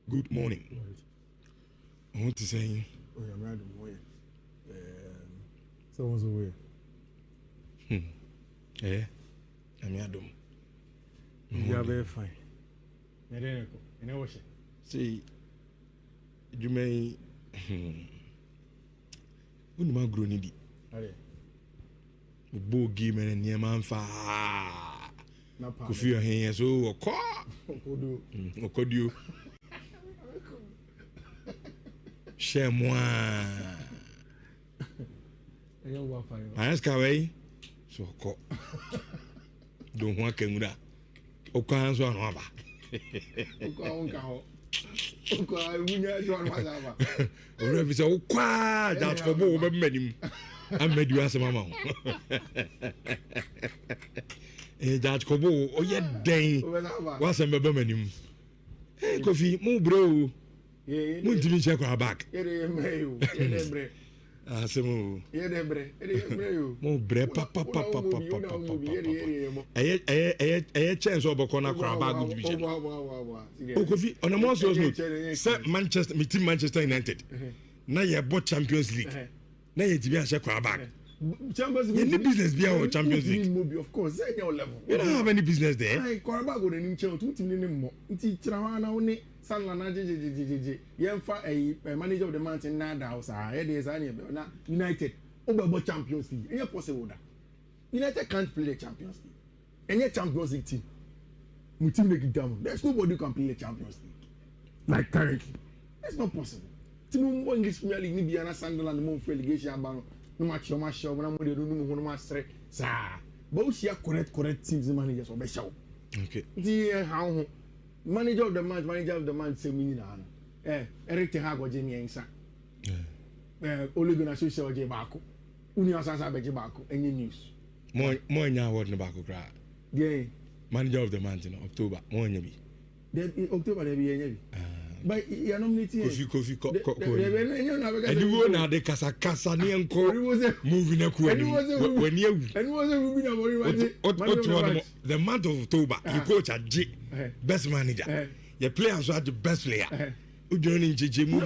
Good morning. I want to say. Oh, I'm ready. Someone's away. Yeah, I'm Adam. You are very fine. I didn't go. You know what? See, you may. When my granny, the bow game and near man far. If you are here, so could you share moi? I ask away, so call. Don't want to Okan's one over. If it's a quad, that's for more many. I made you as a mamma. That's Kobo, oh, yet day was a babanim. Hey, coffee, move, bro. Won't you check our back? Asemu. Mo bre papa. Eye chance obokona kwa bag division. Okofi on a more so Manchester meeting Manchester United. Na ye bought Champions League. Na ye tibi a kwa bag. Champions League. Any business be our Champions League. Of course, at your level. You don't have any business there. I Koraba go nim channel 2 team ni mo. Nti trawana woni Sanlana jejejeje. Yemfa a manager of the month in Nada house. E dey say na United Obabo Champions League. It's possible that United can't play the Champions League. Any Champions League team. We team make it down. There's nobody who can play the Champions League. Like currently. It's not possible. Team English Premier League ni Biana Sunderland mo relegation abano. No match when I'm going to do no more straight. Sir, but we are correct teams managers or show. Okay. The how manager of the month say me na. Eric Ten Hag or Jenny Ensa. Ole Gunnar Solskjaer je baako. Uni asasa be je baako. Any news? More nya award no baako kra. Yeah. Manager of the month in October. More nya bi. Then October there be nya bi. But you are nominating Kofi and you won't have the casa ni enko moving a when you the month of October you coach at G best manager your players are the best player you don't need to move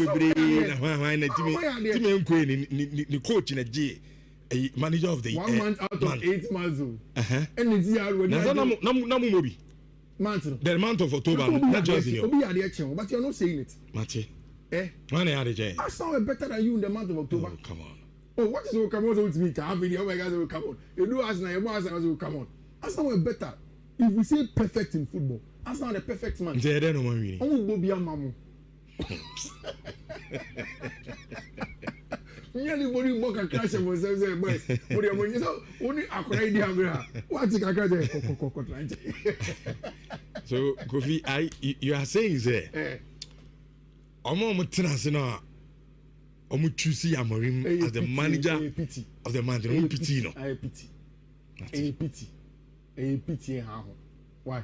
the coach in a G a manager of the 1 month out of 8 months and it's here the month of October, not just in your. But you're not saying it. Mate. Eh? I sound better than you in the month of October. Oh, come on. Oh, what is will come on with me? Have video. Oh my God, will come on. You do as now, your boss will come on. I sound better. If we say perfect in football, I sound the perfect man. They don't know me. Oh, Bobby and Mamu. Anybody walk a crash and was say, boys. But you're going to only a crazy idea. What's a crazy? So, Kofi, you are saying there. Omo mutinasina. Omo choose Amorim as the manager of the man. No pity, no. I pity. A pity. A pity. How? Why?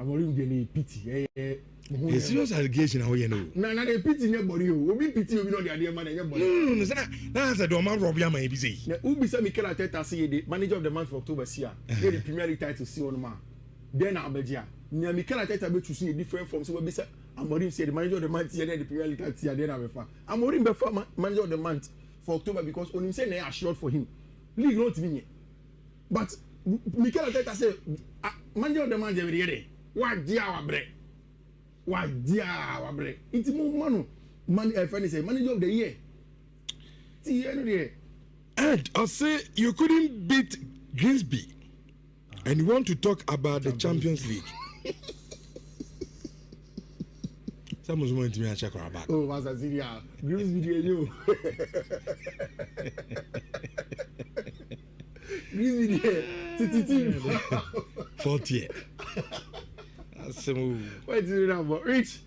Amorim dey pity. A serious allegation how you know. Na dey pity nobody o. Obi pity obi no dey adie man nobody. No, that's a do man rob ya man be say. Na Ubi say Mikel Arteta say the manager of the month for October sia. The Premier League title see on man. Then Abedia. Na Mikel Arteta be choosing a different form so we be say Amorim say the manager of the month here the Premier League title here then Abefa. Amorim be for manager of the month for October because on him say na assured for him. League not win. But Mikel Arteta say manager of the month every day. What dia wa bre. What dia wa bre. It's mo man friend say manager of the year. See anyway. Ed, I say you couldn't beat Grimsby. And you want to talk about the Champions League. Someone's going to me and check our back. Oh, was a Syria. Grimsby you. Grimsby TTT 40. Wait till you know, Rich.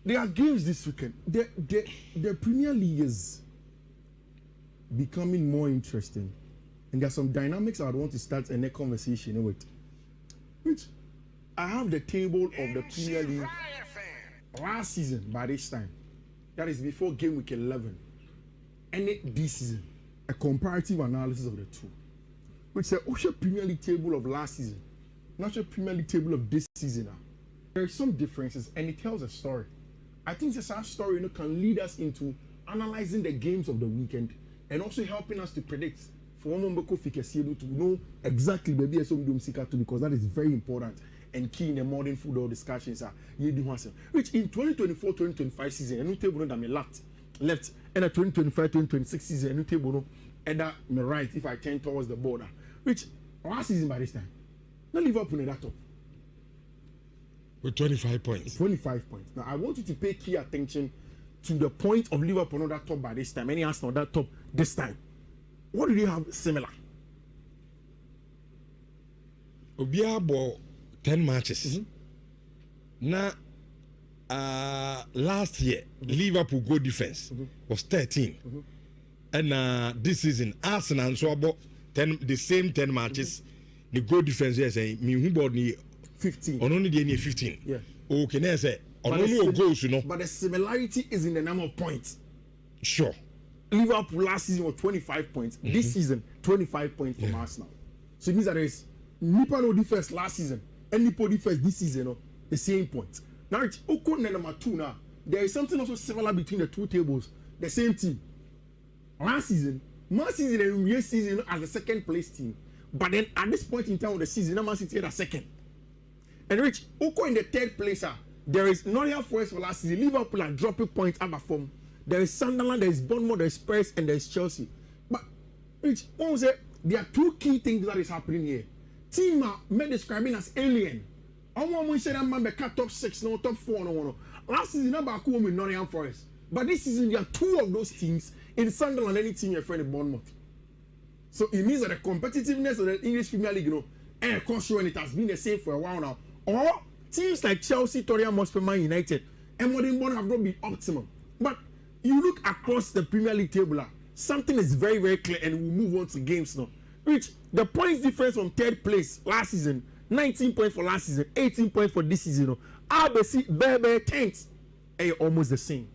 There are games this weekend. The Premier League is becoming more interesting. And there are some dynamics I would want to start a conversation with. Which I have the table of the Premier League last season by this time. That is before game week 11. And this season. A comparative analysis of the two. Which is the Premier League table of last season. Not the Premier League table of this season. There are some differences and it tells a story. I think this story can lead us into analyzing the games of the weekend and also helping us to predict for Mombeko Fikesielu to know exactly the BSO Sika to, because that is very important and key in the modern football discussions. Which in 2024-2025 season, a new table that me left, and a 2025-2026 season, a new table and that me right if I turn towards the border. Which last season by this time, not Liverpool in that top. With 25 points. 25 points. Now I want you to pay key attention to the point of Liverpool on that top by this time. Any Arsenal on that top this time. What do they have similar? Obia bought 10 matches. Now, last year, Liverpool goal defense was 13. And this season, Arsenal so about the same 10 matches. The goal defense is who bought 15. On only the 15. Yeah. Okay, now say on only goals, you know. But the similarity is in the number of points. Sure. Liverpool last season was 25 points. This season, 25 points from Arsenal. So it means that there is Nipa no defense last season and Nipo defense this season, the same points. Now it's Oko number 2 now. There is something also similar between the two tables. The same team. Last season and this season as the second place team. But then at this point in time of the season, Man City had a second. And Rich, Oko in the third place. There is Nottingham Forest for last season. Liverpool are dropping points out of form. There is Sunderland, there is Bournemouth, there is Spurs, and there is Chelsea. But Rich, one say there are two key things that is happening here. Team are describing as alien. I want to say that man became top 6, no top 4, no. Last season, not back home with Nottingham Forest. But this season, there are two of those teams in Sunderland, any team your friend in Bournemouth. So it means that the competitiveness of the English Premier League, of course, and it has been the same for a while now. Or teams like Chelsea, Tottenham Hotspur, Man United, and Modern Bond have not been optimum. But you look across the Premier League table, something is very, very clear, and we'll move on to games now. Which the points difference from third place last season, 19 points for last season, 18 points for this season. ABC, Bebe, 10th, almost the same.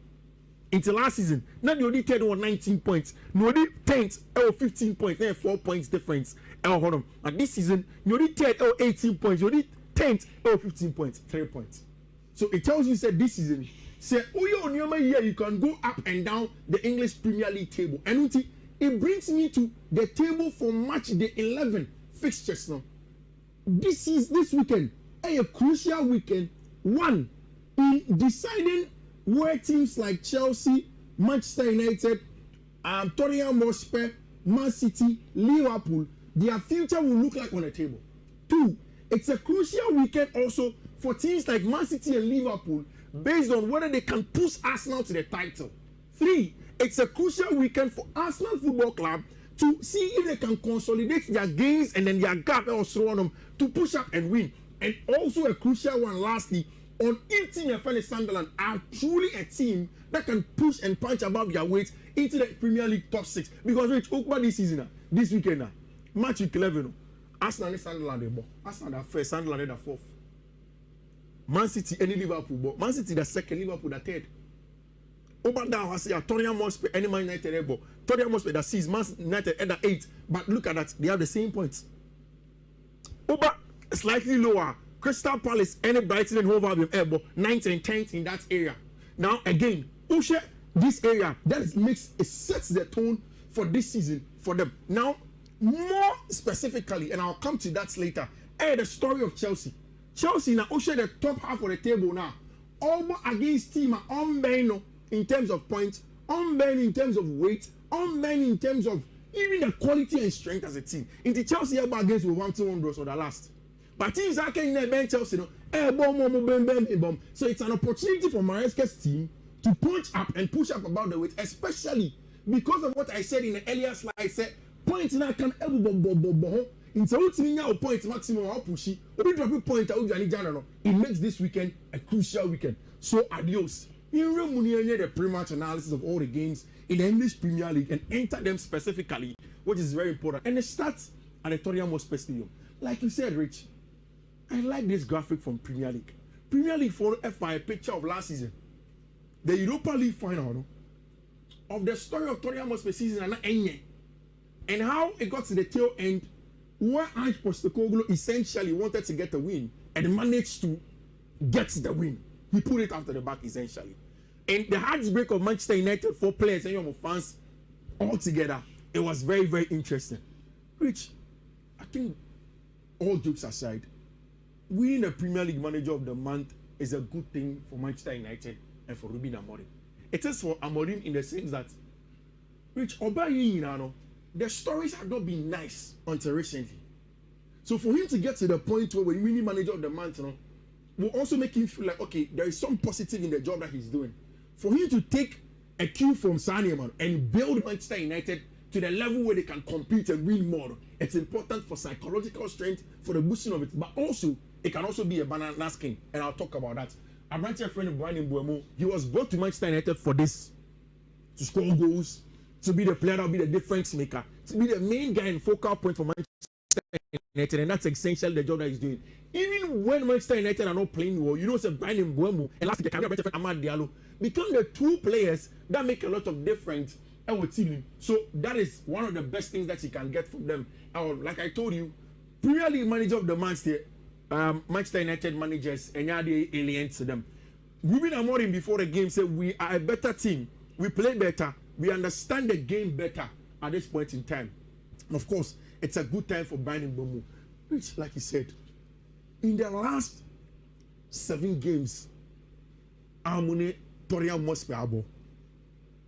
Until last season, not the only third one 19 points, no only 10th, 15 points, 4 points difference. And this season, the only third, 18 points, the only 10th, 15 points, 3 points. So it tells you that this season, say, here you can go up and down the English Premier League table. And it brings me to the table for match day 11 fixtures now. This weekend, a crucial weekend. One, in deciding where teams like Chelsea, Manchester United, Tottenham Hotspur, Man City, Liverpool, their future will look like on the table. Two, it's a crucial weekend also for teams like Man City and Liverpool based on whether they can push Arsenal to the title. Three, it's a crucial weekend for Arsenal Football Club to see if they can consolidate their gains and then their gap also on them to push up and win. And also a crucial one lastly, on if Team FNA Sunderland are truly a team that can push and punch above their weight into the Premier League top 6. Because Rich Okba this season, this weekend, match week 11, Arsenal and Sunderland they bought. Arsenal are first, Sunderland are fourth. Man City and Liverpool bought. Man City the second, Liverpool the third. Over down, I say Tottenham Hotspur and Man United they bought. Tottenham Hotspur the 6th, Man United at the 8th. But look at that, they have the same points. Over slightly lower. Crystal Palace and Brighton and Hove Albion 9th and 10th in that area. Now again, Ushe, this area that sets the tone for this season for them. Now, more specifically, and I'll come to that later. The story of Chelsea. Chelsea now Ushe the top half of the table now. Almost against team unbend in terms of points, unbend in terms of weight, unbend in terms of even the quality and strength as a team. In the Chelsea against Wolverhampton Wanderers for the last. But teams are getting there, Chelsea, so it's an opportunity for Maresca's team to punch up and push up about the weight, especially because of what I said in the earlier slide. I said, points now can in some point maximum or pushy, it makes this weekend a crucial weekend. So adios. In the pre-match analysis of all the games in the English Premier League and enter them specifically, which is very important. And it starts at the Tottenham Hotspur Stadium. Like you said, Rich, I like this graphic from Premier League. Premier League for a picture of last season. The Europa League final of the story of Tottenham Hotspur season and how it got to the tail end where Ange Postecoglou essentially wanted to get a win and managed to get the win. He put it after the back essentially. And the heartbreak of Manchester United, 4 players and your fans all together, it was very, very interesting. Which, I think, all jokes aside, winning the Premier League Manager of the Month is a good thing for Manchester United and for Ruben Amorim. It is for Amorim in the sense that, which the stories have not been nice until recently. So for him to get to the point where we're winning Manager of the Month, will also make him feel like, okay, there is some positive in the job that he's doing. For him to take a cue from Saneman and build Manchester United to the level where they can compete and win more, it's important for psychological strength, for the boosting of it, but also, it can also be a banana skin, and I'll talk about that. I'm right here, friend Brian Mbuemo. He was brought to Manchester United for this, to score goals, to be the player that will be the difference maker, to be the main guy and focal point for Manchester United, and that's essentially the job that he's doing. Even when Manchester United are not playing well, you know, say Brian Mbuemo and last week the friend Amad Diallo become the 2 players that make a lot of difference with team. So that is one of the best things that you can get from them. Like I told you, Premier League Manager of the Month here, Manchester United managers and they alien to them. Ruben Amorim before the game said we are a better team, we play better, we understand the game better at this point in time. And of course, it's a good time for Brian Mbuemo, which, like he said, in the last 7 games, Amune Torian Mospeabo,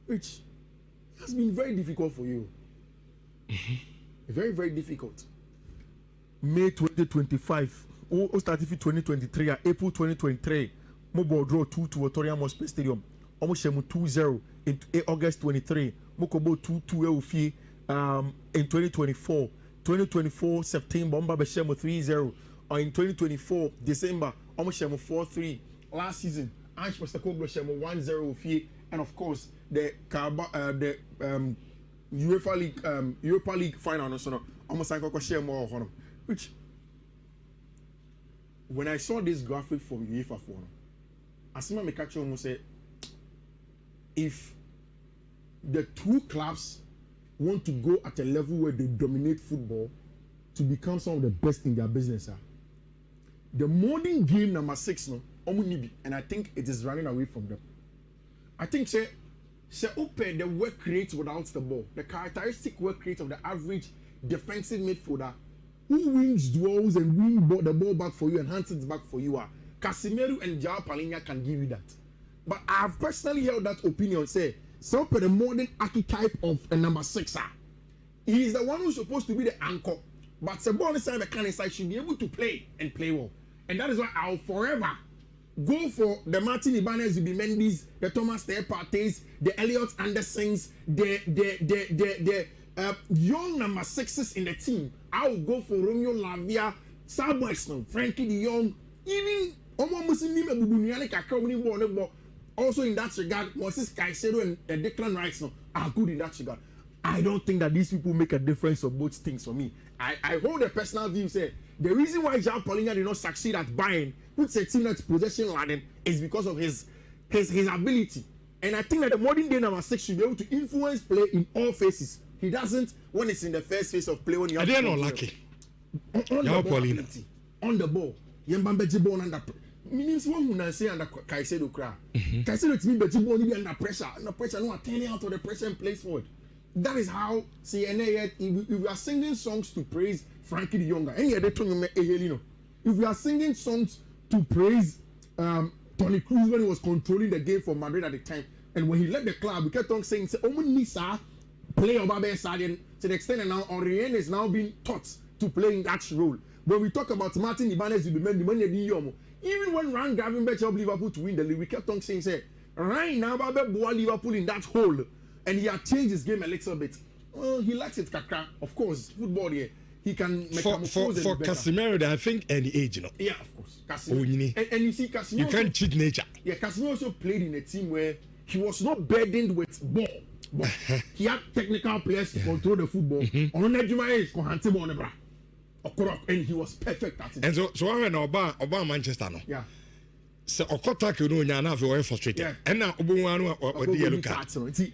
which has been very difficult for you. Very, very difficult. May 2025, or started 2023, April 2023, Mobile draw 2-2 Torian Mospe Stadium. Almost 2-0 in August 23. Mokobo 2-2 in 2024. 2024 September, Mba Beshemo 3-0. Or in 2024 December, almost 4-3. Last season, Ange Postecoglou Shemo 1-0 and of course the Europa League final no almost like Shemo, which when I saw this graphic from UEFA for Asima Mekacho almost said, if the 2 clubs want to go at a level where they dominate football to become some of the best in their business, the modern game number 6 no omunibi, and I think it is running away from them. I think say open the work rate without the ball, the characteristic work rate of the average defensive midfielder who wins duels and win the ball back for you and hands it back for you. Casemiro and Joao Palhinha can give you that. But I have personally held that opinion. Say open the modern archetype of a number 6. He is the one who's supposed to be the anchor. But the ball inside the can inside should be able to play and play well. And that is why I'll forever go for the Martin Ibanez, the Mendy's, the Thomas Partey's, the Elliot Andersons, the young number 6s in the team. I'll go for Romeo Lavia, Sam Weston, Frankie de Jong, even also in that regard, Moses Caicedo and Declan Rice are good in that regard. I don't think that these people make a difference of both things for me. I hold a personal view, say the reason why Joao Palhinha did not succeed at Bayern, which a team that's possession laden, is because of his ability. And I think that the modern day number 6 should be able to influence play in all phases. He doesn't when it's in the first phase of play. When you are not lucky. On the ball, Yambambeji ball under means one who say under Caicedo cry. Caicedo to me Beji ball be under pressure. Under pressure, no turning out of the pressure and plays forward. That is how CNA. If we are singing songs to praise Frankie de Jong, if we are singing songs to praise Toni Kroos when he was controlling the game for Madrid at the time, and when he left the club, we kept on saying, "Say, Nisa play Obabe Sadian," to the extent that now Orien is now being taught to play in that role. When we talk about Martin Ibanez, even when Ryan Gravenberch helped Liverpool to win the league, we kept on saying, "Say, Ryan now Boa Liverpool in that hole," and he had changed his game a little bit. Well, he likes it, Kaka. Of course, football here. He can make for Casemiro, I think any age, you know. Yeah, of course. Casemiro. And you see, Casemiro. You can't cheat nature. Yeah, Casemiro also played in a team where he was not burdened with ball. But he had technical players to control the football. And he was perfect at it. And so I went about Manchester now. Yeah. So Okota you know now very frustrated. Yeah. And now the yellow card.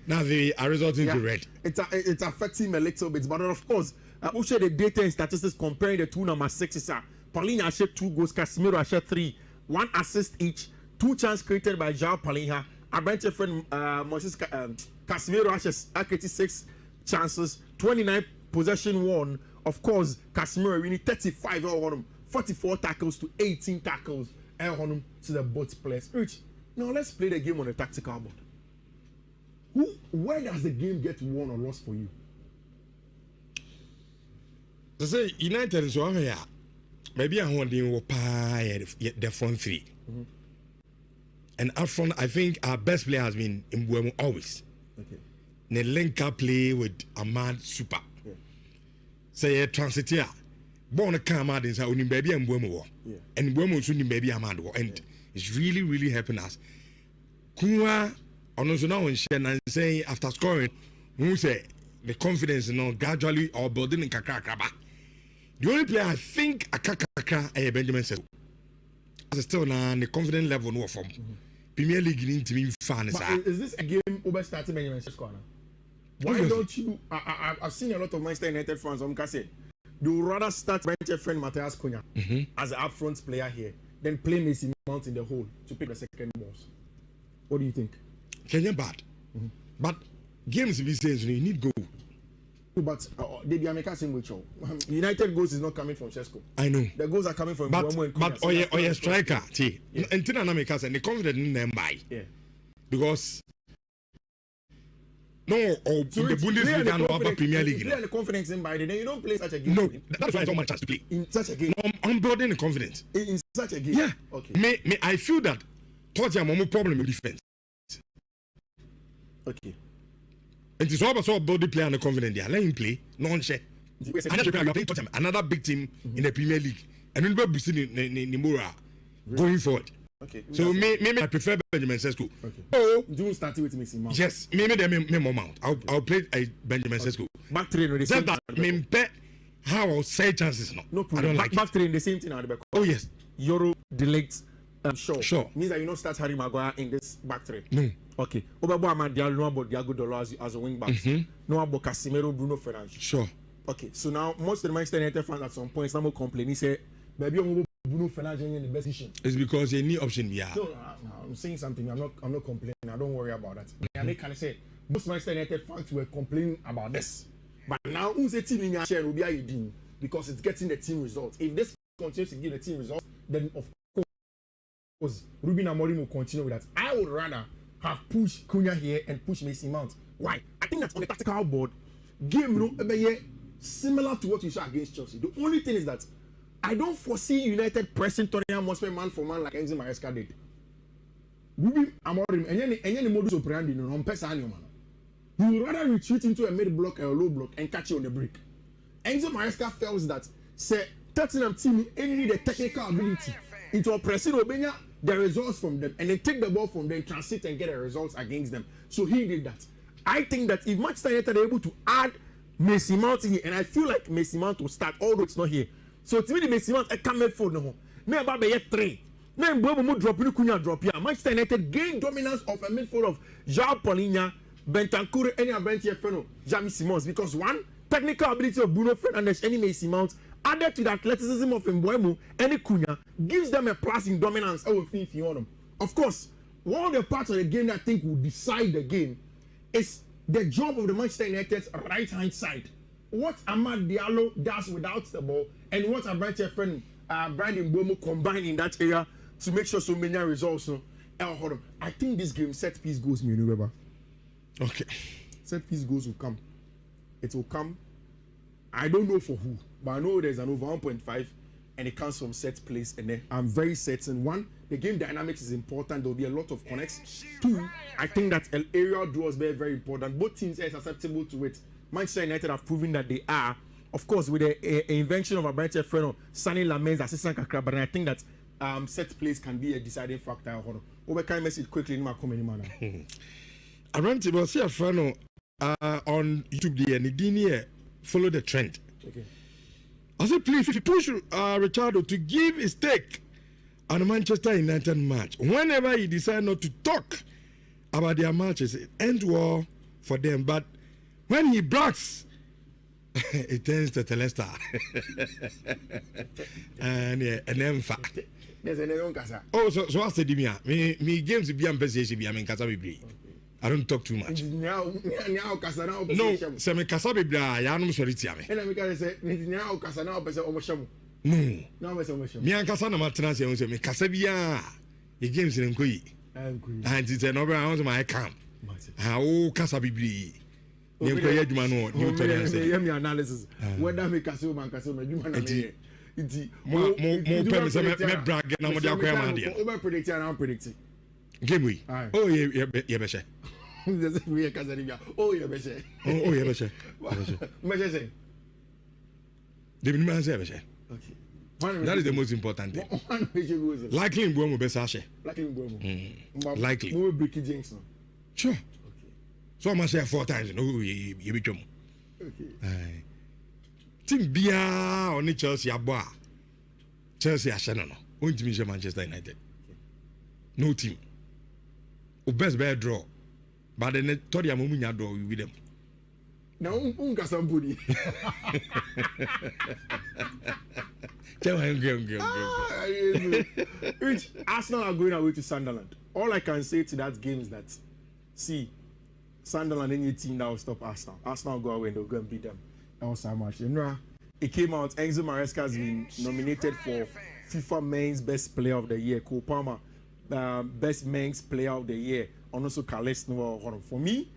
Now they are resulting to red. It's affecting him a little bit, but of course, we'll share the data and statistics comparing the 2 number 6s. Palhinha shared 2 goals, Casemiro shared 3, 1 assist each, 2 chances created by Joao Palhinha, Abrante friend Moses Casemiro has 86 chances, 29 possession won. Of course, Casemiro winning 35 on him, 44 tackles to 18 tackles on him to the both players. Rich, now let's play the game on the tactical board. Where does the game get won or lost for you? To say United is over here. Maybe I want to the front three. And up front, I think our best player has been Mbeumo always. Okay. The link-up play with Ahmad Super. Yeah. Say a transiter. Born a Ahmad inside only baby and Mbeumo. Yeah. And Mbeumo soon baby Ahmad. And it's really, really helping us. Kunwa, also now when Shannon say after scoring, who say the confidence gradually or building in Kakakaba. The only player I think Akaka is Benjamin Sesko. As still now the confidence level no from Premier League in team fan. Is this a game over starting Benjamin Sesko now? Why don't you? I've seen a lot of Manchester United fans on Kase. They would rather start Benjamin friend Matthias Cunha as an upfront player here than play Mason Mount in the hole to pick the second balls. What do you think? Kenya bad, but games we say you need goal. But they be America same with you. United goals is not coming from Sesko. I know. The goals are coming from but Oye striker. See, and Tina America and the confident in them by. Yeah. Because no, the Bundesliga and the Premier League. If you have the confidence in by, then you don't play such a game. No, that's why I don't want chance to play in such a game. No, I'm building the confidence in such a game. Yeah. Okay. May I feel that Tottenham have more problem with defense. Okay. And it's all about building player and the confidence there. Let him play. No share. Another big team in the Premier League, and we'll be boosting the morale going forward. Okay. So maybe I prefer Benjamin Sesko. Okay. Oh, do start with Mason Mount. Yes, maybe they may mount. I'll play Benjamin Sesko. Back three no the same. That me bet how I'll say chances no. No problem. I don't like back three in the same thing at the back. Oh yes. Euro delete. Sure. Means that you don't start Harry Maguire in this back three. No. Okay. Oberbo Amadial, no about Diago Dolo as a wing back. No about Casemiro, Bruno Fernandes. Sure. Okay. So now most of the Manchester United fans at some point some complain. He say, "Baby, Bruno Fernandes in the best position." It's because they need option. Yeah. No, I'm saying something. I'm not complaining. I don't worry about that. And they kind of say most Manchester United fans were complaining about this, but now who's a team in your share will be a because it's getting the team results. If this continues to give the team results, then of course Ruben Amorim will continue with that. I would rather have pushed Cunha here and push Mason Mount. Why? I think that's on the tactical board. Game similar to what you saw against Chelsea. The only thing is that I don't foresee United pressing Tottenham Hotspur man for man like Enzo Maresca did. Ruben Amorim any modus operandi no on pesa man. He would rather retreat into a mid block or a low block and catch you on the break. Enzo Maresca feels that say Tottenham team need the technical ability into pressing Obenya the results from them and then take the ball from them, transit and get the results against them. So he did that. I think that if Manchester United are able to add Mason Mount here, and I feel like Mason Mount will start, although it's not here. So to me, the Mason Mount can't make for no. Me about be 3. Now Mbeumo drop in Cunha drop here. Manchester United gain dominance of a midfield of João Paulinho, Bentancur, any Abrante Feno, Jamie Simons, because one technical ability of Bruno Fernandes, any Mason Mount, added to the athleticism of Mbeumo, any Cunha, gives them a plus in dominance. Of course, one of the parts of the game that I think will decide the game is the job of the Manchester United's right hand side. What Amad Diallo does without the ball and what Abrante friend Brandon Mbeumo combine in that area to make sure so many results. I think this game set piece goals me, Weber. Okay. Set piece goals will come. It will come. I don't know for who, but I know there's an over 1.5 and it comes from set plays. And then I'm very certain, one, the game dynamics is important. There'll be a lot of connects. 2, I think that aerial duels is very, very important. Both teams are susceptible to it. Manchester United have proven that they are. Of course, with the invention of a branch of friend, Sonny Lamens, assistant Kakra, but I think that set plays can be a deciding factor. Over can message quickly in my comment. I ran to see a friend on YouTube and he didn't follow the trend. Okay. I said, please, if you push Richardo to give his take on the Manchester United match, whenever he decide not to talk about their matches, it ends well for them. But when he brags It turns to Telestar. And then there's a neon casa. Oh, so I said, me games be ambassador be am casa be. I don't talk too much. Now casa now. No, se me casa be bra, ya no sorry ti ame. And I can say now casa now be omosham. No. Now be omosham. Me an casa na matena se me casa bia. E games in nkoyi. And it's an over house my camp. How casa be bri. Ni nkoyi adwuma no, you tell me say. Me analysis. Whether me casa man casa no adwuma na me. Mo pem say me brag na mo dey akoya ma dey. Over predict and I'm predicting. Game we. Oh yeah be share. We casa ni. Oh yeah be share. Oh yeah be share. Me say. The minimum say be share. Okay. That is the most important thing. Likely in Buomo Besashe. Likely in Buomo. Likely. We will break Jinx. Sure. Okay. So I must say 4 times. No, you become. Okay. Team Bia on Chelsea Aboa. Chelsea Ashana. Won't you Manchester United? No team. O best bear draw. But then Toria Mumunya draw with them. Now, somebody. Which Arsenal are going away to Sunderland. All I can say to that game is that, see, Sunderland any team that will stop Arsenal. Arsenal go away and they'll go and beat them. That was how much. It came out. Enzo Maresca has been nominated for FIFA Men's Best Player of the Year. Cole Palmer, Best Men's Player of the Year. And also Carles Noah. For me,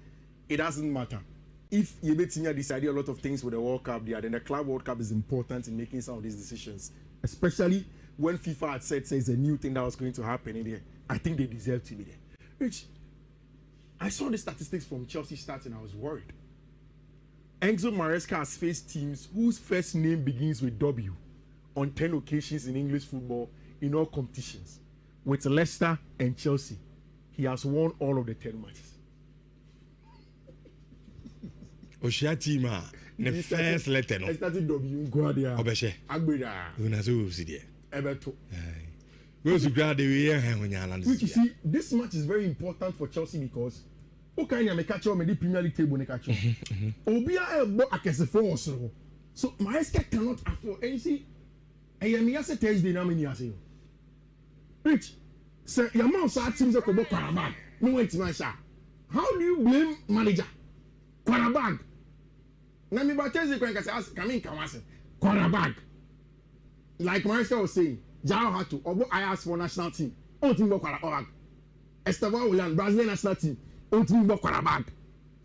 it doesn't matter. If you decided a lot of things with the World Cup there, then the Club World Cup is important in making some of these decisions. Especially when FIFA had said it's a new thing that was going to happen in there. I think they deserve to be there. Which, I saw the statistics from Chelsea stats and I was worried. Enzo Maresca has faced teams whose first name begins with W on 10 occasions in English football in all competitions. With Leicester and Chelsea, he has won all of the 10 matches. Oshia team the first letter no. Started W Guardia. Obeshe. Agbeda. Una so see there. Ebeto. Go to grad the way when you land. Which you see, this match is very important for Chelsea because okay, you catch on the Premier League table, catch on. Obia ebo akesefo osoro. So Maresca cannot afford. And you see, and you say Thursday na many say. Rich, say your mouth start teams that go Qarabag. No wait man sha. How do you blame manager? Qarabag. Na me ba Thursday when ask come in Qarabag. Like Maresca was saying, Jao had to obo I asked for national team. On team go Qarabag. Esteban Willian Brazilian national team. On team go Qarabag.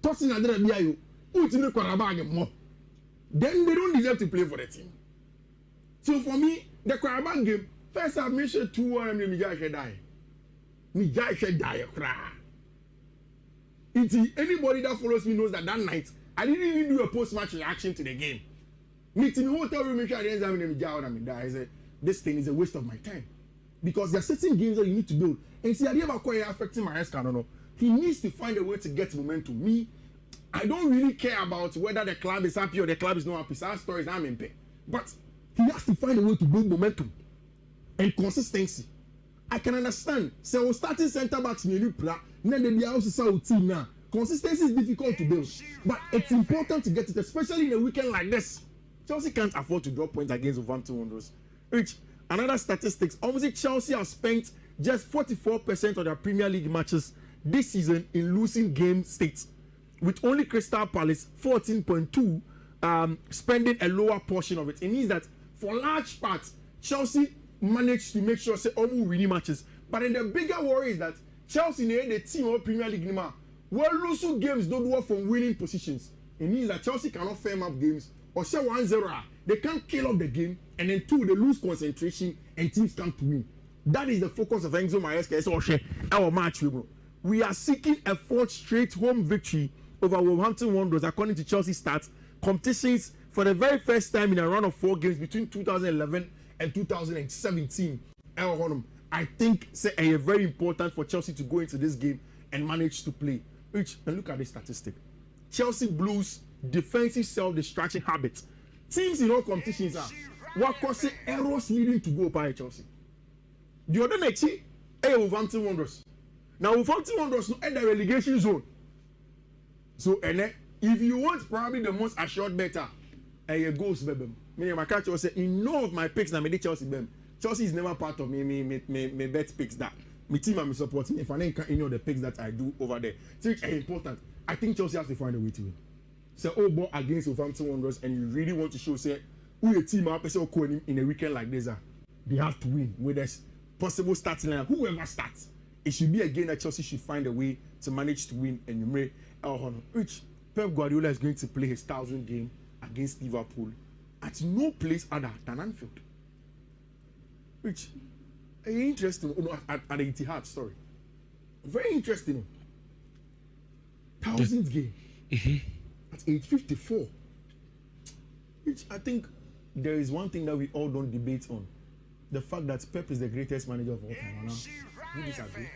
Tosin Adre Biayo. On team go Qarabag more. Then they don't deserve to play for the team. So for me, the Qarabag game, first I mentioned 2-1 Nhyira should die. Nhyira should die. Anybody that follows me knows that night I didn't even do a post-match reaction to the game. Meeting the hotel room, I said, this thing is a waste of my time. Because there are certain games that you need to build. And see, I didn't have quite affecting Maresca, no. He needs to find a way to get momentum. Me, I don't really care about whether the club is happy or the club is not happy. Our stories I'm in pay. But he has to find a way to build momentum and consistency. I can understand. So starting centre backs in the then they also team now. Consistency is difficult to build, but it's important to get it, especially in a weekend like this. Chelsea can't afford to drop points against Wolverhampton Wanderers. Which another statistics, obviously Chelsea have spent just 44% of their Premier League matches this season in losing game states, with only Crystal Palace 14.2 spending a lower portion of it. It means that for large parts, Chelsea managed to make sure say almost winning matches. But then the bigger worry is that Chelsea the team of Premier League now, well, losing games don't work from winning positions. It means that Chelsea cannot firm up games or say 1-0. They can't kill off the game, and then 2, they lose concentration and teams can't win. That is the focus of Enzo Maresca. Our match, we are seeking a 4th straight home victory over Wolverhampton Wanderers according to Chelsea stats. Competitions for the very first time in a run of 4 games between 2011 and 2017. I think it's very important for Chelsea to go into this game and manage to play. And look at the statistic. Chelsea Blues defensive self-destruction habits. Teams in all competitions are what causes errors leading to goal by Chelsea. The other next Wolverhampton Wanderers. Now Wolverhampton Wanderers at the relegation zone. So if you want probably the most assured better, goals bebem. Me my catch say in no of my picks na me dey Chelsea bem. Chelsea is never part of me bet picks that. My team I'm supporting. If I didn't any of the picks that I do over there, so it's important. I think Chelsea has to find a way to win. So, oh, but against Wolverhampton Wanderers, and you really want to show, say, who a team up, say, in a weekend like this, they have to win with a possible starting line. Whoever starts, it should be a game that Chelsea should find a way to manage to win. And you may, which Pep Guardiola is going to play his 1,000 game against Liverpool at no place other than Anfield. Which interesting, at the Etihad story. Very interesting. 1,000th game at age 54. Which I think there is one thing that we all don't debate on. The fact that Pep is the greatest manager of all time. You disagree?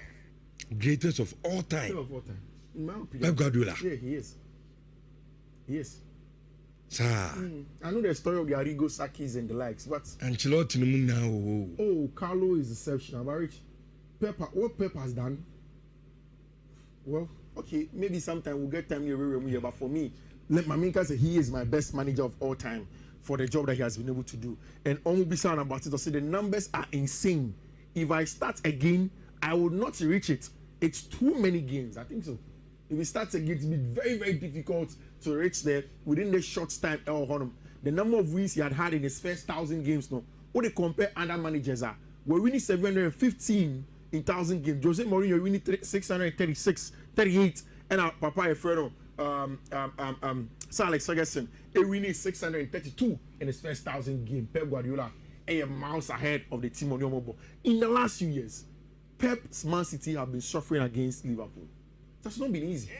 Greatest of all time. Pep of all time. In my opinion. Pep Guardiola. Yeah, he is. He is. Sir. I know the story of the Arrigo Sakis and the likes, but Ancelotti now. Oh, Carlo is exceptional. But Rich, what Pep has done, well, okay, maybe sometime we'll get time here, but for me, let Maminka say he is my best manager of all time for the job that he has been able to do. And Omubisa about it, say the numbers are insane. If I start again, I would not reach it. It's too many games. I think so. If he starts again, it's been very, very difficult to reach there within the short time. The number of wins he had in his first 1,000 games, no. What they compare other managers are. We're winning 715 in 1,000 games. Jose Mourinho winning 636, 38, and our Papa Efreno, Sir Alex Ferguson, winning 632 in his first 1,000 games. Pep Guardiola a mouse ahead of the team on your mobile. In the last few years, Pep's Man City have been suffering against Liverpool. That's not been easy.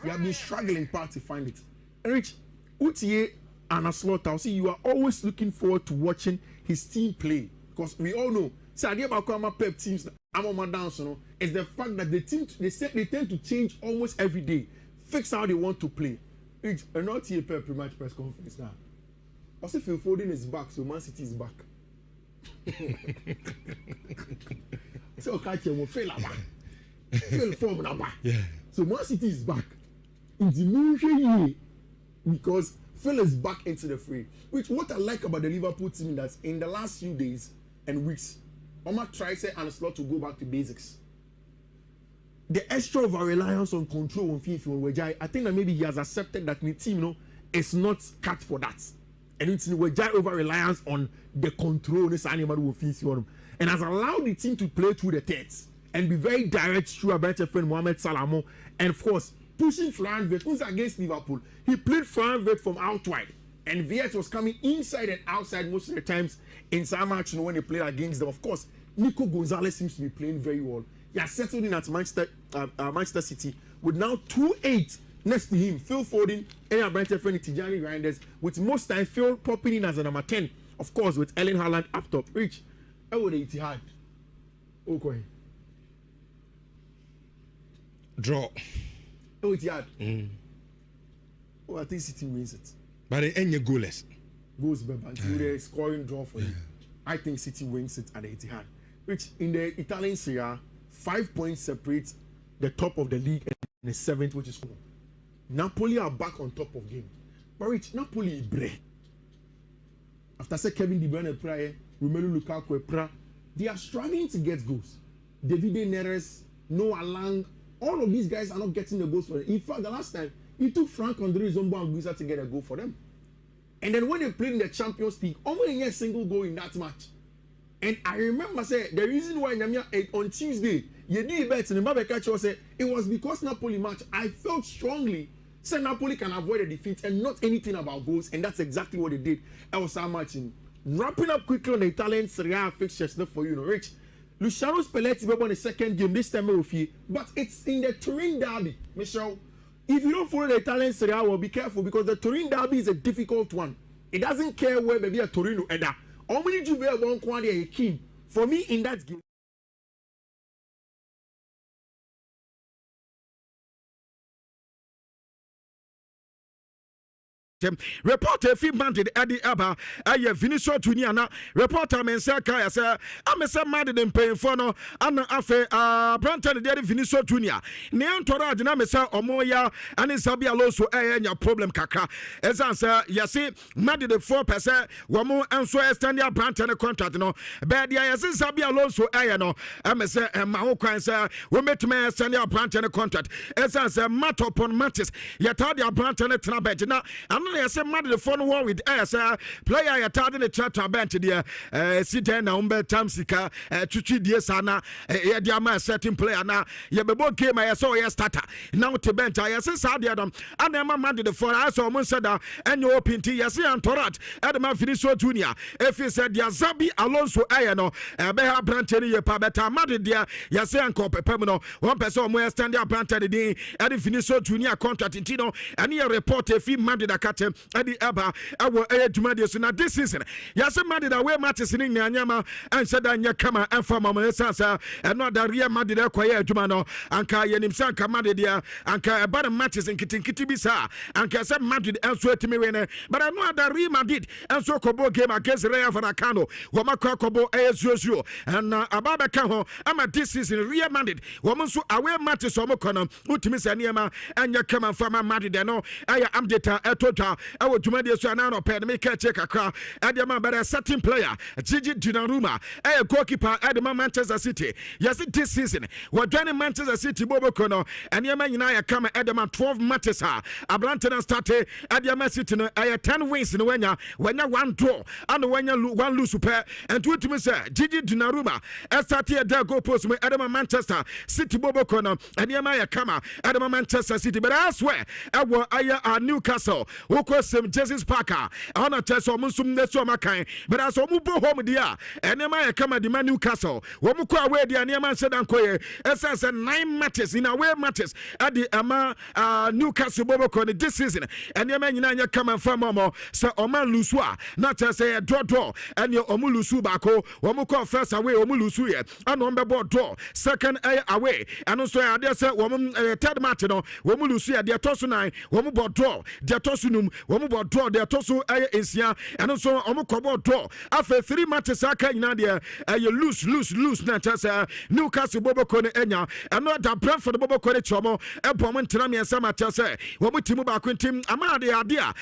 We have been struggling part to find it. And Rich, Utiye and Aslota, see, you are always looking forward to watching his team play. Because we all know, see, idea about Pep teams, I'm on my dance, you know, is the fact that the team, they tend to change almost every day, fix how they want to play. Rich, and not here Pep pre-match press conference now. Also, Phil Foden is back, so Man City is back. So, catch him, fail form number. Yeah. So Man City is back in the new year because Phil is back into the fray. Which what I like about the Liverpool team that in the last few days and weeks, Oma tried and slot to go back to basics. The extra of our reliance on control on FIFA, I think that maybe he has accepted that the team, you know, is not cut for that. And it's over reliance on the control and has allowed the team to play through the thirds and be very direct through a better friend Mohamed Salamo, and of course pushing Florian Wirtz against Liverpool. He played Florian Wirtz from out wide, and Wirtz was coming inside and outside most of the times in some match, you know, when they played against them. Of course, Nico Gonzalez seems to be playing very well. He has settled in at Manchester City with now 2-8 next to him. Phil Foden and our brighter friend Tijani Reinders, with most time Phil popping in as a number 10, of course, with Erling Haaland up top. Rich, how would it hard? Okay. Draw. Oh, it's hard. Oh, I think City wins it. But it ain't goalless. Goals, but until the scoring draw for you. I think City wins it at the Etihad. Which in the Italian Serie A, 5 points separate the top of the league and the 7th, which is cool. Napoli are back on top of game. But Rich, Napoli is bread. After say Kevin De Bruyne prayer, Romelu Lukaku prayer, they are struggling to get goals. Davide Neres, Noah Lang, all of these guys are not getting the goals for them. In fact, the last time, he took Frank Andre Zombo and Guiza to get a goal for them. And then when they played in the Champions League, only a single goal in that match. And I remember saying the reason why on Tuesday, you did bet and Mbabeka said it was because Napoli match. I felt strongly said Napoli can avoid a defeat and not anything about goals, and that's exactly what they did. I was matching. Wrapping up quickly on the Italian Serie A fixtures, not for you, know, Rich. Luciano Spalletti won the second game this time with you, but it's in the Turin derby, Michelle. If you don't follow the Italian Serie A, well, be careful because the Turin derby is a difficult one. It doesn't care where maybe a Torino either. How many Juve won quantity a king? For me in that game. katem reporter fi Madrid Eddie Aba aye Vinicius Junior na reporter men say ka say amese Madrid mpemfo no ana afe Brandon de Vinicius Junior ne entourage na me say omoya ani Sabi Alonso nya problem kakra ezan say yesi Madrid 4% wo mo enso extend their Brandon contract no be dia yesi Sabi Alonso no amese ma ho kwan say wo metuma extend their Brandon contract ezan say mat upon matches yata their Brandon tena bench na anu yesi Madrid for no war with player yata de trata bench dia sit na umbe tamsika chuchi die sana ye dia ma certain player na ye bebo game ya so ye starter now to bench ya se sa dia dom ana ma Madrid for aso mo seda enyo opinti ya se antorat edema Vinicius Junior if he said dia Zabi Alonso no be ha branch ni ye pa beta Madrid dia ya se anko pepem no one person mo extend dia branch ni din edi Vinicius Junior contract intino ani ye report fi Madrid akatem edi aba awo eduma dia so na this season ya se Madrid away matches ni nyanyama and said anya kama enfa mama sasa eno da Real Madrid ekoye adwuma no anka yenim sanka Madrid dia anka eba matches nkitinkiti bi sa anka se Madrid enso etimi wene but eno da Real Madrid enso kobo game against Rayo Vallecano wo makwa kobo ezuzu and ababa ka ho ama this season Real Madrid wo nso away matches wo kono utimi se niema anya kama fama Madrid no aya update etotwa awo dwuma dia so na no pe me ka che kakra ade ma better certain player Gigi Donnarumma a goalkeeper at the Manchester City. Yes, this season we're joining Manchester City Bobo Kono and Yama United come at the 12 matches. Abrantana started at the City 10 wins in Wenya when you one draw and when you one lose pair and two to me say Gigi Donnarumma started their goal post at the Manchester City Bobo Kono and Yama come at the Manchester City. But I swear I Newcastle who call some Jesus Parker on a test or Musum Nesoma kind, but as a move home dia and Yama come at the Newcastle. Womuko away the Yama said Ankoye as 9 matches in away matches at the Newcastle Bobo Kono this season and Yama United come and from Momo so Oman Lusua not to say a draw and your Omulusu Bako Womuko first away Omulusu and number board draw second away and also I say woman third match no Omulusu their tosu 9 Womubo draw their tosunum Womubo draw their tosu Asia and also Omukobo draw after 3 matches aka ina there you lose na chance Newcastle Bobo Kono enya and not that Brentford Bobo Kono chomo ebom ntena me nsama chance wo timu ba kwentim ama de adea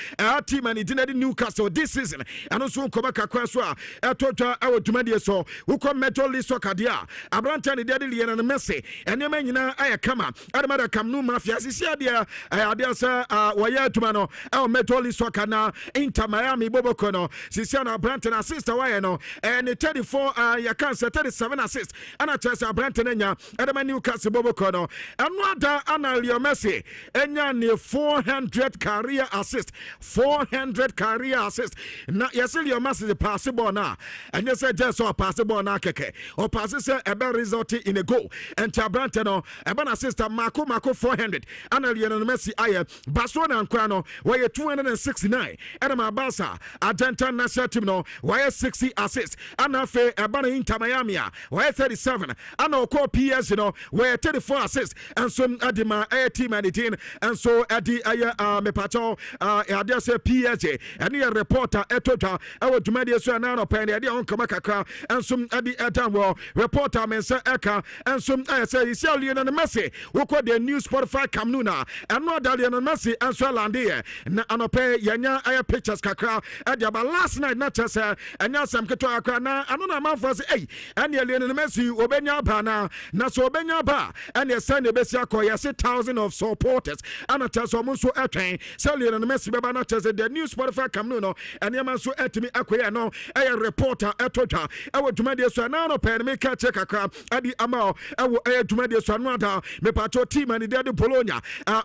team and it Newcastle this season and also nkoma kakwa so a etotwa awodwumade so wo kom Major League Soccer dia Abranta ne de Lionel Messi ene ma nyina ayakama adamada kam no mafia sisia dia adea sa waya adwuma no Major League Soccer na Inter Miami Bobo Kono sisia na Abranta na sister waya no and 34 you can say 37 assists and I tell Abranta nya adama Newcastle Bobo Kono and wada ana Leo Messi enya ne 400 career assists 400 career assists na yes Leo Messi the possible na and you say just so possible na keke or passes a better result in a goal and Abranta no eba na assist Marco 400 ana Leo Messi aye Barcelona and Crano where 269 adama Barca Argentina national team no where 60 assists and afe eba na Inter Miami where 37 and oko PS you know where 34 assists and so adima team and 18 and so adi me pacho ade say PSG and your reporter etota our dumadi so na no pen ade on kama kakra and so adi etan reporter men say eka and so say you see Lionel Messi we call the new Spotify Camnuna and no that Lionel Messi and so land here na anope yanya aya pictures kakra ade about last night not just and now some keto akra na anona man for say hey and Lionel Messi obenya ba na so obenya ba and you send the best akoya 6,000 of supporters and tell someone so attain say Lionel Messi beba not just the new Spotify Camnuna and you man so etimi akoya no a reporter etota e wo dwumade so na no pen me ka check akra adi ama e wo dwumade so no da me pato team and the Bologna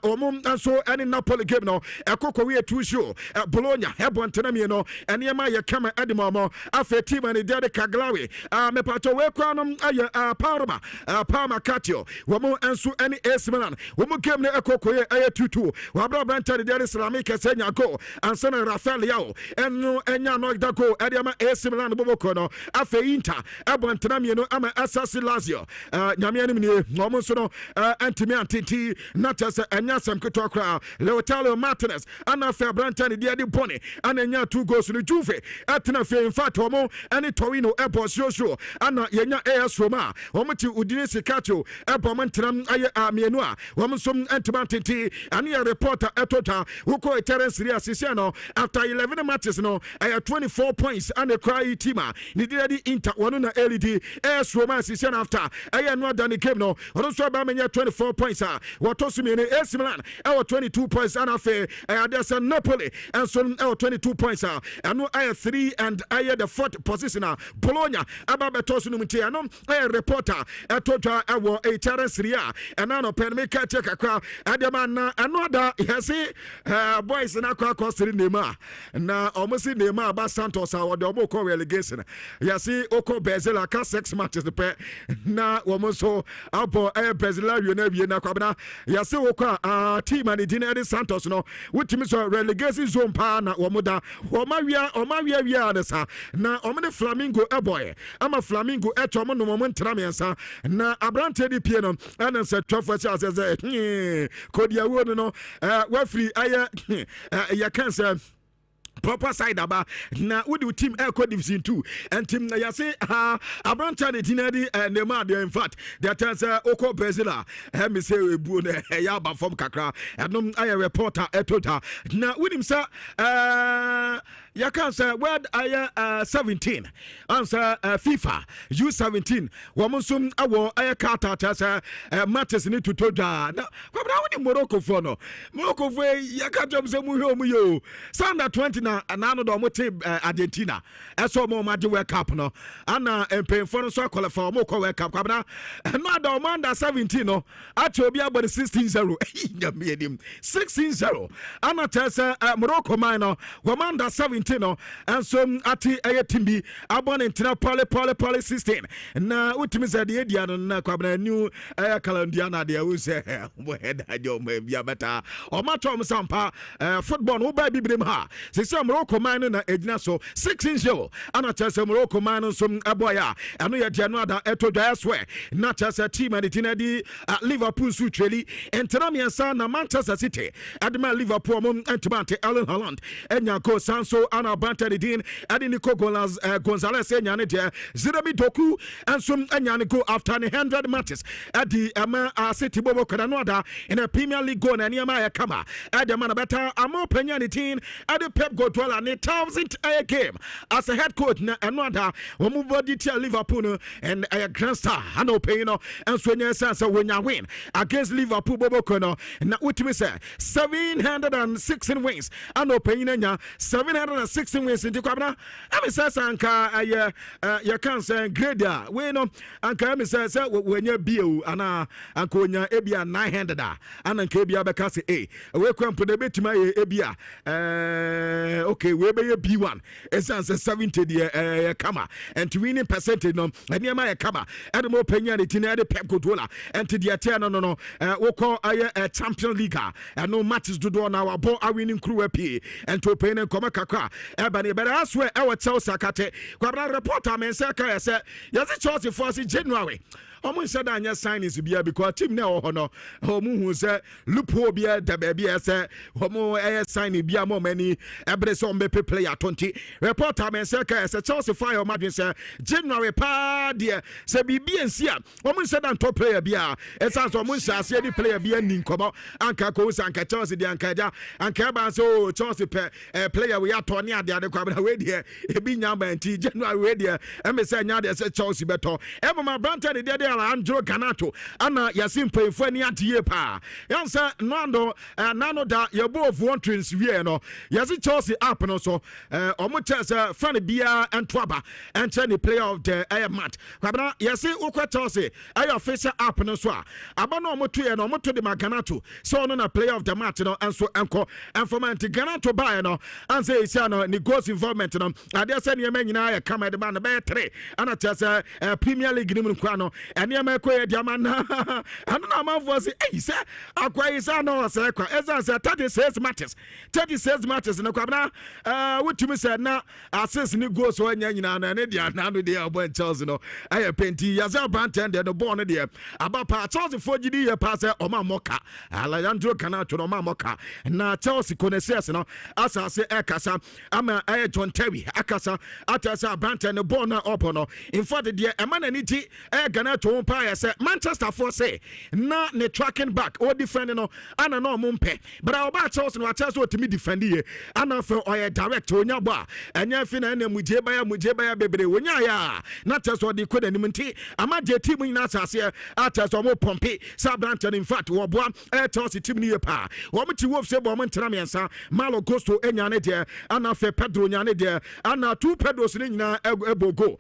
omum so any Napoli game no ekoko we two show Bologna hebon tenamie no and you man ye kama adi mama afa team and the Cagliari me pato we kwa no aye Parma Catio womo enso any AC Milan womo game ne ekoko ye aye tutu wabra branta de Islamic senya go ansana Rafael Leao eno enya no da go adiama AC Milan boboko no afa Inter ebontenam ye no ama Assassin Lazio nyame anim ne womo so no antimi antenti not as enya sam keto akra Lautaro Martinez ana ana fa branta ne dia de bone ana nya 2 goals no Juve atena fe in fact omo ene Torino ebo sio ana yenya AS Roma omo ti Udinese Calcio ebo mantenam aye amienu a omo som antimantenti ani a reporter etota woko Terence Ria Sisiano after 11 matches no 24 points and a cry teama ni di Inter wonu na LED AS Roma Sisiano after aye no dan game no ono so ba menya 24 points a wato so me AC Milan 22 points and afa Adesa Napoli and so 22 points a ano aye 3 and aye the 4th position a Bologna ababeto so no mti ano aye reporter etotwa ewo Terence Ria enano pen me ka check akwa adema na ano da yesi boys na kwa kosiri nema na omosi nema ba Santos a wode omo ko relegation yesi oko Brazil ka 6 matches the pe na womo so abo Brazil na wie na kwabna yesi oko team and the Santos no wutimi so relegation zone pa na womo da omawia na sa na omo ne Flamingo boy ama Flamingo eto omo no mo ntramiensa na abrante di pie no ana se 12 as kodia wo no wafri aya ya cancer proper side aba na wudi team Eco Division 2 and team ya say abranta de dinadi nema de in fact that is oko Brazil me say ebu na ya ba form kakra adom aya reporter etota na wudi msa ya can say word aya 17 answer FIFA U17 womsum awo aya kata tasa matches ni tutoda na kwabra wudi Morocco for no Morocco for ya ka jom se mu yo Sanda 20 na anano do mo te Argentina eso mo ma de World Cup no ana empemfo no so qualify mo ko World Cup kwabra no da mo under 17 no ati obi abon 16-0 nyame edim 16-0 ana tesa Morocco man no commander 17 no enso ati timbi abon intina poly 16 na utimi se de dia no na kwabra new calendar na de we say mo head ajo mo bia beta o ma tom sampa football no ba bibrim ha se Morocco man na ejina so 16-0 ana tesa Morocco man so aboya ano ye dia no ada etodwa swe na tesa team and tinadi Liverpool su treli entramiensa na Manchester City adema Liverpool mom entibante Erling Haaland enya ko Sanso ana banta de din adi Nico Gonzalez enya ne de Zidane Doku ensum enya ne go after 100 matches adi ama City bobo kana no ada in a Premier League go na niama ya kama adema na beta amo penya ne tin adi Pep Guardiola ne 1000th game as a head coach na another omu body tia Liverpool and a grand star hano pay no enso nya sense when you win against Liverpool bobo kono na utimi say 716 wins ano pay nya 716 wins ndi kwabna am say sanka ya can say grader we no anka am say wenya bio ana anka onya ebia 900 ana anka ebia beka say we kwampo de betima ebia okay we be B1 essence 70 the kama and to winning percentage no and my kama and more penya the tina the Pep Guardiola and to the atena no we call a champion league and no matches do na our ball are winning crew p and to pay and come kakra ebani but I swear our Chelsea kate kwabra reporter men say ka say yes Chelsea for January omo said anya signings bia because team na ho no omo hu say loophole bia da bia say omo signing bia more many every some be player 20 reporter men say ka say Chelsea fire imagine say January pa dia say bibia nsia omo said an top player bia esas omo say ase di player bia nin komo anka ko say anka Chelsea di anka ja anka ba so Chelsea player we atoni ade ade kwa na we dia e bi nya ba nti January we dia em say nya de say Chelsea beto e ma Brantford de Angelo Ganato ana yasim payfo ni atiye pa yansa nando nano da yebo of one trains wie no yasi Chelsea app no so omo chese fan bia entwaba enter the player of the match kwabana yasi ukwa Chelsea ayo official app no so aba no omo to ye no omo to the Ganato so no na player of the match no enso enko informant Ganato buy no anse isia no ni goals involvement no ade se ne nyina ya kama de ba no be 3 ana chese Premier League ni mu kwa no enema ko ye diama na anu na manfo say say akwa isa no say kwa eza say 36 matches no kwabna wotumi say na assist ni goals so anya nyina na ne dia na no dia obo Chelsea no aye penti yaza Branton de no ball no dia abapa Chelsea for gidi ye pass oma moka Alejandro Garnacho no ma moka na Chelsea koneses no asase ekasa ama aye John Terry akasa atasa Branton no ball na opo no in fact dia emana ni ti Garnacho pa ya say Manchester for say na ne tracking back or defend no ana no mumpe but oba Chelsea no Chelsea otimi defend ye ana fe oye direct onya bo enya fi na muje baya bebre wonya ya na Chelsea de ko danim nti ama je team ni na asase atasa mo pompe sa Branton in fact wo boa Chelsea team ni ye pa wo mti wolf se bo mo ntena mensa Malo Gusto enya ne de ana fe Pedro nya ne de ana two Pedros ni nyina ebogo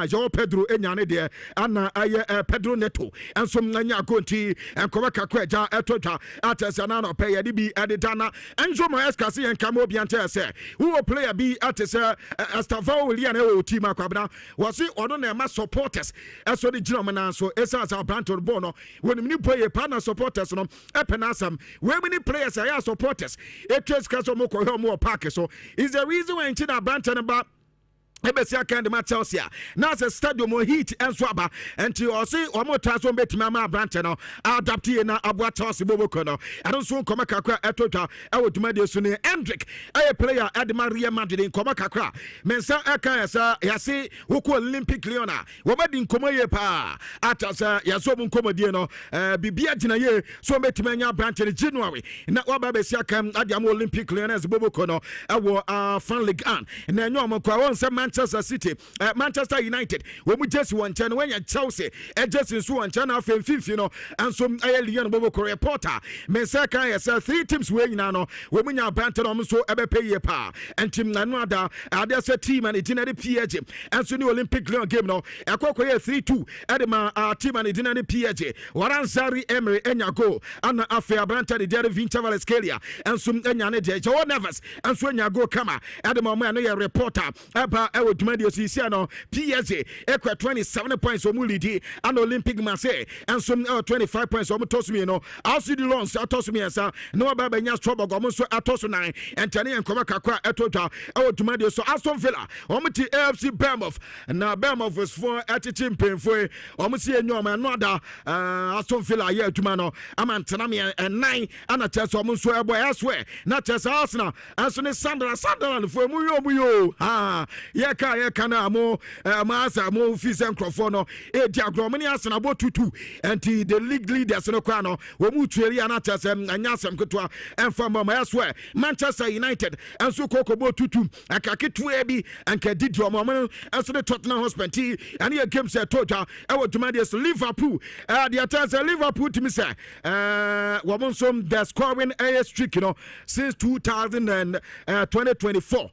jo Pedro enya ne de ana aye Pedro Neto enso nya go nti enkoba kakwa ja etotwa atasa na no pe ye de bi editana enzo mo eskase yen kamo bi ante se who player bi atasa Astavo William e team akwabna wasi ono na ma supporters eso de gina na so esa sa Branton ball no when mini player partner supporters no epenasam we many players are supporters e trace kaso mo ko mo park so is the reason why China Branton about ebesia kind ma Chelsea na se stadium heat enso aba enti o se o mo taso betima ma Branton no adapt ye na abua Chelsea boboko no ado so nkoma kakra etotwa e woduma de so ne Hendrick a player Edmar Real Madrid nkoma kakra mensa aka yasa yase woko Olympic Leona wo bedi nkoma ye pa atasa yaso mu nkoma die no bibia gina ye so betima nya Branton January na wa ba besia kam adiam Olympic Leona boboko no e wo fan league an na enyo mo kwa won se Manchester City, Manchester United. When we just want to when you Chelsea, just in so and China fifth, you know, and some alien Bobo reporter. Mensaka yes, 3 teams way now. When you are Branton almost so ever pay your power. And Team Nanwada, there's a team and it's in the PG. And so new Olympic game now. A 3-2 Edema team and it's in the PG. Waranzari Emery Enyago and Affair Branton, the Derry Vintaval Scalia, and some Enyane Joe Nevers, and so Enyago Kama, Edema man, a reporter. Ewo Dumadio Sisiano PSG ekwa 27 points o mulidi and Olympic Marseille and some 25 points o mutosumi no also the loans atosumi esa no baba nya trouble go so atoso 9 and tani enkoma kakwa etotwa ewo Dumadio so Aston Villa o mti AFC Bournemouth na Bournemouth was for atichim penfo o mti enwoma no ada Aston Villa ye aduma no amantana me 9 ana Chelsea o so ebo elsewhere na Chelsea Arsenal aso ne Sunderland for muyo yeka na mo maasa mo fees and crofo no e diagro many asena bo tutu enti the league leaders no kwa no wo mu tueri anata sem anyasem ketwa emfa mama elsewhere Manchester United enso kokobo tutu akaketu ebi anka didro mo enso the Tottenham Hotspur ti and here game say toja e wo Dumadies Liverpool the attack Liverpool to me say wo mo some the scoring a streak you know since 2024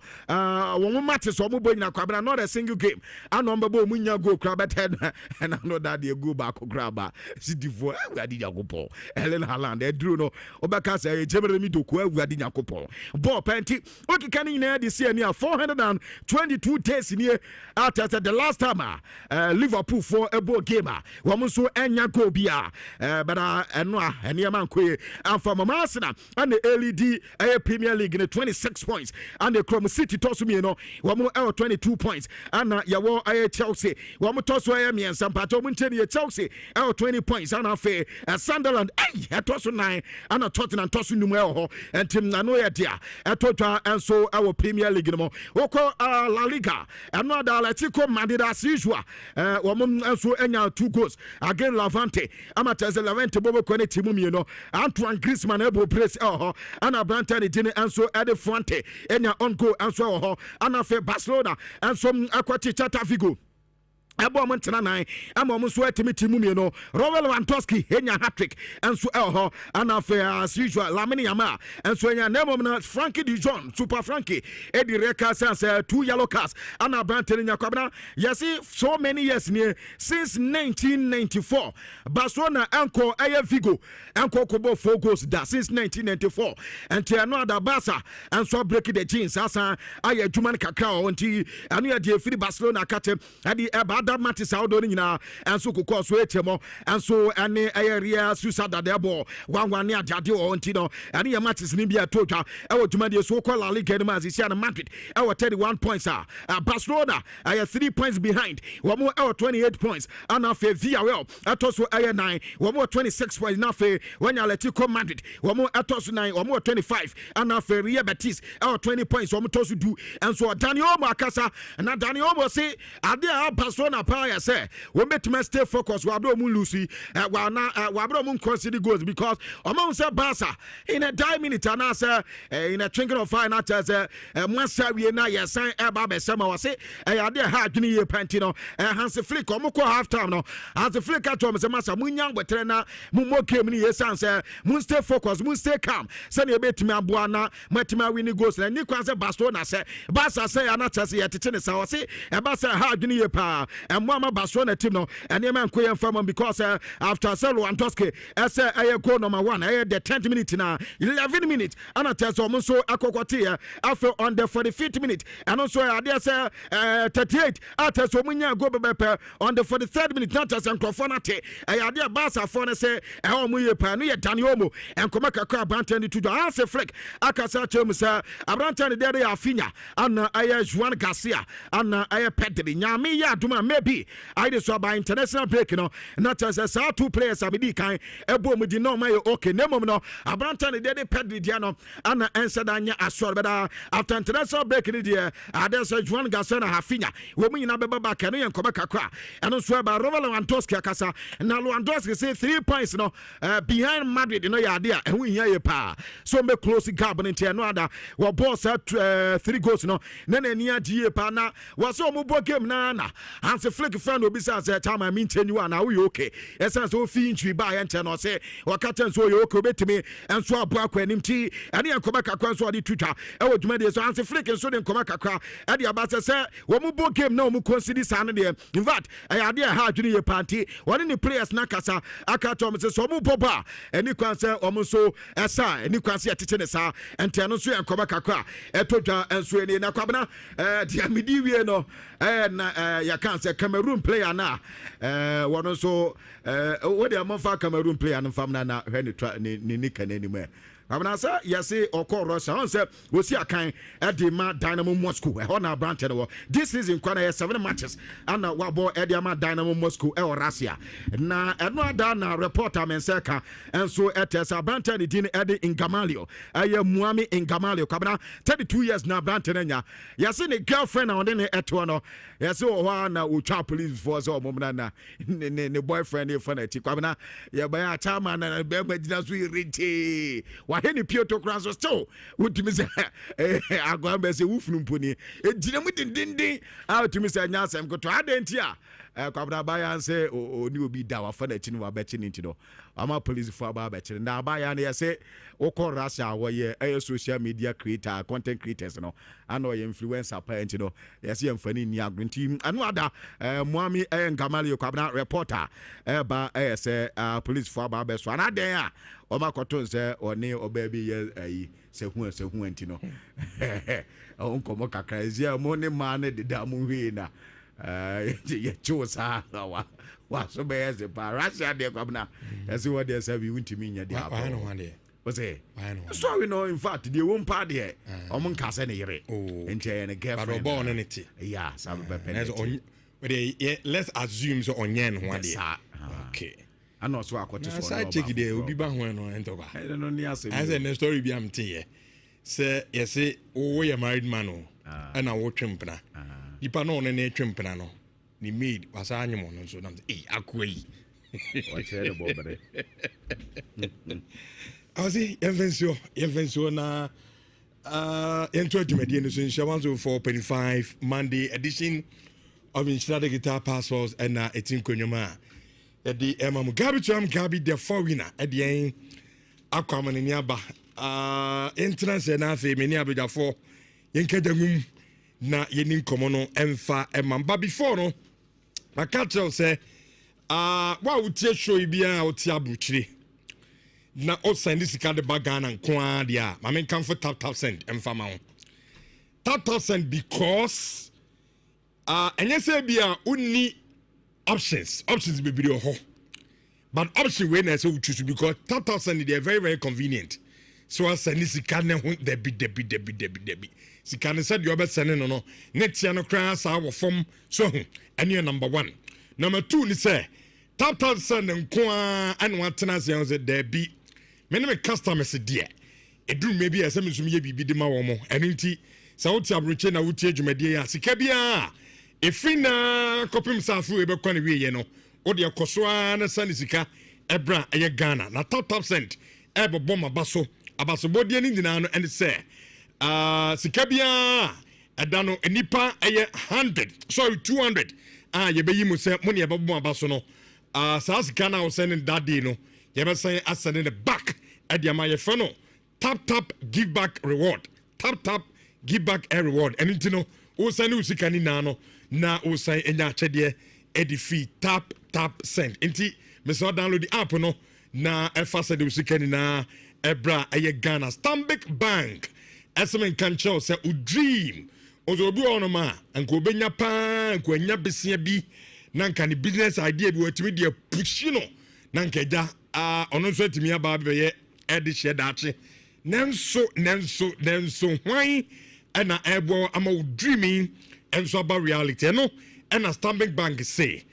wo matches so mo na kwabra not a single game and number bo munya go crab head and I know that they go back graba sidifo awadi yakopon Ellen Haaland e duro no obeka say jemere mi doku awadi yakopon ball penti okika ni na this year near 422 days in here after the last time Liverpool for a ball game wo so enya go bia but eno ene man kwe afa mama Arsenal and the LED Premier League in 26 points and the Chrome City toss me no wo 22 points and yawo Chelsea wo toss we me sampato muncheni Chelsea 20 points and afa Sunderland toss 9 and Tottenham toss numu and team na no ya dia etotwa and so our Premier League no woko La Liga and no Atletico Madrid as usual wo so enya 2 goals again Levante amateze Levante bobo kone timu mi no Antoine Griezmann ebo press and Branton dine and so at the front enya on goal and so and afa Barcelona and some Aquati Chata Vigo abo mo ntena nan ama mo so atimi mu no Robert Lewandowski enya hat-trick enso and as usual Lamine Yamal enso enya nemo na Frankie de Jong Super Frankie edi reka sense 2 yellow cards and Branton nya kwabna yes so many years near since 1994 Barcelona enko Vigo enko kobo 4 goals that since 1994 and no other Barca enso break the jeans asa aye juman kakra onti anu ya de Barcelona kate adi other matches out do nyina enso kokɔ so etemo enso ene area suicide the ball 1-1 ne adade o ntino ene ye matches ni bia totwa ewo dwumade so call La Liga ma Sia Madrid ewo 31 points Barcelona 3 points behind womo ewo 28 points ana fe Villarreal atoso 9 womo 26 points na fe when Atletico Madrid womo atoso 9 womo 25 ana fe Real Betis ewo 20 points womo toso do enso Daniel Olmo akasa na Daniel Olmo say ade Barcelona power say we betima stay focused we abro mu lose we abro mu concede goals because omo say Barca in a 10 minutes and say in a twinkling of fire not as Mwansa we na yesan eba be sema we say ade ha adwene ye panti no Hansi Flick omo ko half time no Hansi Flick at home say masa munyang betre na mu mokem ni yesan say mun stay focused mun stay calm say na betimi aboa na matima win goals na ni kwan say Barcelona say Barca say anata say yetete ne say we say eba say ha adwene ye pa emma Barcelona team no ene man ko yem fam because after Lewandowski say goal number 1 the 10th minute na 11 minutes anata say omo so akokoti after on the 45th minute and also ade say 38 after so munya go bepe on the 43rd minute not as enkrofo ade Barca for say omo ye pa no ye Daniel Olmo enkoma kakra Branton to Hansi Flick akasa chem say Branton there Afinya and Juan Garcia and Pedri nyame ya aduma maybe I dey so by international break no not as two players abidi kan ebo mu di no ma okay nemom no Branton there Pedri dia no and answer danya asor but after international break ni there there's Juan Garcia na Afinya we mu nyina beba back no enkoma kakra and so ba Lewandowski akasa na Lewandowski say 3 points no behind Madrid no ya there ehun hia ye pa so me close gap no tie no ada we boss 3 goals no na ni adie pa na was so mo bo game na Hansi Flick friend obi say time I mean tell you na we okay essence so fi ntwi ba ya nche no say wakata so you okay betimi enso abo akwanim ti ene enkoma kakra so ade twitwa e wo dwuma de so Hansi Flick so de enkoma kakra e de abasa say wo mo bo game na mo consider san de in fact e ade ha adwene ye panti woni ni players na kasa akato mo say so mo bo ba eni kwan say o mo so esa eni kwan say tete ne sa ente no so enkoma kakra e todwa enso eni na kwabena dia medi wie no na ya kan say Cameroon player na wono so wo de amfa Cameroon player no fam na hwe ni kanani mu Abana say yesi okọ Russia on say we see akan Edema Dynamo Moscow na Branton wo this season kwana 7 matches and wabo Edema Dynamo Moscow Russia na eno ada na reporter menseka enso etesa Branton din Edi Ingamalio Muami Ingamalio kabana 32 years na Branton nya yesi ne girlfriend na ne eto no yesi o na utwa police force o momna na ne boyfriend e fana ti kabana ye ba ya chama na be magina so irite waheni Piotr Kraso still would me say agwa say wufunu mponi ejina mu dindindin out to me say nyasem ko to adentia kwabra baya say oni obi da wa fa na chi no wa bechi ni ntido ama police for ba bechi na baya na say okọ Russia wo ye social media creator content creators no ana ye influencer parent no yes ye mfani ni agwinti anu ada muami Ngamali kwabra reporter ba say police for ba be so ana den a o makoto se oni obabi ye sehu anti no o nkomo kakra ezia mo ne ma ne deda mu hwe na ye chosa wa so be ze pa Russia de kwabna ese what they say we untimi nya de I know one there was it so we know in fact the one part there o mon kase ne yere ente ne girlfriend but born anything yeah some be let's assume so onyen ho there okay I know so akoto so no check there obi ba ho no ento ba I don't know ni ase I say the story bi am tie say yes o we married man o and I wo twempna ipa no ne twempna no ni maid wasa anyimo no so na akoi what say the bobere I say invention na into adwumadi no so inshallah 4.5 Monday edition of Nhyira Guitar Parcels and etin konwoma the Gabi the foreigner at the end Aquaman in Yaba entrance and afe many abida for yenkadamum na yenin komono emfa emamba before no I catch say what would you show you bia oti abuchire na o send this card bagana nko dia ma men kan for tap send emfa ma ho tap send because enye say bia unni options be video ho. But option when I say we choose because 10,000 they are very very convenient. So I send this can debi. Si can said you be sending no. Next year no class our form so and you number 1. Number 2 ni say 10,000 nko and what na say debi. Me no me customers there. Edu maybe asem nsum ye bibi de ma wo mo. Enti sa wo ti abroche na wo ti adwumade ya sika bia efina kopim safu e be kwa ne wiye no. O de akosoa na sanisika ebra eye Ghana na top cent ebe bom abaso body ni nyina no and say sika bia edano enipa eye 200 ye be yimu say mo ne ebe bom abaso no sa sika na wo sending that day no ye be say asending the back e de ma ye fa no tap give back reward tap give back a reward anything no wo send usika ni na no na wo say enya chede edify tap send enti me so download the app no na efa said usika ni na ebra eye Ghana Stanbic Bank esmen kan show say u dream ozo bi ono ma anko benya pa anko anya besia bi na nka ni business idea bi watimi de push no na nka ja ono so timi aba be ye edi share dachi nenso hwan na ebo ama u dreaming enso about reality no na Stanbic Bank say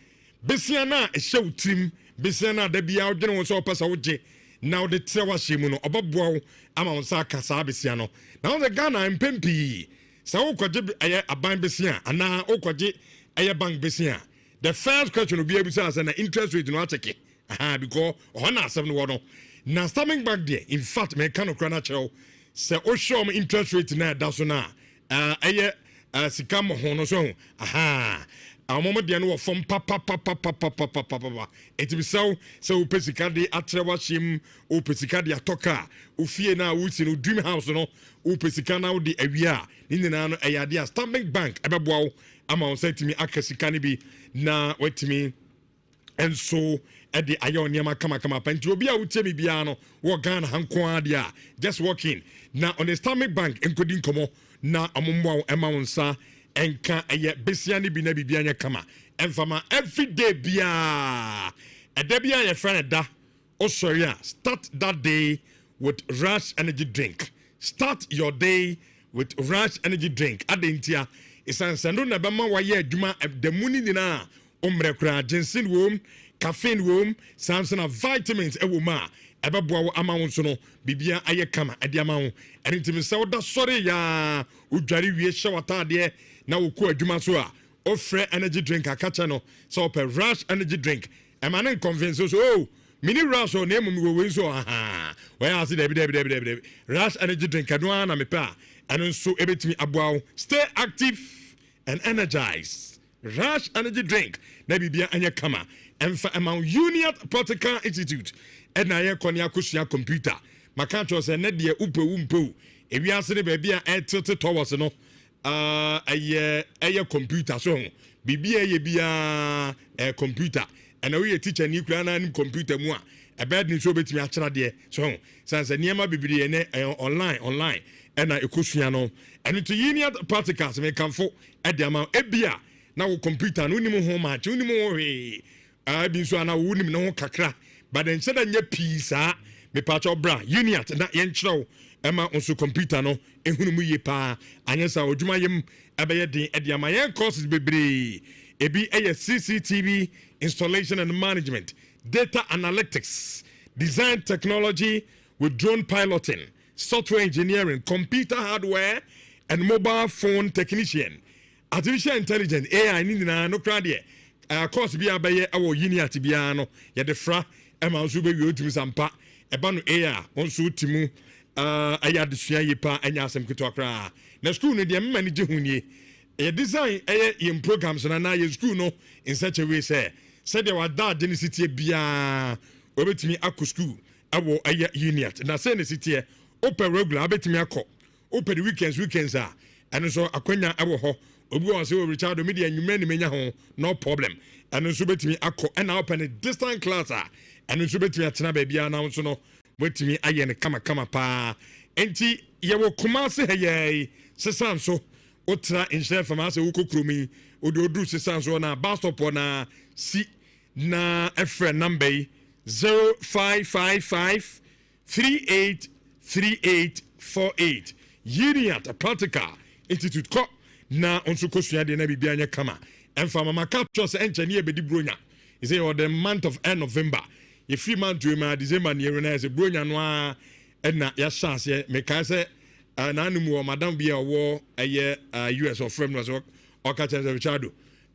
besia na e hye utim besia na da bia odwene wo so opasa wo je now the tewa shemu no obaboa ama won sa kasa besia no now the Ghana mpempi sa wo kwaje aye aban besia ana wo kwaje aye bank besia the first question will be able to say na interest rate no ateke because on asem no no na Stanbic Bank there in fact me kan okra na chew say o show me interest rate na da so na aye sikam ho no so amomo de no from papa etibisaw so pesika de atrewa shim o pesika de atoka o fie na wo si no dream house no o pesika na wo de awia ni nyina no eyade a Stanbic Bank ebeboawo ama on setimi akasika ne bi na watimi enso ede ayo niam kama panti obi a wutemi bia no wo Ghana hanko ade a just walking na on the Stanbic Bank enkodi nkomo na amombo ema wonsa enka eye besia ne bi na bibia nya kama enfama everyday bia edabia ye friend da osoria start that day with Rush energy drink. Start your day with Rush energy drink. Adentia isanse na bema waye adwuma the muni dina omrekra ginseng wom caffeine wom samson of vitamins ewoma ebeboa ama won so no bibia aye kama ade ama won enitimi se woda sore ya udware wie hye de na woku adwuma so a ofre energy drink akacha no so per Rush energy drink emane convince so mini Rush o name mi we so we ask debi Rush energy drink adwa na mepa eno so ebetimi aboa stay active and energized. Rush energy drink na bibia anya kama emfa amount Union Practical Institute na ye konia kosua computer makanto se na de upewu ewiase ne bia a tilt towards no aye computer so bibia ye bia computer and we teacher ni kura na computer mu a bed ni so betimi a kira de so sense niema bibiri ne online na ekosua no and to Union Practicals me kanfo e de ama ebia na wo computer no nim ho match nim ho he bi so ana wo nim no kakra but then said anya pisa me pacho bra Union na yen chiro ema onso computer no ehunu mu ye pa anyesa odwuma yem ebeye den e de ama yen courses bebre ebi eye CCTV installation and management, data analytics, design technology with drone piloting, software engineering, computer hardware and mobile phone technician, artificial intelligence, AI ni na no krade course bia baye awo Union bia no ye de fra ema so be wi otimi sampa eba no AI onso timu aya de sua ye pa anya asem keto akra na school no de mmani je hunie e design ye programs na ye school no in such a way say said there was that in the city bia obetimi akọ school awo aya Union na say the city open regular obetimi akọ open the weekends and so akwanya awo ho obi won say Richard media nyuma ni menya ho no problem and so betimi akọ and open a distant class and so betimi atena ba bia na so no betimi aye ne kama pa enti ye wo Kumasi heye sesan so Otra Nhyira FM ase woko kromi ododru sisanso na bus stop na si na efre number 0555 383848 Unit Practical Institute ko na onso kosua de na bibia anya kama emfa mama capture se enchane ebedi bronya he say or the month of November ye free month to ma December near na se bronya no a na ya chance me ka se na anumu o madam bia wo eye US of frame no so o ka chance Richardo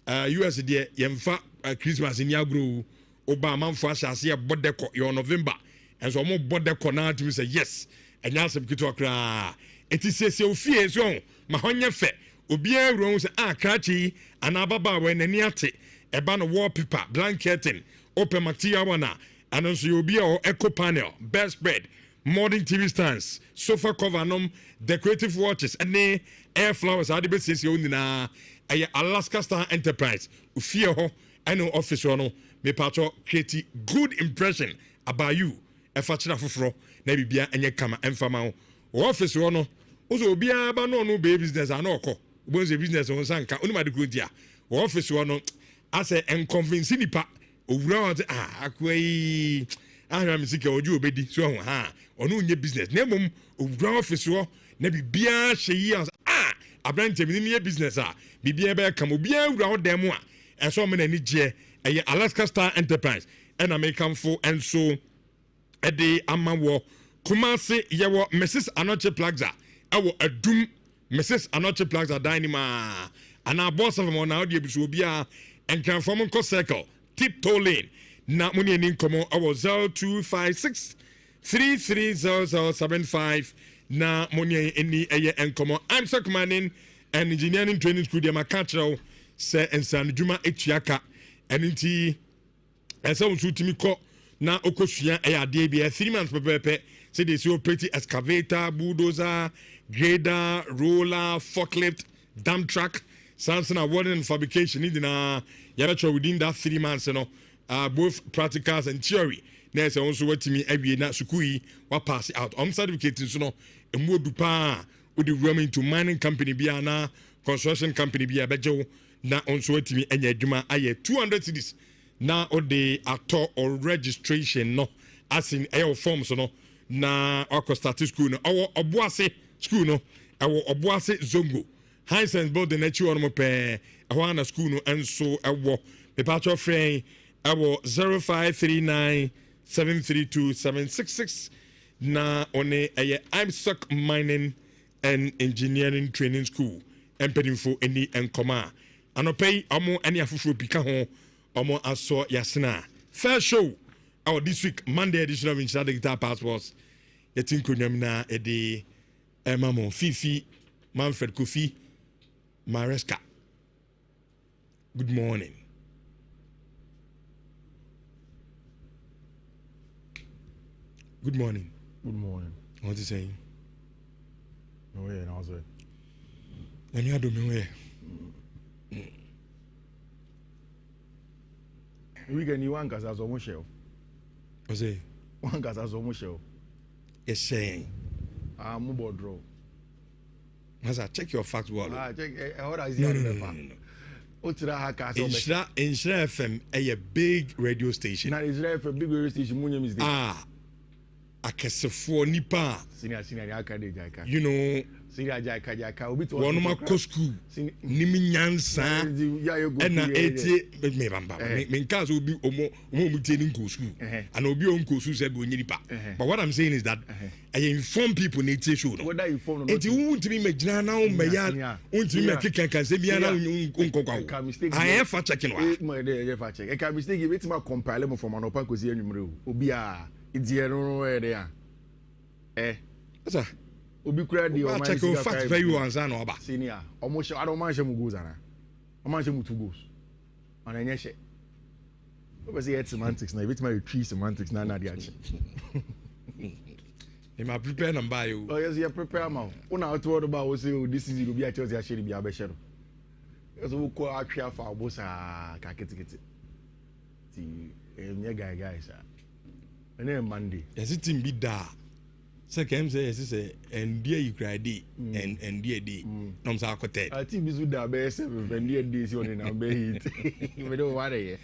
US de yemfa Christmas ni agro oba manfo achase ye bodeko your November and so mo bodeko na to say yes enya asem kito kra eti sese ofie so ma honye fe obi awuro se krachi anababa we nani ate eba no wallpaper blanketing open material wana and so obi o eco panel best bed modern TV stands sofa cover nom decorative watches and air flowers ade be sese onina Alaska Star Enterprise ofie ho and office no me patcho create good impression about you efa chira foforo na bibia enye kama emfama office no ozo obia ba no be business ana okọ bonze business on sanka onima de krontia office no ase enconvince nipa owura on akwai ahra misika oju obedi so ho ono nye business na mum owura office na bibia hyeyi abrante mi ni business bibia be kam obia owura odem eso me na ni je Alaska Star Enterprise and American fo and so ede amawo Kumasi yewo Mrs. Anoche Plaza awo adum Mrs. Anoche Plaza dynama ana boss of mo na odi ebiso bia enkan from ko circle tiptoe lane na muni ni nkomo awo 0256 330075 na muni eni eye enkomo I'm Sakmanin and engineering training school de makachro se ensan djuma etuaka eniti esa usutimi ko na okosua ade bia 3 months pepepe say they see operate excavator, bulldozer, grader, roller, forklift, dump truck, something awarded in fabrication in within that 3 months, you know, both practicals and theory. There's also what me every na sukui wa pass out. Certificate so no e mo dupa with the room into mining company bia na construction company bia bejo na onso what me enya adwuma aye 200 cedis na o de ato or registration no as in air forms no na oko start school no oboase school no oboase zongo high sense building na chi on mo pe na school no enso ewo me patro friend 0539 732 766 na one I'm Suck Mining and Engineering Training School empedinfo any enkoma anopay omo any afufuro pika ho omo aso yasena first show our this week Monday edition of Nhyira Digital Passports yetin konyam na ede emamo Fifi Manfred Kofi Maresca. Good morning. Good morning. Good morning. What is saying? No way, no way. And you do me way. Weekend you want as almost show. What's it? One gas as almost show. It's saying. I'm about draw. As I check your facts well. Check what I see. No. Nhyira FM a big radio station. Now Nhyira FM big radio station. Munyam is there. Akesefo nipa. Senior akade jaka. You know. Senior jaka. Obi to one ma ko school. Nimi nyansa. Na eti me bamba. Me nkaso obi omo mutie ni nko school. And obi on nko school say be onyi nipa. But what I'm saying is that I inform people na eti show no. Whether you inform no. Eti untimi me gina na o me ya. Untimi me keka se bia na nko kwa. I am for checking wa. Mo dey for check. E ka mistake e betima compile mo from anopa kosi anwumre o. Obi a idiye no ere ya. Sir. Obi kura di o man check fact very answer no oba. Senior. Omo she ado man she mu goals ana. O man she mu 2 goals. Ona enye she. Obi say semantics na betima you 3 semantics na na di ache. Am I prepare number you? Oh yes, you prepare ma. Una to about we say this is be a Chelsea a share be a be share. Because we ko atwa fa obosa ka ketekete. Ti enye guys. Ene Monday. Yes it team be da. Second say and dear you cry D and dear D. No Sakote. I think this would have been 7 and dear days on in our bed. You don't worry.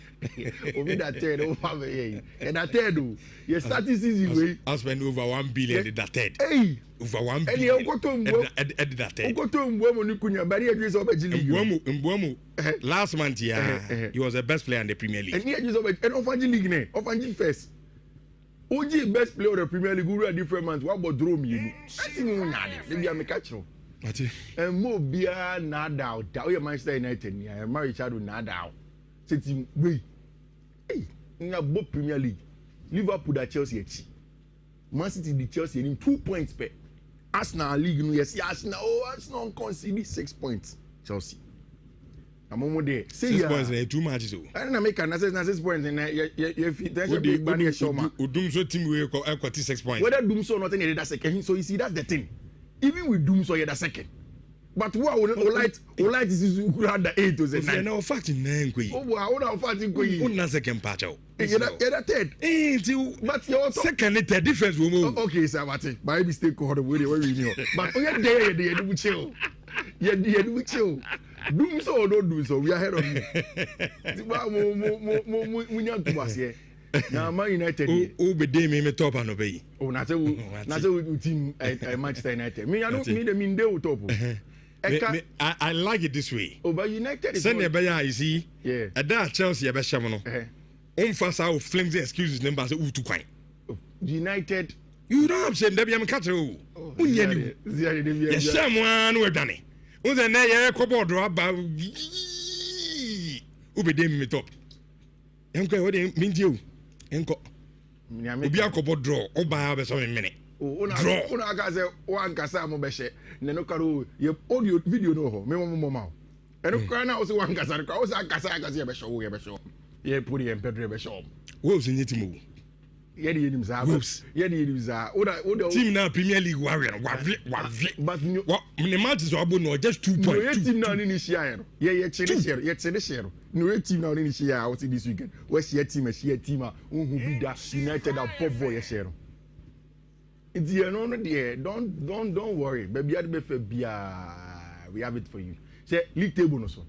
Over that third over here. And that third, your statistics way. I spend over 1 billion in that third. Hey, over 1 billion. And you go to that third. Go to woman who could bury a dress of a Mbuemu. Last month, he was the best player in the Premier League. And he just of a league, of a first. OG best player of the Premier League, who are different months. What about draw me? I think we know. Maybe I'm a catcher. And more beer, not doubt. That Manchester United, yeah, marry each other, not doubt. Sitting, wait. Hey, in a both Premier League, Liverpool that Chelsea. Man City the Chelsea in 2 points per. Arsenal League, yes, Arsenal. Oh, Arsenal conceded 6 points. Chelsea. I'm almost there. 6 points in 2 matches. I don't make an 6 points in your feet. That's a big body show. Doomso team will equal 6 points. Whether Doomso or not in that second, so you see that's the thing. Even with Doomso, you're the second. But what would like is you had the 8 to the 9. No fact in 9. Oh, wow, fact in Queen. Not second patch out. You're the third. But your second, the difference will move. Okay, sir, by mistake, called the way we know. But you're there, you do chill. You do chill. Do so or don't do so, we are ahead of you. We need to was here. Now, Man United. Who be day me top and obey? Oh, not so team Manchester United. Me, I don't mean they will top. I like it this way. Oh, but United is. Send a bear, you see. Yeah. At that Chelsea, a Beshamano. Fast out flames the excuses numbers to quite. United. You don't have said Debbie, I'm catching. Yes, someone we're done it. Who's a nay, cobble drop about Ubi me top. Uncle, what do you mean you? Uncle, be a cobble draw, or by a minute. Draw. One Casamo Beshe, Nenokaru, your audio video no, Memo. And of course, also one Casar, I was a Casar, show. Yeah, put it in Pedro Beshop. Wolves in it move. Yedi Wolves. Yedi team now Premier League warrior. But the matches are no just 2 points. No team now in share. Yeah, share. No team now in share out this weekend. What's your team? Share team who be that United are pop boy share. It's here no there. Don't worry. Baby, we have it for you. Say league table no so.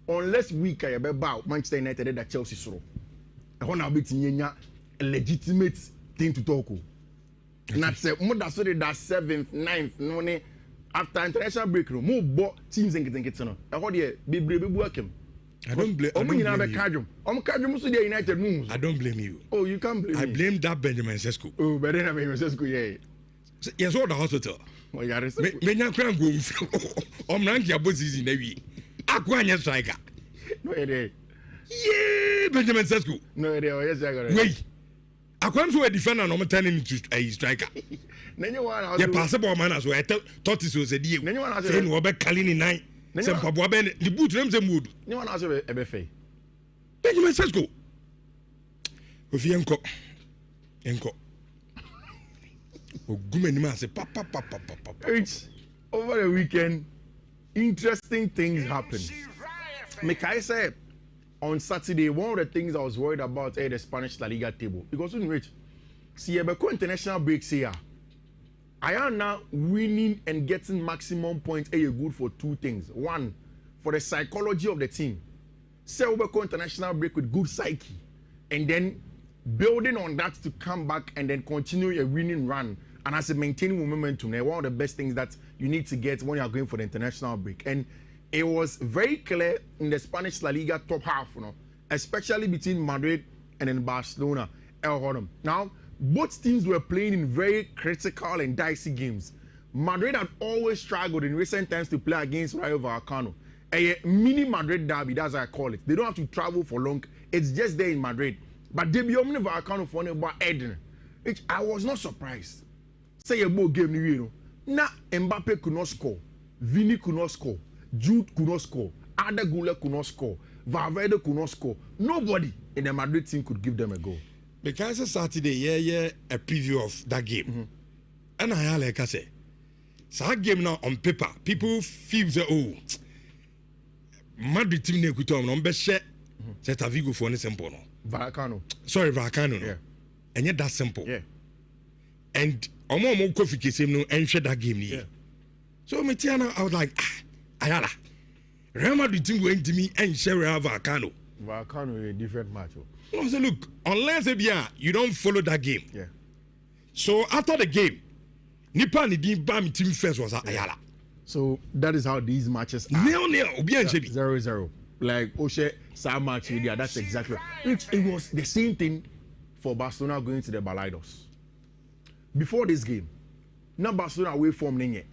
Unless we can be about Manchester United that Chelsea so. I want to be a legitimate thing to talk about. Not say more than 7th, 9th, no after international break no more bought teams and get no. I heard here be working. I don't blame you. United moves. I don't blame you. Oh, you can't blame me. I blame that Benjamin Sesko. Oh, but then Benjamin Sesko, yeah. Yes, all the hospital. Oh, yeah, Menya kran go rank your bosses in the week. Aquanya striker. No, it yeah, Benjamin Sesko. No, yes, I got it. Wait. Aquam so a defender no turning into a striker. Yeah, possible man as well. Thought it was a deal. Then we be calling in 9. Some papa ben the boot rem se mood. No one answer e be fay. Benjamin Sesko. Ofi enko. Ogumeni say papa. Over the weekend, interesting things happened. Mekai said on Saturday, one of the things I was worried about the Spanish La Liga table. Because when Rich, see Ebeko international breaks here. I am now winning and getting maximum points good for 2 things. 1, for the psychology of the team. Say Ebeko international break with good psyche. And then building on that to come back and then continue a winning run. And as a maintaining momentum, one of the best things that you need to get when you are going for the international break. And it was very clear in the Spanish La Liga top half, especially between Madrid and then Barcelona. Now, both teams were playing in very critical and dicey games. Madrid had always struggled in recent times to play against Rayo Vallecano. A mini Madrid derby, that's how I call it. They don't have to travel for long. It's just there in Madrid. But they be omni Vallecano for about Eden, which I was not surprised. Say a ball game, Now Mbappe could not score, Vini could not score, Jude could not score, Ada Gula could not score, Valverde could not score. Nobody in the Madrid team could give them a goal. Because it's Saturday, a preview of that game. And I like I say, so that game now on paper, people feel that Madrid team ne kutom no best share. Set a Vigo for any simple no. Vallecano. Sorry, Vallecano. Yeah. And yet that's simple. Yeah. And Omo Kofi Kesem no enhwe that game ni. So Metiana, I was like, ayala. Real Madrid team went to me and share Vallecano. Vallecano is a different match. I said, look, unless you don't follow that game. Yeah. So after the game, Nipa ni din ba mi team first was ayala. So that is how these matches are. 0-0, obi en shebi. 0-0. Like Oshe Sa match here, that's exactly. It was the same thing for Barcelona going to the Balaidos. Before this game, now Barcelona away from Nenye.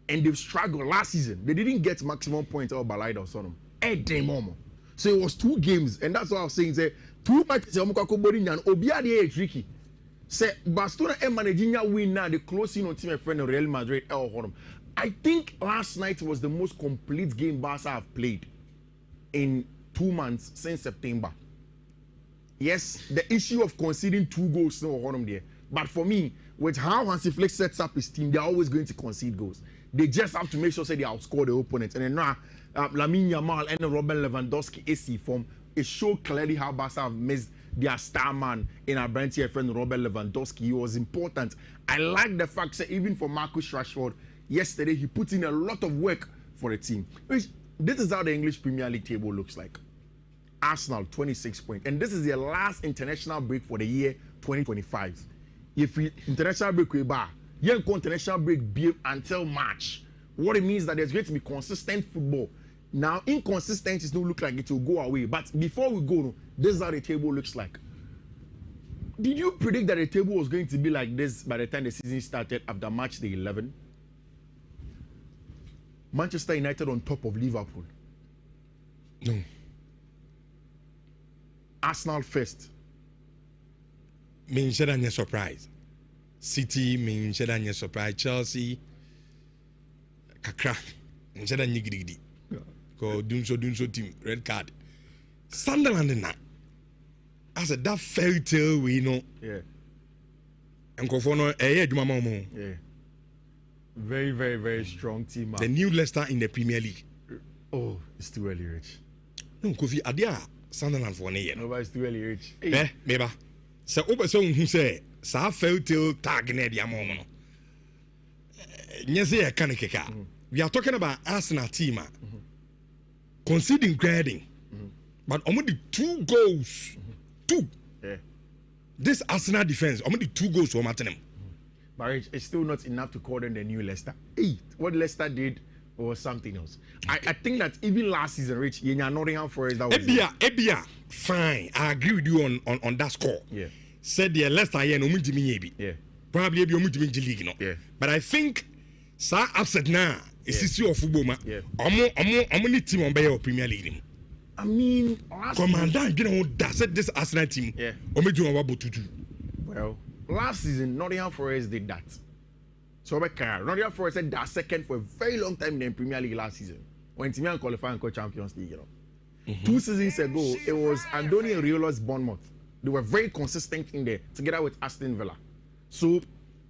And they've struggled last season. They didn't get maximum points out of Balaidos on them. So it was 2 games, and that's what I was saying. Say 2 matches, and Obiadi is tricky. Say Barcelona and managing win now. The closing on team friend Real Madrid. I think last night was the most complete game Barca have played in 2 months since September. Yes, the issue of conceding 2 goals no on there. But for me, with how Hansi Flick sets up his team, they're always going to concede goals. They just have to make sure they outscore the opponent. And then now, Lamine Yamal and Robert Lewandowski AC form, it showed clearly how Barca have missed their star man in our brand here friend Robert Lewandowski. He was important. I like the fact that even for Marcus Rashford, yesterday he put in a lot of work for the team. This is how the English Premier League table looks like. Arsenal 26 points, and this is their last international break for the year 2025. If international break we bar, you international break be until March. What it means that there's going to be consistent football. Now, inconsistencies don't look like it will go away. But before we go, this is how the table looks like. Did you predict that the table was going to be like this by the time the season started after March the 11th? Manchester United on top of Liverpool. No. Arsenal first. Me should not surprise. City me should not surprise. Chelsea kakra should not nyigidi. Go dunso team red card. Sunderland na. As a that fairy tale we know. Yeah. And go for no adwuma. Yeah. Very, very, very strong team. The new Leicester in the Premier League. Oh, it's too early, Rich. No, Kofi, adia Sunderland for ne. No, but it's too early, Rich. Hey. Meba. So, open who say, sa fairy tale tag ne dia momo. Nyese kanikeka. We are talking about Arsenal team. Conceding grading. But only 2 goals. 2. Yeah. This Arsenal defense, only 2 goals for Martinem. But it's still not enough to call them the new Leicester. What Leicester did was something else. I think that even last season, Rich, Nottingham Forest, that was Ebia, fine. I agree with you on that score. Yeah. Said the Leicester here no munti yeah. Probably be munti league no. Yeah. But I think sa upset now is issue of football ma. Yeah. Omo ni team on be Premier League. I mean, Commandant, you know, that said this Arsenal team. Yeah. Omo do about to do. Well, last season, Nottingham Forest did that. So, Nottingham Forest said that second for a very long time in the Premier League last season. When Timian qualified and got Champions League, 2 seasons ago, it was Andoni and Riola's Bournemouth. They were very consistent in there, together with Aston Villa. So,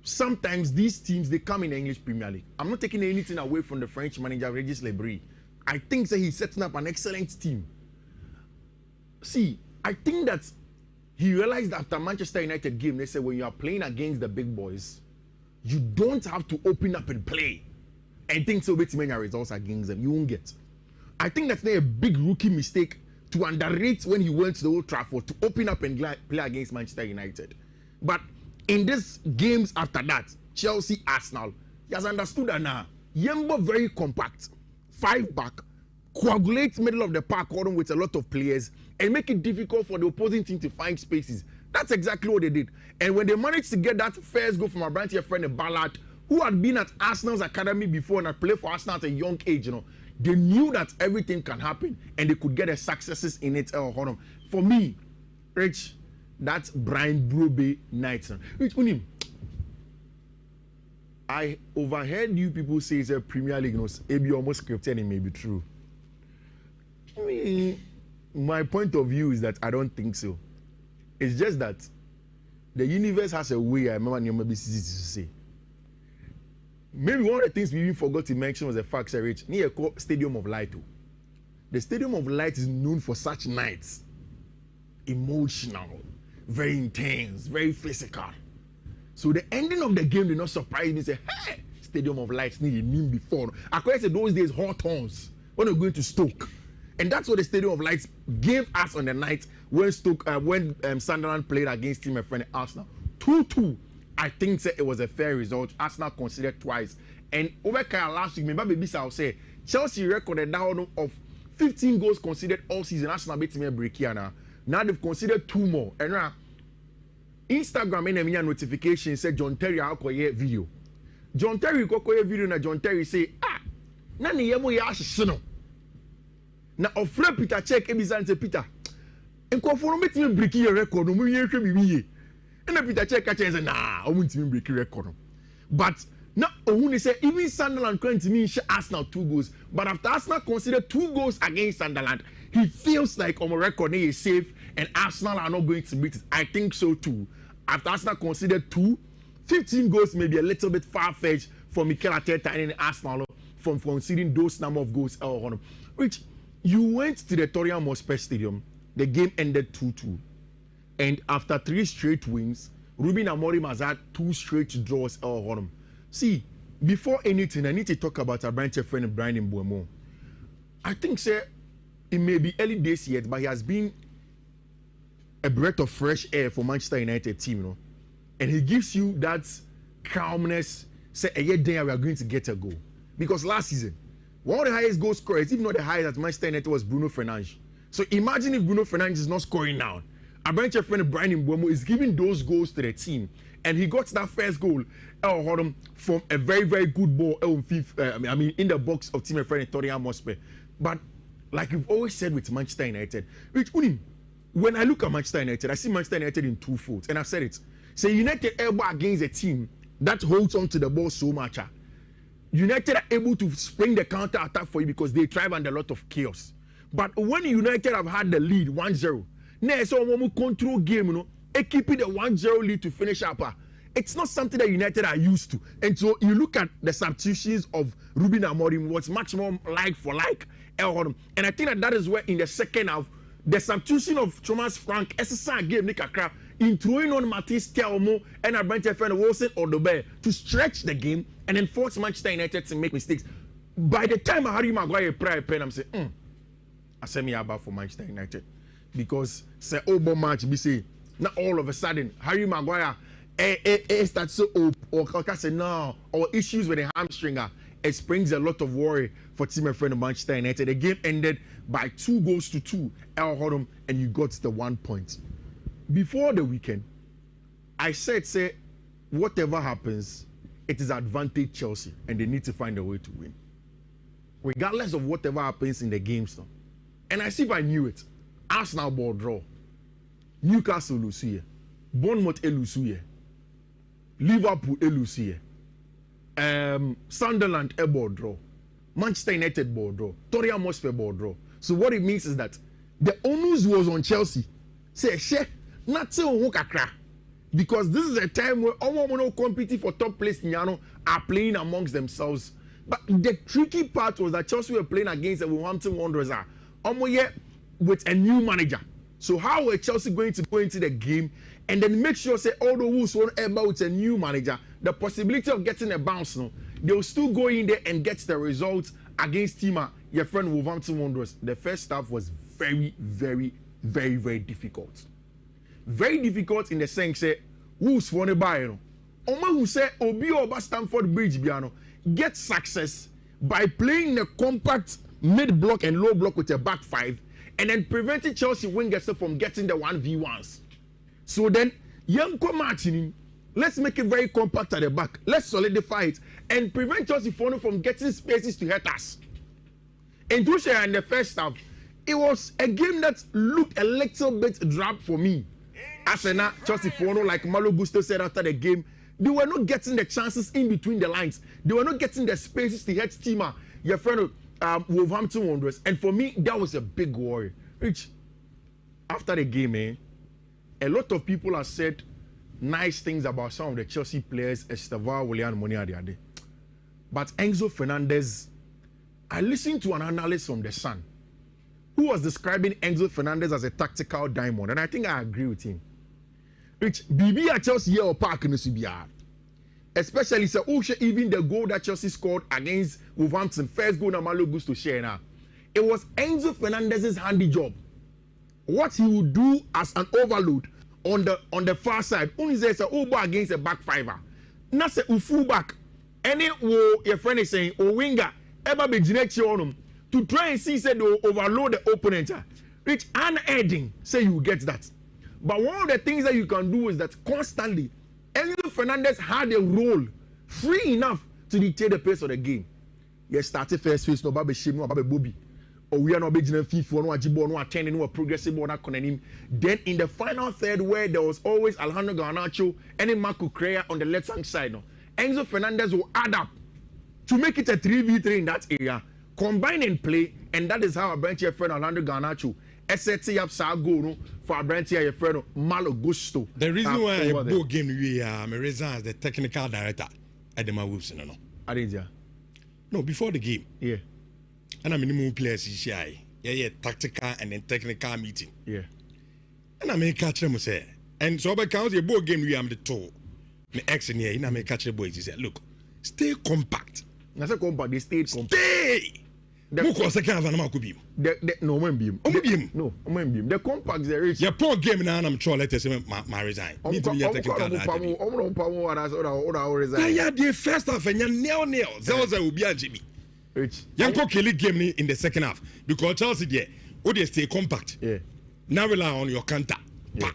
sometimes these teams, they come in the English Premier League. I'm not taking anything away from the French manager, Regis Lebris. I think that he's setting up an excellent team. See, I think that he realized after Manchester United game, they said when you are playing against the big boys, you don't have to open up and play and think so with many results against them. You won't get. I think that's a big rookie mistake to underrate when he went to the Old Trafford to open up and play against Manchester United. But in these games after that, Chelsea, Arsenal, he has understood that now. Yembo very compact, 5 back, coagulate middle of the park with a lot of players and make it difficult for the opposing team to find spaces. That's exactly what they did. And when they managed to get that first goal from our brand here friend Ballard, who had been at Arsenal's academy before and had played for Arsenal at a young age, they knew that everything can happen and they could get the successes in it. For me, Rich, that's Brian Brobe night. Rich, I overheard you people say it's a Premier League, maybe almost scripted and it may be true. I mean, my point of view is that I don't think so. It's just that the universe has a way. I remember maybe to say. Maybe one of the things we even forgot to mention was the fact that Rich near Stadium of Light. The Stadium of Light is known for such nights. Emotional, very intense, very physical. So the ending of the game did not surprise me. Say, hey, Stadium of Lights need a name before. According to those days, Hawthorns when we're going to Stoke, and that's what the Stadium of Lights gave us on the night when Sunderland played against Team Friend Arsenal. 2-2. I think it was a fair result. Arsenal considered twice. And over last week, remember baby I'll say Chelsea recorded down of 15 goals conceded all season. Arsenal beat me a break here now. Now they've considered 2 more. And now Instagram and a notification said John Terry Alcoye video. John Terry Kokoye video na John Terry say na ne yemo ya ahye no. Na ofra Peter check ebizan say Peter. Enkofo no metime break your record no mu yehwe bibiye. Na Peter check ka say na o muntime break record no. But now, Ohuni said even Sunderland couldn't mean Arsenal 2 goals. But after Arsenal considered 2 goals against Sunderland, he feels like on a record he is safe and Arsenal are not going to beat it. I think so too. After Arsenal considered 15 goals may be a little bit far-fetched for Mikel Arteta and Arsenal from conceding those number of goals. Which you went to the Tottenham Hotspur Stadium, the game ended 2-2. And after 3 straight wins, Ruben Amorim has had 2 straight draws. See, before anything, I need to talk about our branch friend Brian Mbeumo. I think, sir, it may be early days yet, but he has been a breath of fresh air for Manchester United team, you know. And he gives you that calmness, say, a year there we are going to get a goal. Because last season, one of the highest goal scorers, if not the highest at Manchester United, was Bruno Fernandes. So imagine if Bruno Fernandes is not scoring now. Our branch friend Brian Mbeumo is giving those goals to the team. And he got that first goal from a very, very good ball in the box of team friend Tottenham Hotspur. But like you've always said with Manchester United, when I look at Manchester United, I see Manchester United in 2 folds. And I've said it. Say United elbow against a team that holds on to the ball so much. United are able to spring the counter attack for you because they thrive under a lot of chaos. But when United have had the lead 1-0, now so control game, you know, keeping the 1-0 lead to finish up. It's not something that United are used to. And so you look at the substitutions of Ruben Amorim, what's much more like for like. And I think that is where in the second half, the substitution of Thomas Frank, SSR game Nick Akra, in throwing on Matisse Telmo and a branch friend Wilson or Dobe to stretch the game and then force Manchester United to make mistakes. By the time Harry Maguire prior pen, I'm saying, I send me about for Manchester United. Because say over match, we say, now all of a sudden, Harry Maguire starts so up or say no, or issues with the hamstringer. It springs a lot of worry for team and friend of Manchester United. The game ended by 2-2 El Hodom, and you got the 1 point. Before the weekend, I said, say, whatever happens, it is advantage Chelsea, and they need to find a way to win. Regardless of whatever happens in the games now. And I see if I knew it. Arsenal ball draw. Newcastle lose here. Bournemouth lose here. Liverpool lose here. Sunderland ball draw. Manchester United ball draw. Tottenham Hotspur ball draw. So what it means is that the onus was on Chelsea. Say, not say because this is a time where all competing for top place are playing amongst themselves. But the tricky part was that Chelsea were playing against the Wolverhampton Wanderers with a new manager. So how were Chelsea going to go into the game and then make sure, say, all the Wolves won ever with a new manager, the possibility of getting a bounce, no, they'll still go in there and get the results against your friend Wolverhampton Wanderers. The first half was very, very, very, very difficult. Very difficult in the sense that Wolves won a buy, no. Oma who say Obi Oba Stamford Bridge piano get success by playing the compact mid block and low block with a back 5 and then preventing Chelsea wingers from getting the 1v1s. So then, young matching, let's make it very compact at the back. Let's solidify it and prevent Chelsea from getting spaces to hurt us. And Tusha in the first half, it was a game that looked a little bit drab for me. Arsenal, Chelsea like Malo Gusto said after the game, they were not getting the chances in between the lines. They were not getting the spaces to hurt Tima, your friend Wolverhampton Wanderers. And for me, that was a big worry. Which, after the game, a lot of people have said nice things about some of the Chelsea players, Estevao, Willian, Monia, the other day. But Enzo Fernandez, I listened to an analyst from The Sun who was describing Enzo Fernandez as a tactical diamond, and I think I agree with him. Which BB at Chelsea here or Park in the CBR. Especially so even the goal that Chelsea scored against Wolverhampton, first goal na Malo Gusto share now. It was Enzo Fernandez's handy job. What he would do as an overload on the far side, only there's a over against a back fiver. Not say full back. Any wo your friend is saying or winger ever be generated on him to try and see say they overload the opponent. Which unaiding say you get that. But one of the things that you can do is that constantly Enzo Fernandez had a role free enough to dictate the pace of the game. You started first phase, no baby shame, no baby bobby. Or we are not being FIFA, no ajibo, no attending, no progressive, no connecting. Then in the final third, where there was always Alejandro Garnacho and then Marco Correa on the left hand side, no, Enzo Fernandez will add up to make it a 3v3 in that area, combine and play, and that is how a branch your friend Alejandro Garnacho ST up Sago for a branch your friend Malo Gusto. The reason why I go game we resign as the technical director at the Wolves, no. Adija. No, before the game. Yeah. And I'm minimum players yeah, tactical and then technical meeting. Yeah. And I may catch them say, and so by count the ball game we am the toe. The X in here, and I may catch the boys. He said, look, stay compact. I said compact, they stayed compact. Stay. The second half, I'm beam. No, I'm beam. No, I'm beam. The compact is rich. Your poor game now, I'm sure. Let us say my resign. Need to be a technical. Yeah, the first half and you're nail. Zelza will be a Jimmy. Yanko Kelly game in the second half because Chelsea there, they stay compact. Yeah. Now rely on your counter. Yeah.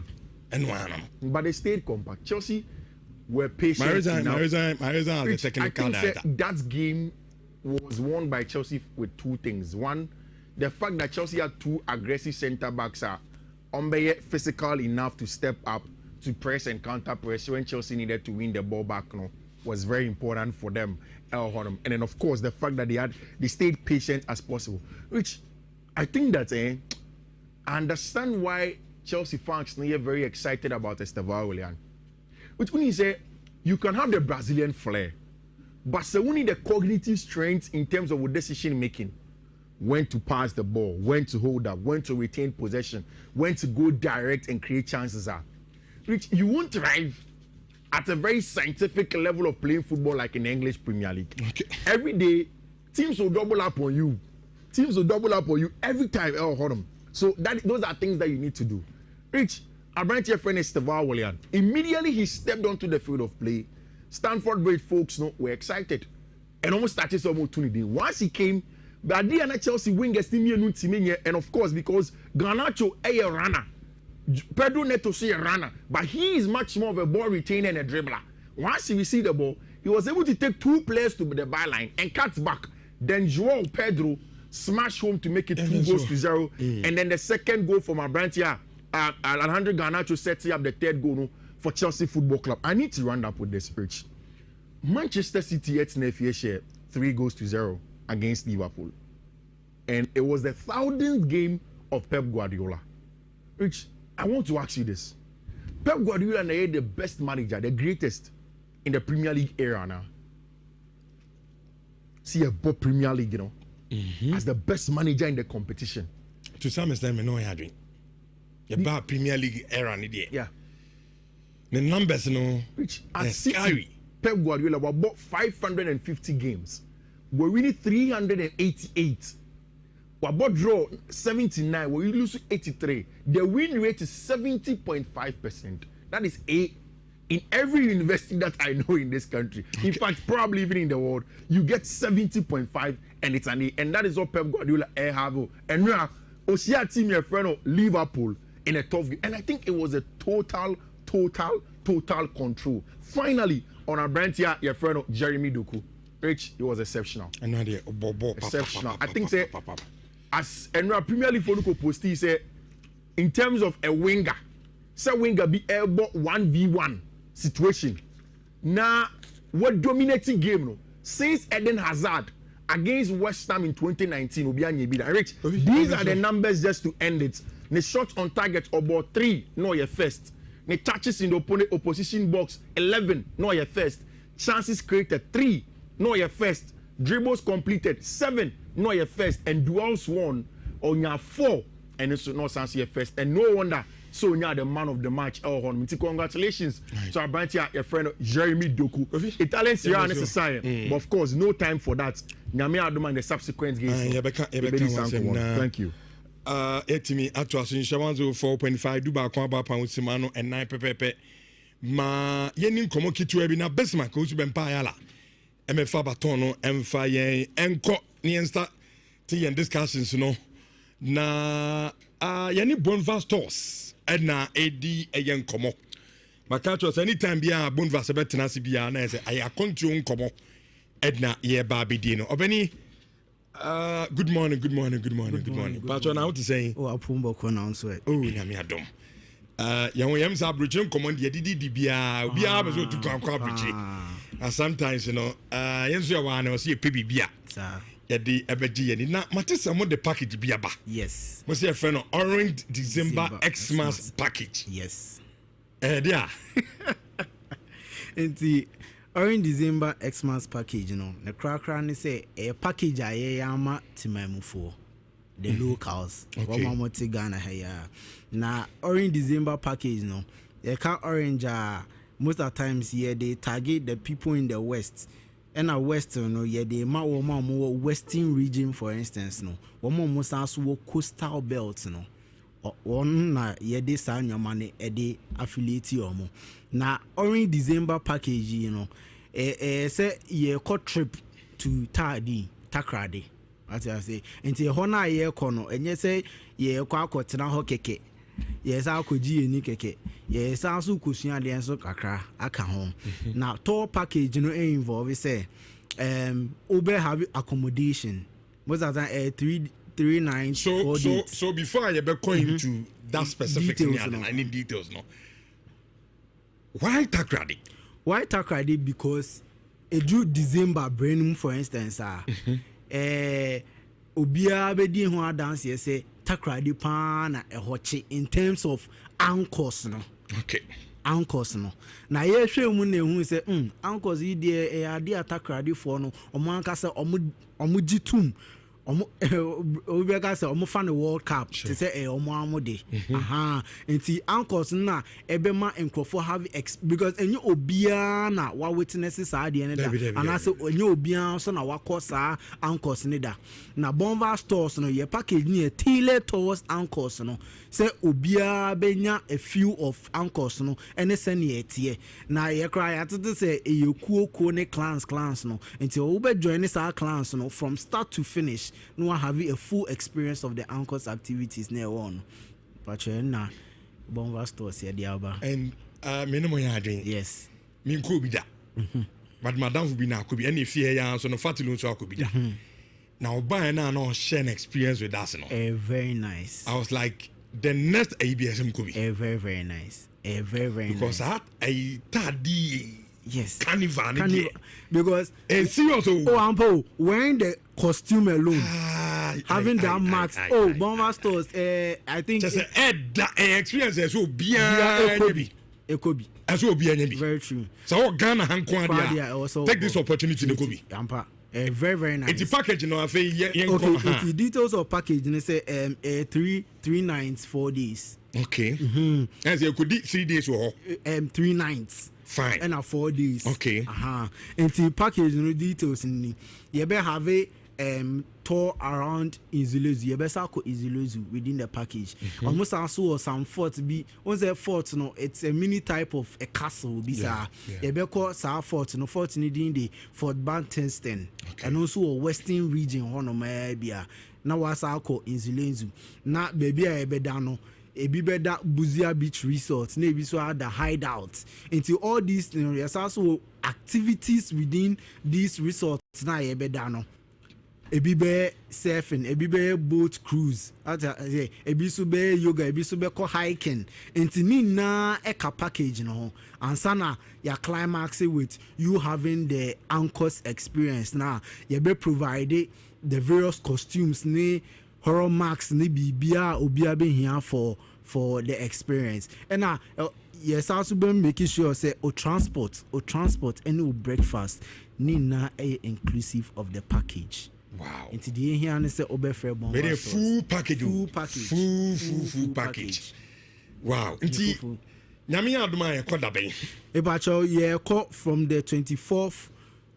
And one. But they stayed compact. Chelsea were patient. My resign as the technical director. That game was won by Chelsea with two things. One, the fact that Chelsea had two aggressive centre backs are physical enough to step up to press and counter press when Chelsea needed to win the ball back. Was very important for them. And then of course the fact that they stayed patient as possible, which I think that I understand why Chelsea fans are very excited about Estevao Willian. Which when you say you can have the Brazilian flair, but so we need the cognitive strength in terms of decision making, when to pass the ball, when to hold up, when to retain possession, when to go direct and create chances are, which you won't thrive at a very scientific level of playing football like in the English Premier League. Okay. Every day, teams will double up on you. Every time. So those are things that you need to do. Rich, our branch friend is Estevao Willian. Immediately he stepped onto the field of play. Stamford Bridge folks were excited and almost started some opportunity. Once he came, but the Chelsea wingers and of course because Garnacho a runner. Pedro Neto is a runner, but he is much more of a ball retainer and a dribbler. Once he received the ball, he was able to take two players to the byline and cut back. Then João Pedro smashed home to make it 2-0. And then the second goal from Abrantia, Alejandro Garnacho sets up the third goal for Chelsea Football Club. I need to round up with this, Rich. Manchester City at Nhyira 3-0 against Liverpool. And it was the 1,000th game of Pep Guardiola. Rich, I want to ask you this. Pep Guardiola is the best manager, the greatest in the Premier League era now. See a Bob Premier League, as the best manager in the competition. To some extent, I know I drink. The bad Premier League era, yeah. The numbers, which at City, Pep Guardiola bought 550 games. We're winning 388. We bought draw 79. We lose 83. The win rate is 70.5%. That is A in every university that I know in this country. Okay. In fact, probably even in the world, you get 70.5 and it's an A. And that is what Pep Guardiola have. And now, Osia team your friend Liverpool in a tough game. And I think it was a total control. Finally, on our brand here, your friend Jeremy Doku. Rich, it was exceptional. Exceptional. I think say as Enra Premier League for Luko Posti say in terms of a winger, say winger be able 1v1 situation. Now, what dominating game no? Since Eden Hazard against West Ham in 2019, Rich, these are the numbers just to end it. The shots on target about 3, no your first. The touches in the opposition box 11, no your first. Chances created 3, no your first. Dribbles completed 7, no your first. And duels won on your 4, and it's no chance your first. And no wonder so nya the man of the match congratulations to Abantia your friend Jeremy Doku Italian Sierra necessary but of course no time for that nyame adom and the subsequent games thank you etimi ato aso nhyɛ 104.5 duba akwa ba pa usimano and 9 pepepe ma yeni nkomo kitu bi na besma ko usu bempa yala emefa baton no emfa yen enko ne insta ti yen discussions no na yeni bonva stores na edi yen nkomo maka to anytime bia bonva se betena se bia na say I continue nkomo edna ye ba bedi no obeni good morning. But now what is saying? Oh, Apumbo pronounce it. Oh, Nyame adom. Yam sa bridge command ye di bia so to kwa bridge. Sometimes you know, yenso ya wana o see pebi bia. Sir. Ye di ebeji ye ni na matisa mo the package bia ba. Yes. Mo say friend Orange December Xmas package. Yes. Dia. Enti Orange December Xmas package, you know, the cracker and say a package I am timamu for the locals. Okay. Ghana here. Now Orange December package, you know, they can orange most of the times here they target the people in the west. And a western, no, yeah, they more western region, for instance, no, one more also coastal belts, no. One na yede sa nyamane ede affiliate omo na Orange December package you know say ye co trip to Takrade as I say enti ho na ye ko no enye say ye kwa akotena ho keke ye sa akoji eni keke ye sa so kosua de enso kakra aka ho na tour package no involve say ube have accommodation most of the 3 nights, 4 days. So before I ever go into that specific thing, I need details. No, why Takrade? Why Takrade? Because a June December brain, for instance, Obia bedi ho dance ye say Takrade pan a hoche in terms of anchors, no. Okay. Anchors no. Na ye hwe mu na hu say anchors yi de ade Takrade for no omo anka say omo gitum Obeka say omo fan the World Cup to say omo amode nti anchors na ebema enkrofo have because enye obia na wa witnesses saa de ne da ana say enye obia so na wakọ saa anchors ne da na Bonva stores no ye package ne tailored towards anchors no say obia benya a few of anchors no ene se ne etie na ye cry atete say eyekuoko ne clans no nti wo be join saa clans no from start to finish no have a full experience of the anchors activities near one but na Bonva stores here diaba and minimum ya drink yes min ko bi da but madam fu bi na ko bi and if here ya so no fatilo so ko bi da now buy na no share an experience with us no very nice I was like the next ABSM could be very nice very because nice. I tadi yes carnival because serious ampo wearing the costume alone having that mask Bonva stores I think just experience so bia ekobi as will be any very true so Ghana hanko take this opportunity to kobi ampa very nice. It's a package, you know. Okay, the details of package. They say 3 nights, 4 days. Okay. As you could 3 days or 3 nights. Fine. And 4 days. Okay. And the package, you know, details in you better have a tour around Izilezu. You better go Izilezu within the package. Almost also some fort be once a fort, no, it's a mini type of a castle. Bisa. You better go sa fort, no fort needing the Fort Bantenston. Okay. And also a western region. One of my bia. Now was I call Izilezu. Na baby I be dano. Ebi beda Buzia Beach Resort. Maybe so had the hideout. Into all these, you know, there's also activities within these resorts. Na ye be dano. Ebi be surfing, ebi be boat cruise, ebi so be yoga, ebi so be ko hiking. Enti ni na eka package no. Ansana ya climax with you having the anchors experience. Now you be provided the various costumes ni horror marks ni bibia obia be here for the experience. And now yes also be making sure say o transport and o breakfast ni na inclusive of the package. Wow. Into the here and say Oberfre Bonva. Very full package. Full package. Full package. Wow. Nti nyame adoma ye koda ben. Ebacho ye call from the 24th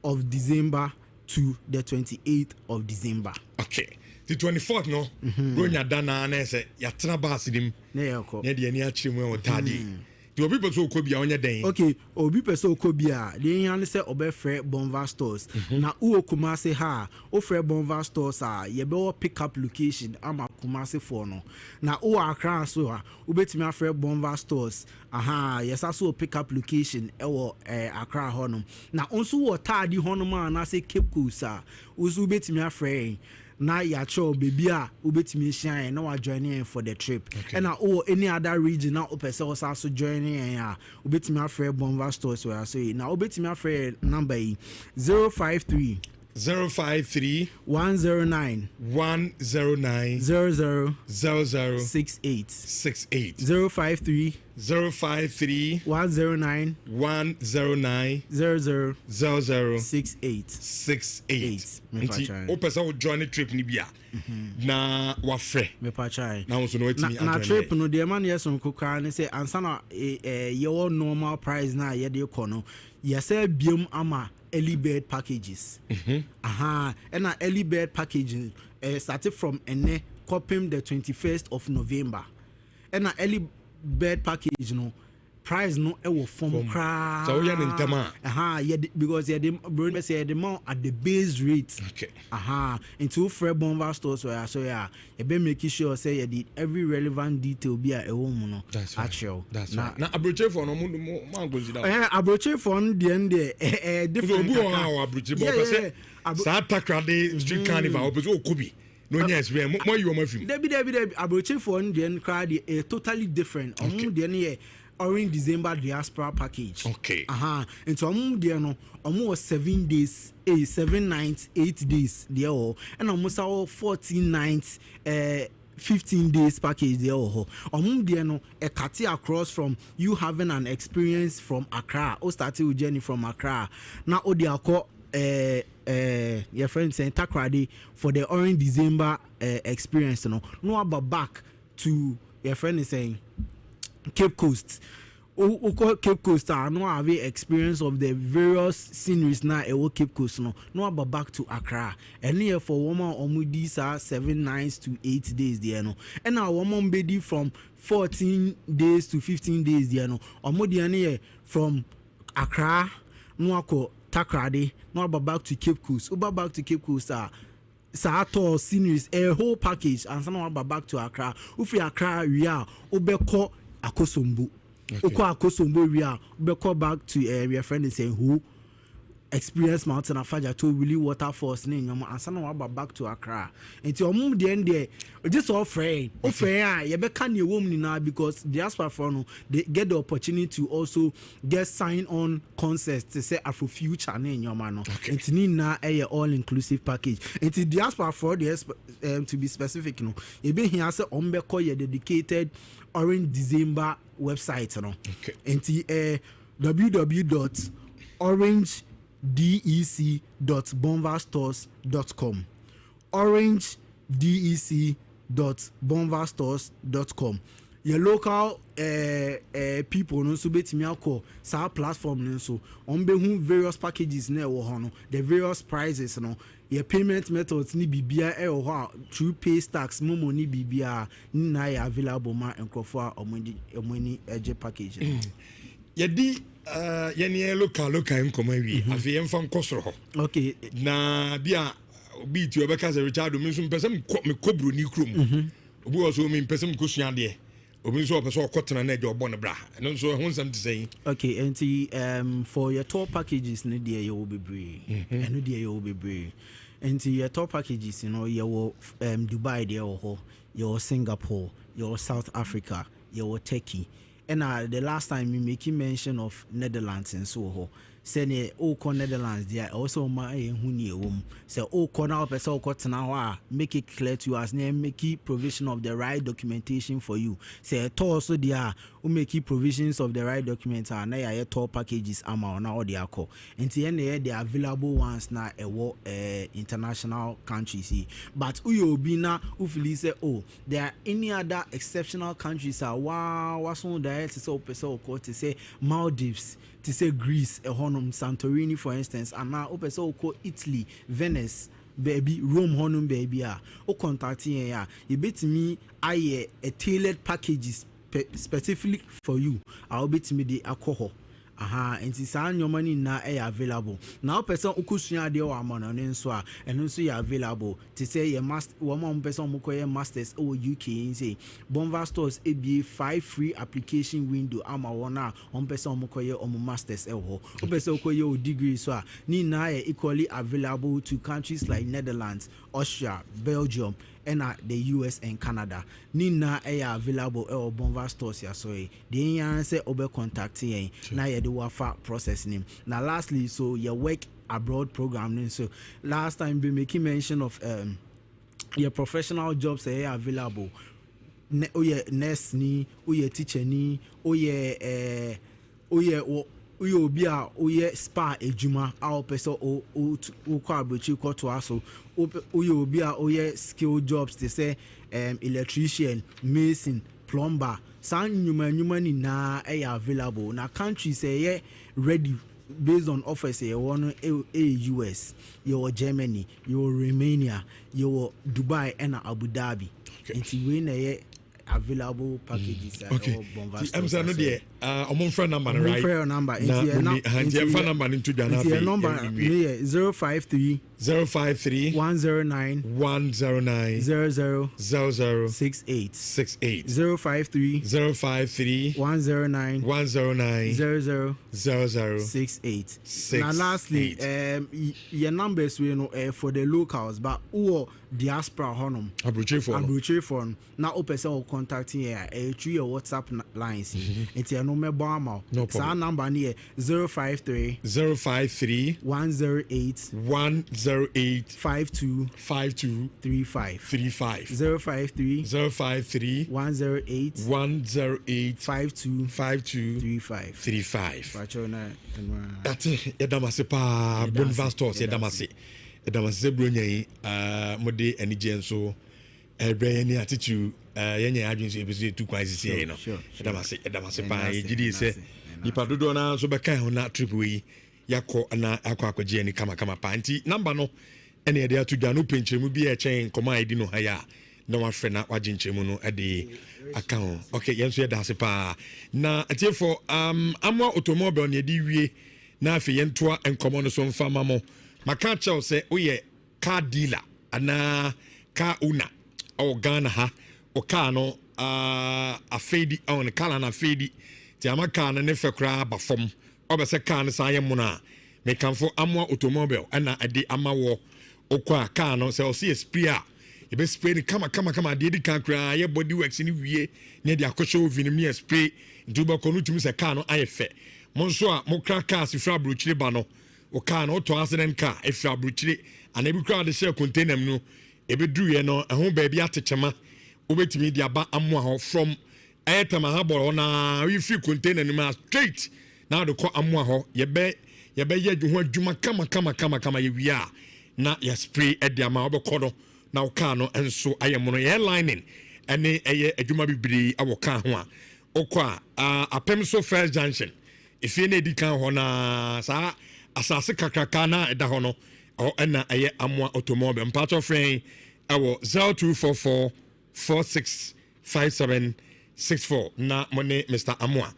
of December to the 28th of December. Okay. The 24th no. Ronya dana na say ya tena ba asidim. Na ye call. Ne de ani akire mu e otade. The obi person ko bia onye den. Okay, obi person ko bia. The yan say obefre Bonva stores. Na uo Kumasi ha, ofre Bonva stores ye be pick up location ama Kumasi for no. Na uo Accra so ha, ubetimi afre Bonva stores. Aha, yes also pick up location ewo Accra honom. Na onso wo tadi honom na say Cape Coast uzu ubetimi afre na ya cho baby a ubetimi shine na wa join for the trip. And na any other region na opese also join ubetimi afre Bonva stores so na ubetimi afre number 053 109 00 68 053 109 00 68. Nti o pesa wo join trip ni bia na wa frɛ me pa chai na wo so no wetimi na trip no de man yeso kokra ne say ansa na ye normal price na ye de kɔ no ye say biom ama early bird packages. And early bird packaging started from ene kopim the 21st of November. And early bird package no price no e wo form cra. So we are in tema. Because the brand say the amount at the base rate. Okay. Into Fred Bonva stores so you be making sure say you did every relevant detail be a home no. That's actual. That's right. Na abroche for no man go sit abroche for the end different. Obu o abroche because sa takrade street carnival obi o kobi. No yes, we more you mafim. Debi abroche for the end crowd totally different. The end Orange December diaspora package. Okay. And so there no almost 7 days, 7 nights, 8 days there and almost 14 nights 15 days package there there no a cut across from you having an experience from Accra or starting with journey from Accra. Now Odiako your friend saying takrade for the Orange December experience no about back to your friend is saying Cape Coast. Cape Coast no have experience of the various sceneries na Cape Coast no about back to Accra. And here for woman these are 7 nights to 8 days there no. And now woman bedi from 14 days to 15 days there no. Here from Accra no ako takrade no about back to Cape Coast. Uba back to Cape Coast Sato sceneries a whole package and some about back to Accra. Ufi Accra we are ubeko Akosombo. Oko Akosombo we are ubeko back to your friend is saying who experience mountain afaja to really waterfalls ne nyoma and some about back to Accra. And to move the end there just all friend you be can your woman now because diaspora for no they get the opportunity to also get sign on concerts to say Afro future ne nyoma no. And ni na a all inclusive package. And the diaspora for the to be specific no you be here say ombeko your dedicated Orange December website no. And www.orangedec.bonvastores.com orangedec.bonvastores.com your local people no so betimi akọ sa platform no so on be hu various packages na wo ho no the various prices no your payment methods ni bibia ho through pay stacks momo ni bibia na ya available ma enkrofo a omani eje package yedi yene local nkoma wi afi yemfa nkosoro ho okay na bia obi ti obeka se Richard mi so mpesem me kobro ni krom obi wo so mi mpesem kosua de obi so opeso okotena na eje obon bra no so ho nsam te say okay and for your tour packages ne there you will be brave and there you will be brave and your tour packages you know you Dubai there or your Singapore your South Africa your Turkey and the last time we making mention of Netherlands and so sene o Netherlands there also ma ehuni ewom say o na person o tena ho make it clear to us na make provision of the right documentation for you say to also there o make provisions of the right documents are na ya tour packages ama na all the akọ enti na the available ones na ewo international countries but uyo obi na ufili say oh there are any other exceptional countries are waso direct say o person o to say Maldives to say Greece, honum Santorini for instance, and now open so Italy, Venice, baby, Rome honum baby o contacting ya. You bet me a tailored packages specifically for you. I'll bet me the alcohol. And it's your money na available. Now person ukusunya de wa amana ne nso a eno nso ya available to say your master one person mukoye masters o UK in say Bonva stores ABA 5 free application window ama wona on person mukoye o masters ho o person ukoye o degree so ni na equally available to countries like Netherlands, Austria, Belgium and the US and Canada. Nina available or Bonva stores ya so the answer obe contacting na ye the wafa processing. Now lastly, so your work abroad program. So last time we making mention of your professional jobs are available. Oye nurse ni, oye teacher ni, oye obi a oye spa ejuma a person o kwa abuchi ko to aso obi a oye skill jobs they say electrician, mason, plumber san nyuma ni na available na country say ready based on offers one US, your Germany, your Romania, your Dubai and Abu Dhabi. Until we available packages okay. I'm saying no there among phone number right phone number phone number into the number 053 109 0068 053 109 0068. Now lastly your numbers we know for the locals but who diaspora honum abroche phone now open say contacting here through your WhatsApp lines it's your number bomb so number near 053 108 52 35 053 108 52 35 that's yedamase pa Bonva stores yedamase bronya mode enije nso ebre ni attitude yenya adwin so ebeso tu kwan sisi no edamase pa gidi se nipa dodo na so beka ho na trip we yakọ na akwaje ni kama pa nti number no ene ede atu dwa no penchemu bi e chen koma edi no ha ya na wa frɛ na waje nchemu no ede account okay yenso yedase pa na atiefo amwa automobile ne edi wie na afi yentoa enkomo no so mfa mamo maka chao se oye car dealer ana car owner o Ghana ha o car no afedi on car na afedi ti amaka na ne fekra ba fom obese car no sa yemu na me kanfo amwa automobile ana ade amawo okwa car no se o see spray a ebe spray ni kama de di kan kra ye body works ni wie ne de akosho vinimi spray nduba konu tumi se car no ayefe monso a mo kra car si fra brochire ba no o car no to accident car e fra brochire ana bi kra de share container no ebe dru ye no ehun ba bi atechema obetimi de aba amwa ho from ayetama ha boro na we free container ni ma straight na de ko amwa ho ye be ye ho adwuma kama ye wia na ya spray e de ama obekọ no na o car no enso ayemono ye lining ene eye adwuma bibiri awo car ho a okọ apem so first junction if you need kan ho na sa asase kakraka na eda ho no o ena eye amwa automobile mpacho friend awo 0244 465764 na money Mr. Amwa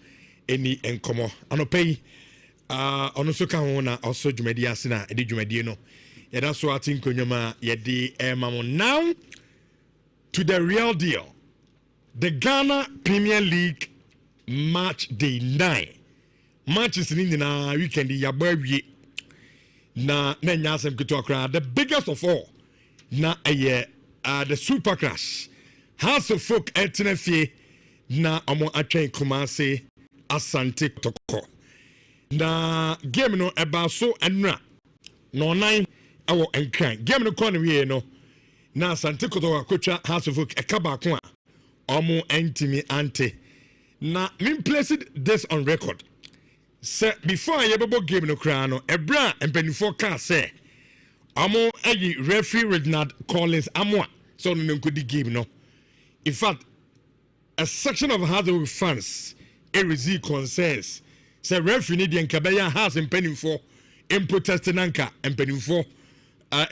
eni enkomo anopei ono so kan ho na oso dwumadi ase na edi dwumadi no yeda so atin konyoma yedi emamo now to the real deal. The Ghana Premier League match day 9 matches in the weekend yabawie na nyasem kito akra the biggest of all na the Super Crash House of Folk Etenefie na omo atwen Kumase Asante Toko na game no eba so enra no nine ewo enkran game no kon we no na Asante Kotoko akotwa House of Folk ekaba ko a omo entimi ante na me place this on record. Say before I ever game no cry no ebra empanifo ka say amo ayi referee Reginald Collins amwa so no nkodi game no. In fact, a section of House fans receive concerns. Say referee need the nkabaya house empanifo in protesting anka empanifo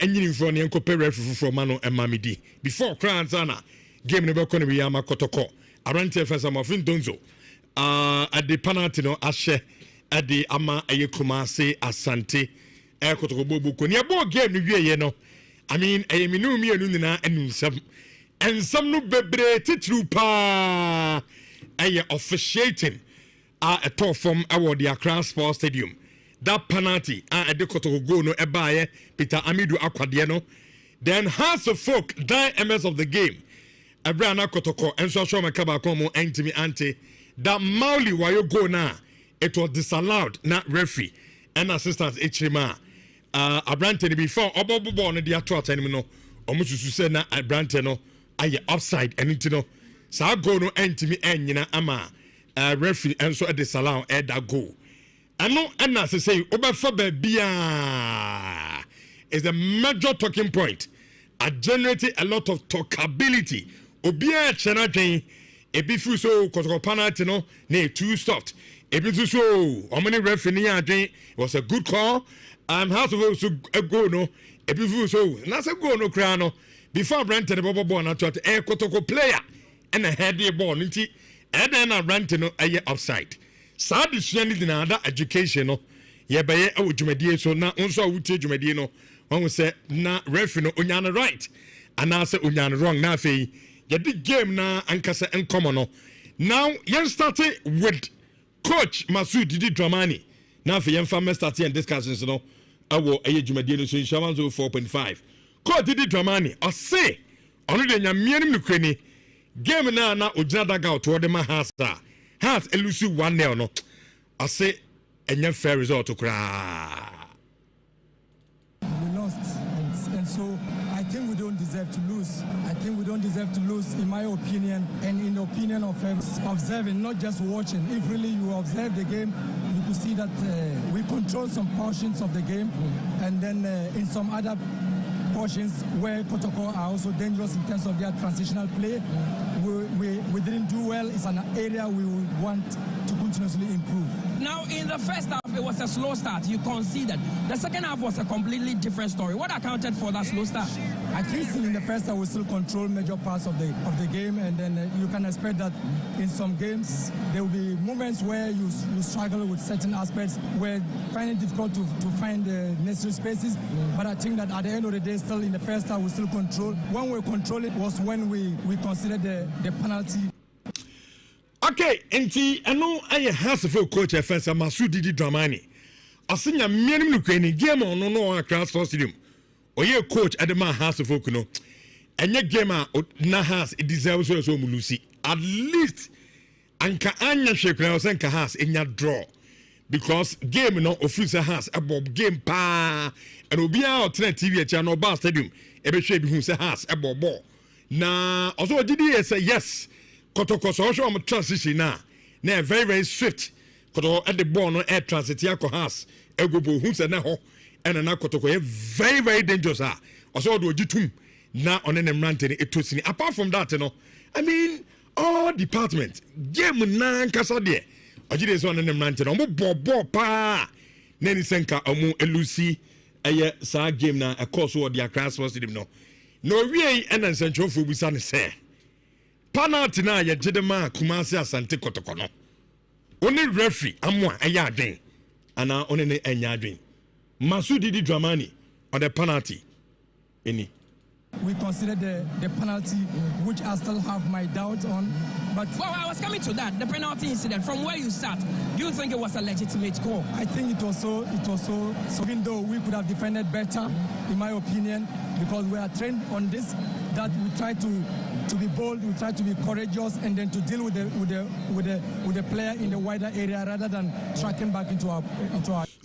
engine for ne enkope referee for mano emamidi before cry ansana game no be kono we ama Kotoko arante fesa mafin donzo at the penalty no ashe at the ama Kumasi Asante Kotoko bobu ko ne bo game no wie ye no I mean minu mienu na enusam ensam no bebre titru pa officiating a top from award the Accra Sports Stadium. That penalty at the Kotoko go no ebaye Peter Amidu Akwade no. Then House of Folk die MS of the game. Abrana Kotoko and so show makaba komo entimi ante that Mauli wayo go na it was disallowed not referee and assistant Echima Abrante before obobo no dia to atanimi no omususu se na Abrante no aye offside and it no sa go no entimi enyina ama referee and so disallow that goal. Ano and as I say obefa bia is a major talking point. I generated a lot of talkability. Obia chenadwen ebifu so Kotoko penalty no na too soft. Ebifu so omani referee adwen was a good call. House of so a go no ebifu so na say go no kra no before Brent the ball na to Kotoko player and a head the ball nti e den na Brent no aye offside. Sa decision ni na that education no ye be e odwumadie so na onso awutie dwumadie no one say na referee no onya right and na say onya wrong na afei the game na ankasa enkomo no. Now yen started with coach Masud Didi Dramani. Now for yen family starting and discussions no awo eye dwumadie no so inshallah 4.5. Coach Didi Dramani I say ono de nyamie nim nukrani game na ojina daga to the House House elusi 1-0 no. I say enya fair result to cry. We lost and so I think we don't deserve to lose. I think we don't deserve to lose, in my opinion, and in the opinion of observing, not just watching. If really you observe the game, you could see that we control some portions of the game, and then in some other portions where Kotoko are also dangerous in terms of their transitional play, we didn't do well. It's an area we would want to continuously improve. Now, in the first half, it was a slow start. You conceded. The second half was a completely different story. What accounted for that slow start? I think still in the first half, we still control major parts of the game, and then you can expect that in some games there will be moments where you struggle with certain aspects, where find it difficult to find the necessary spaces. But I think that at the end of the day, still in the first half, we still control. When we control it was when we considered the penalty. Okay, enti eno aye House of Folk coach Efensa Masud Didi Dramani. Asinya mianim nukwani game ono no Accra Sports Stadium. Oye coach at the House of Folk no. Enye game na House it deserves so mulusi. At least anka anya hwekra osenka House enya draw. Because game no official House abob game pa and obia alternative TV at no bar stadium ebe hwe bi hu se House abob ball. Na also Didi say yes. Kotoko so show am transition na very very swift. Kotoko at the ball no air transit ya ko House egobo hu se na ho and na Kotoko very very dangerous ah. Also do ogitum na on ne mrante ne etosini. Apart from that no, I mean all department game na nkasa de ogide so on ne mrante no mo bobo pa na ni senka omu elusi eye sa game na e course wo the Accra Sports Stadium no. No wie and nsentwofo bisa ne say penalty na ye Jedema Kumasi Asante Kotoko no. Only referee amwa aya adwen ana one ne enya adwen. Masud Didi Dramani on the penalty. Any. We considered the penalty, which I still have my doubt on. But well, I was coming to that. The penalty incident. From where you start, do you think it was a legitimate call? I think it was so. Even though we could have defended better, in my opinion, because we are trained on this, that we try to to be bold, we try to be courageous, and then to deal with the player in the wider area rather than tracking back into our.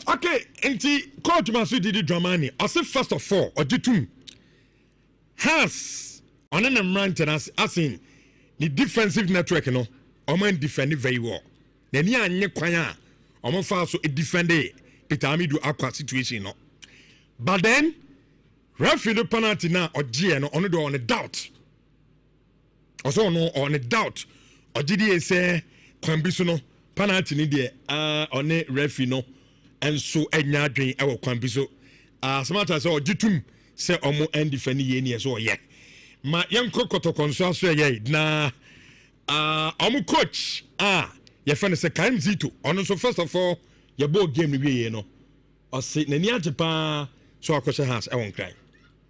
Okay, and coach Masu did the Dramani. I say first of all, Ojitum has on an maintenance as in the defensive network, you know, Oman defended very well. Then ya nye kwanya, Oman also a defender Peter Amidu aqua situation, no. But then referee the penalty now or GN on a doubt. Also no on a doubt. Or GDA say Kwambisono penalty ni de on a referee no and so enya dwen e wo Kwambiso. Smart as or Jitum say omo end defend ye so yeah. Ma yanko kotokonso so ye na omo coach ye friend say Karim Zito ono so first of all your ball game ni we no o say nani ajepa so akoshe has e won cry.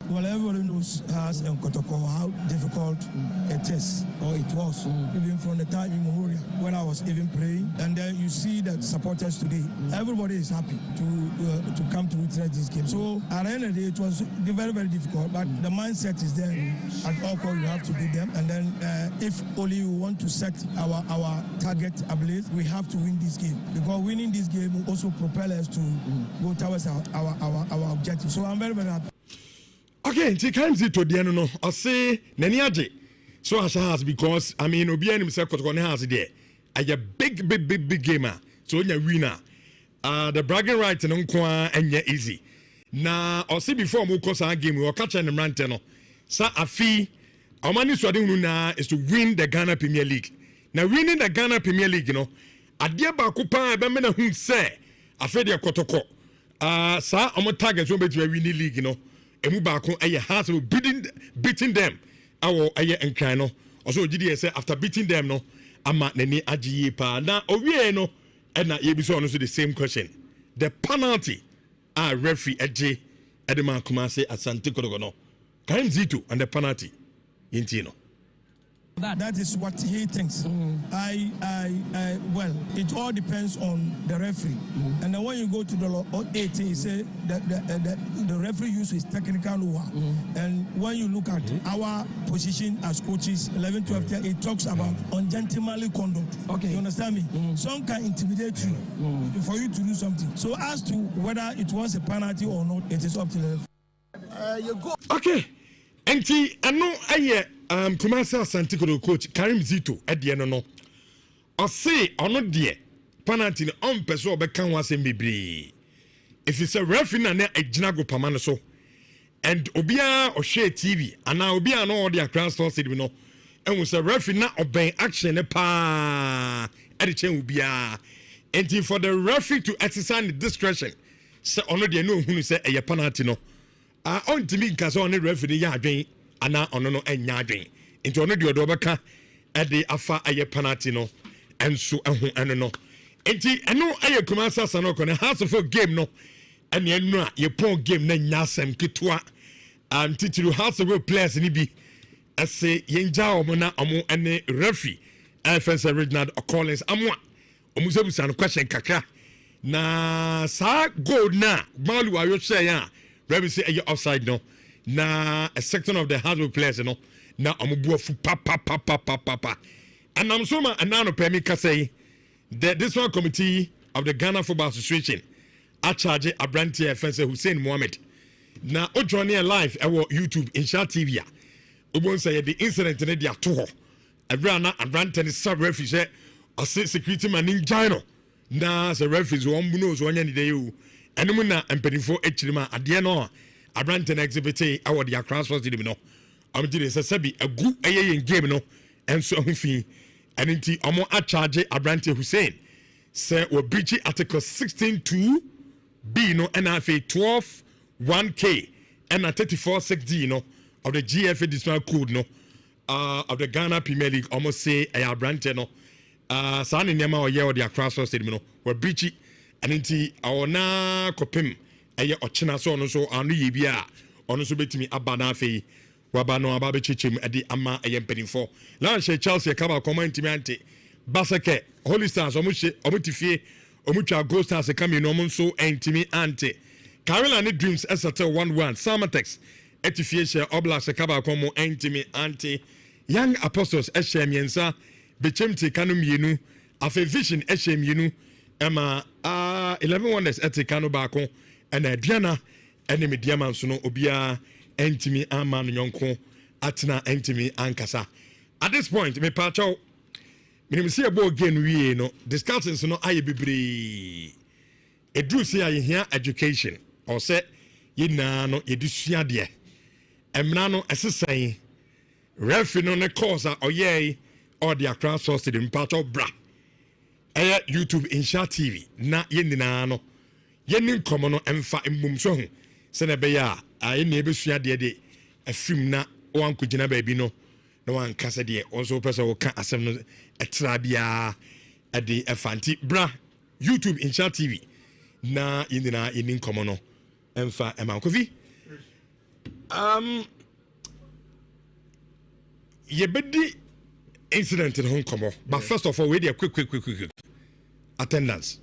Well, everybody knows us and Kotoko how difficult it is, or it was, even from the time in Nhyira when I was even praying. And then you see that supporters today, everybody is happy to come to witness this game. So at the end of the day, it was very, very difficult, but the mindset is there. At all costs, you have to beat them. And then if only we want to set our target ablaze, we have to win this game. Because winning this game will also propel us to go towards our objective. So I'm very, very happy. Okay, take time to the end. No, I say Nani Aje. So as has because I mean Obi himself Kotoko has there. A big gamer. So when you winner, the bragging right and easy. Now I see before we cause our game we were catching the Ranteno. So a fee our money so now is to win the Ghana Premier League. Now winning the Ghana Premier League, you know, adia ba kupa be mena hu say afede Kotoko. Sa our targets won't be to win the league, you know. Emu baako aye has beating them awo aye enkran no also gidi say after beating them no ama nani agiye pa na owie no e na ye bi so no so the same question the penalty referee eje edema Kumasi Asante Kotoko no Karim Zito and the penalty yinti no That is what he thinks. Well, it all depends on the referee. And then when you go to the law 18, he say that the referee uses technical law. And when you look at our position as coaches, 11, 12, 10, it talks about ungentlemanly conduct. Okay. You understand me? Some can intimidate you for you to do something. So as to whether it was a penalty or not, it is up to the referee. You go. Okay. Enti ano aye Kumasi Asante Kotoko coach Karim Zito at the end no. I say ono de penalty on person obeka ho asem bebre. If it's a referee na ejina go pama no so and obia o share TV ana obia no the Accra Sports Stadium no and we say referee na oben action ne pa e de chen obia. And for the referee to exercise the discretion say ono de no hunu say e penalty no on to me nka on the referee ya adwen ana ono no enya adwen into ono de odobeka e de afa aye penalty no enso ehu eno no enti eno aye Kumasi Asante Kotoko house of game no ene enu a ye pon game na nya asem ketwa titiru house of players ni bi ese yenja omo na omo ene referee FS Original Collins amwa omo sebusa no question kakra na sa goal na malu ayo share ya referee say aye offside no na a section of the house of players no na omo buafu pa and I'm so and now no permit ka say that this one committee of the Ghana Football Association a charge Abranti Fencer Hussein Mohammed na o join live our YouTube Insha TV a obon say the incident in the ato Abrana Abranti sub referee say o security man in China na say referees won buno so anya ni dey o enum na empanifo echirima ade no Abranti exhibit our the Accra Sports Stadium no am dire say sabi agu ayen game no enso ahufin and inti omo a charge Abranti Hussein say we breach article 16(2)B no and afa 12(1)K and 34(6)D no of the GFA disciplinary code no of the Ghana Premier League almost say Abranti no sa ne nyama o ye o the Accra Sports Stadium no we breach and inti awona kopem eye ochina so no so anu ye bia ono so betimi abana afa wabano ababe chichim edi ama eyempenifo launch Chelsea kaba comment mi ante basake Holy Stars omutifie omutwa Gold Stars kama no monso entimi ante Carolina Dreams ST 1-1 Samatex etifie she Oblast kaba komo entimi ante Young Apostles ɛhyɛ mmiɛnsa bechem te kanu mmienu afa vision ɛhyɛ mmienu ɛma 11 wonders ɛte kanu baako ɛna aduana ɛne mediama nso no obia ɛntimi ama no nyɔnko atena ɛntimi ankasa. At this point me pacho minim see about game wie no discussions no aye bebre edru see aye here education or say yina no edusua de emna no esesan referee no ne course oyey or the Accra source the pacho bra YouTube Insha TV na yenina no yenin komo no emfa embum so hu se na be ya aye na ebesua de afim na wan kugina ba bi no no one kasa de also person will can asem no etra bia ade efanti bra YouTube Insha TV na yindina yenin komo no emfa emankovi yebedi incident in Hong Kong, but first of all, we a quick attendance.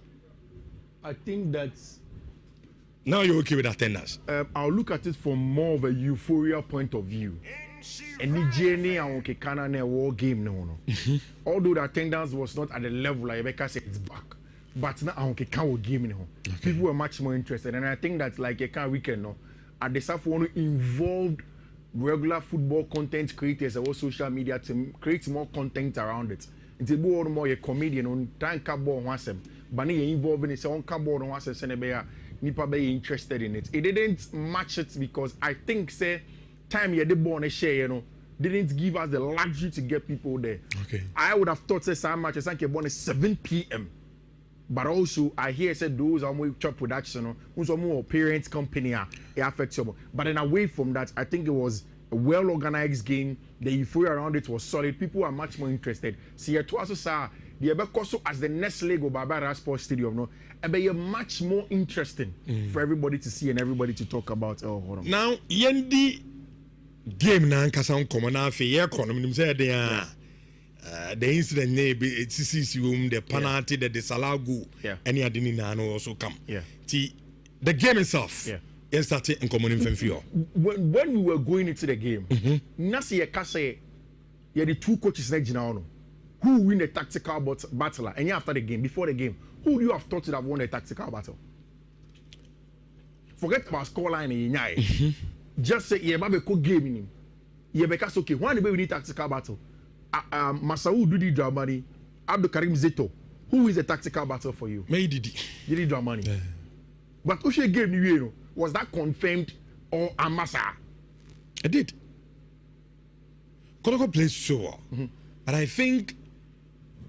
I think that now you're okay with attendance. I'll look at it from more of a euphoria point of view. Any journey I want to war game no. Although the attendance was not at the level like Rebecca said, it's back. But now I want to game no. People were much more interested, and I think that like a can weekend no. At the South want to involve regular football content creators or social media to create more content around it. It's a more a comedian on time cardboard wasem. But you involved in its own cardboard on wasem senebea nipa be interested in it. It didn't match it because I think say time you did born a share, you know, didn't give us the luxury to get people there. Okay. I would have thought say some matches I born at 7 p.m. But also, I hear said those are more chop production, who's more parents company it affects you. But then away from that, I think it was a well-organized game. The euphoria around it was solid. People are much more interested. See, it was also the Ebekoso as the next leg of Barbara Sports Stadium. No, be much more interesting for everybody to see and everybody to talk about. Now, yendi game na nkasa nkomo na afi ye kono nim say the incident the penalty, the disallowed, any adini na no also come. The game itself, it started in common infantry. When we were going into the game, Nasi Kase, you had the two coaches who win the tactical battle, and after the game, before the game, who do you have thought would have won the tactical battle? Forget about scoreline in Yai. Just say, yeah, but a game in him. Yeah, because okay, why do we need tactical battle? Masau Dudi Dramani, Abdul Karim Zeto, who is a tactical battle for you? May Didi Dramani. But Ushe game you was that confirmed or Amasa? I did. Kotoko plays so well. But I think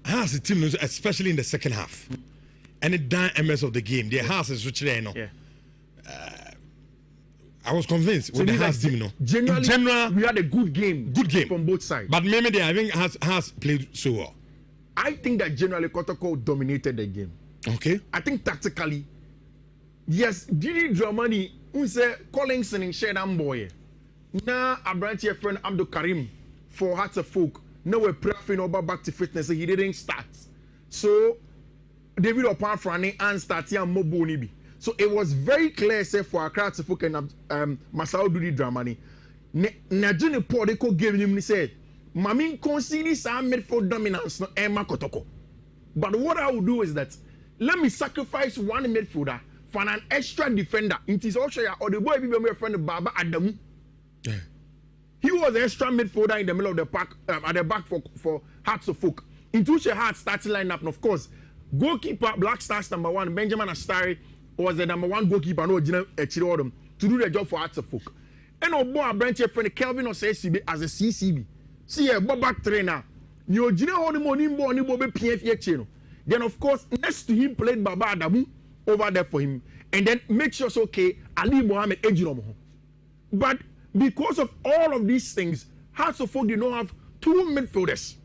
has a team, especially in the second half, and the MS of the game, their house is which they know. I was convinced with the Haas team, in general, we had a good game from both sides. But maybe they, I think, has played so well. I think that generally Kotoko dominated the game. Okay. I think tactically, yes, Didi Dramani, who said Collinson and Shedan Boy. Now, a branch your friend Abdul Karim for Hearts of Folk. Now we're prepping over back to fitness. He didn't start. So, David Opanfrani and Statia Mobonibi. So it was very clear, say for Accra to Folk and Masao Dudi Dramani. Najuni Podeko gave him said, Mami conceded some midfield dominance, no Emma Kotoko. But what I will do is that let me sacrifice one midfielder for an extra defender. It is also or the boy be my friend Baba Adamu. He was an extra midfielder in the middle of the park at the back for Hearts of Folk. Into the Hearts starting lineup, and of course, goalkeeper Black Stars #1 Benjamin Astari was the #1 goalkeeper no to do the job for Hearts of Folk. And our boy branch friend Kelvin Osesibe as a CCB. See a back trainer. You then of course next to him played Baba Adamu over there for him. And then make sure it's okay Ali Mohammed Ejinomo. But because of all of these things, Hearts of Folk did not have two midfielders.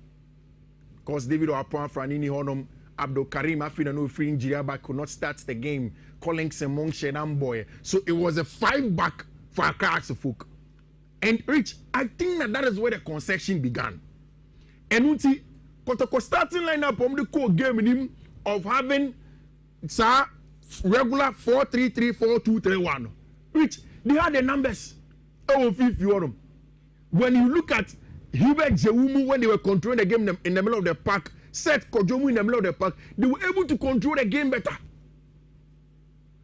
Because David Oapon Franini Honum Abdul Karim Afina no free Nhyira could not start the game. Calling Simon Shenan Boy. So it was a 5-back for Hearts of Folk. And Rich, I think that is where the concession began. And Uti Kotoko starting lineup on the core game in him of having regular 4-3-3, 4-2-3-1. Rich, they had the numbers. Oh, if you want them. When you look at Hubert Jewumu, when they were controlling the game in the middle of the park, Seth Kojomu in the middle of the park, they were able to control the game better.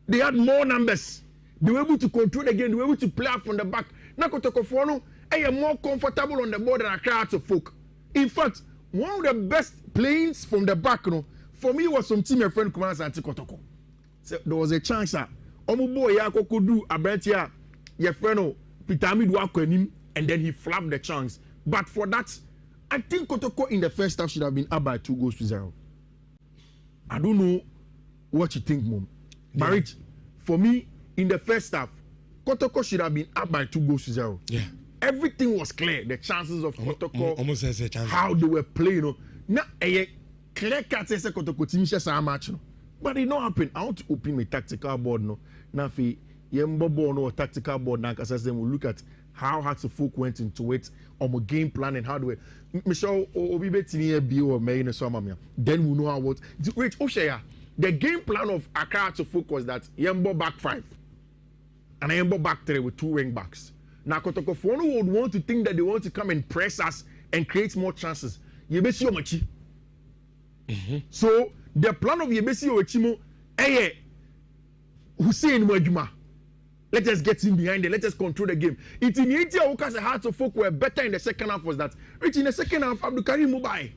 They had more numbers. They were able to control the game. They were able to play out from the back. Now Kotokofono are more comfortable on the ball than Accra Hearts of Folk. In fact, one of the best playings from the back, for me was some team your friend Kumana Santi Kotoko. So there was a chance that Omubo Yako could do Abentia, your friend Peter Midwakonim, and then he flapped the chance. But for that, I think Kotoko in the first half should have been up by 2-0. I don't know what you think, Mom. Yeah. But for me, in the first half, Kotoko should have been up by 2-0. Yeah. Everything was clear. The chances of Kotoko, almost as a chance. How they were playing. Now, clear cut says Kotoko team shares a match. But it not happen. I want to open my tactical board. Now, if you tactical board, now, because then we'll look at how Hearts of Folk went into it, on a game plan and how do we. Michelle, then we know how what. Wait, the game plan of Accra Hearts of Folk was that Yembo back 5 and Yembo back 3 with 2 wing backs. Now, Kotokofono would want to think that they want to come and press us and create more chances. Yebesi Omachi. So, the plan of Yebesi Ochimo, Hussein Mwajuma. Let us get in behind it. Let us control the game. It's in India, Okas, the Hearts of Folk were better in the second half. Was that Rich in the second half? Abdul Karim Mobile.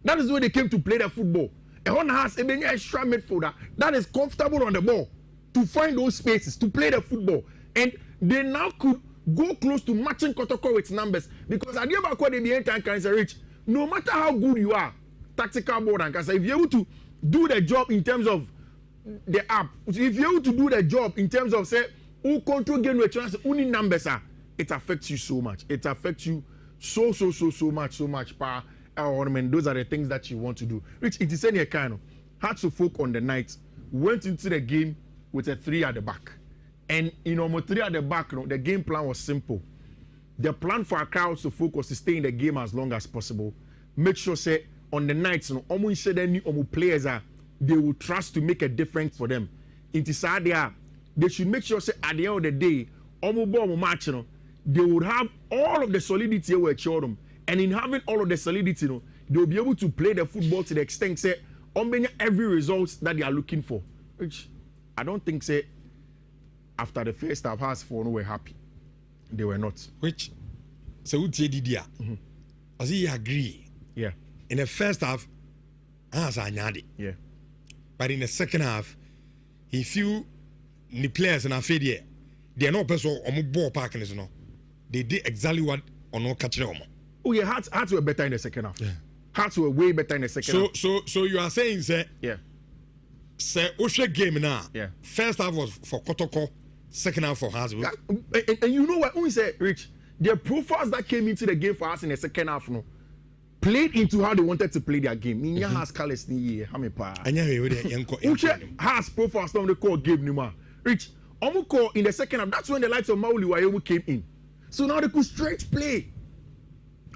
That is where they came to play the football. Ehon has a extra midfielder that is comfortable on the ball to find those spaces to play the football, and they now could go close to matching Kotoko with numbers because at the end of the time can say Rich. No matter how good you are, tactical board and can say if you're able to do the job in terms of the app, if you're able to do the job in terms of say who control game with chance, only numbers are, it affects you so much. It affects you so much power. Those are the things that you want to do. Rich, it is any kind of Hearts of Folk on the night went into the game with a 3 at the back, and in almost 3 at the back, the game plan was simple. The plan for Accra Hearts of Folk was to stay in the game as long as possible. Make sure say on the nights, almost said any players are. They will trust to make a difference for them. It is hard there. They should make sure say at the end of the day, match, they would have all of the solidity where them. And in having all of the solidity, they'll be able to play the football to the extent say every result that they are looking for. Which I don't think say after the first half Hearts were happy. They were not. Which so would say Didia. As he agree. Yeah. In the first half, yeah. But in the second half, he feel the players and affair they are not person on ball parking. They did exactly what on no catching them. Oh yeah, Hearts were better in the second half. Yeah. Hearts were way better in the second half. So you are saying say yeah. Say Oshe game now. Yeah. First half was for Kotoko, second half for Hearts. And you know what? When we say Rich, the profiles that came into the game for us in the second half, played into how they wanted to play their game. Ninya has callous ni how me pa. Has profiles on the core game nima. Rich, Omuko in the second half. That's when the likes of Mauli Wayewu came in. So now they could stretch play.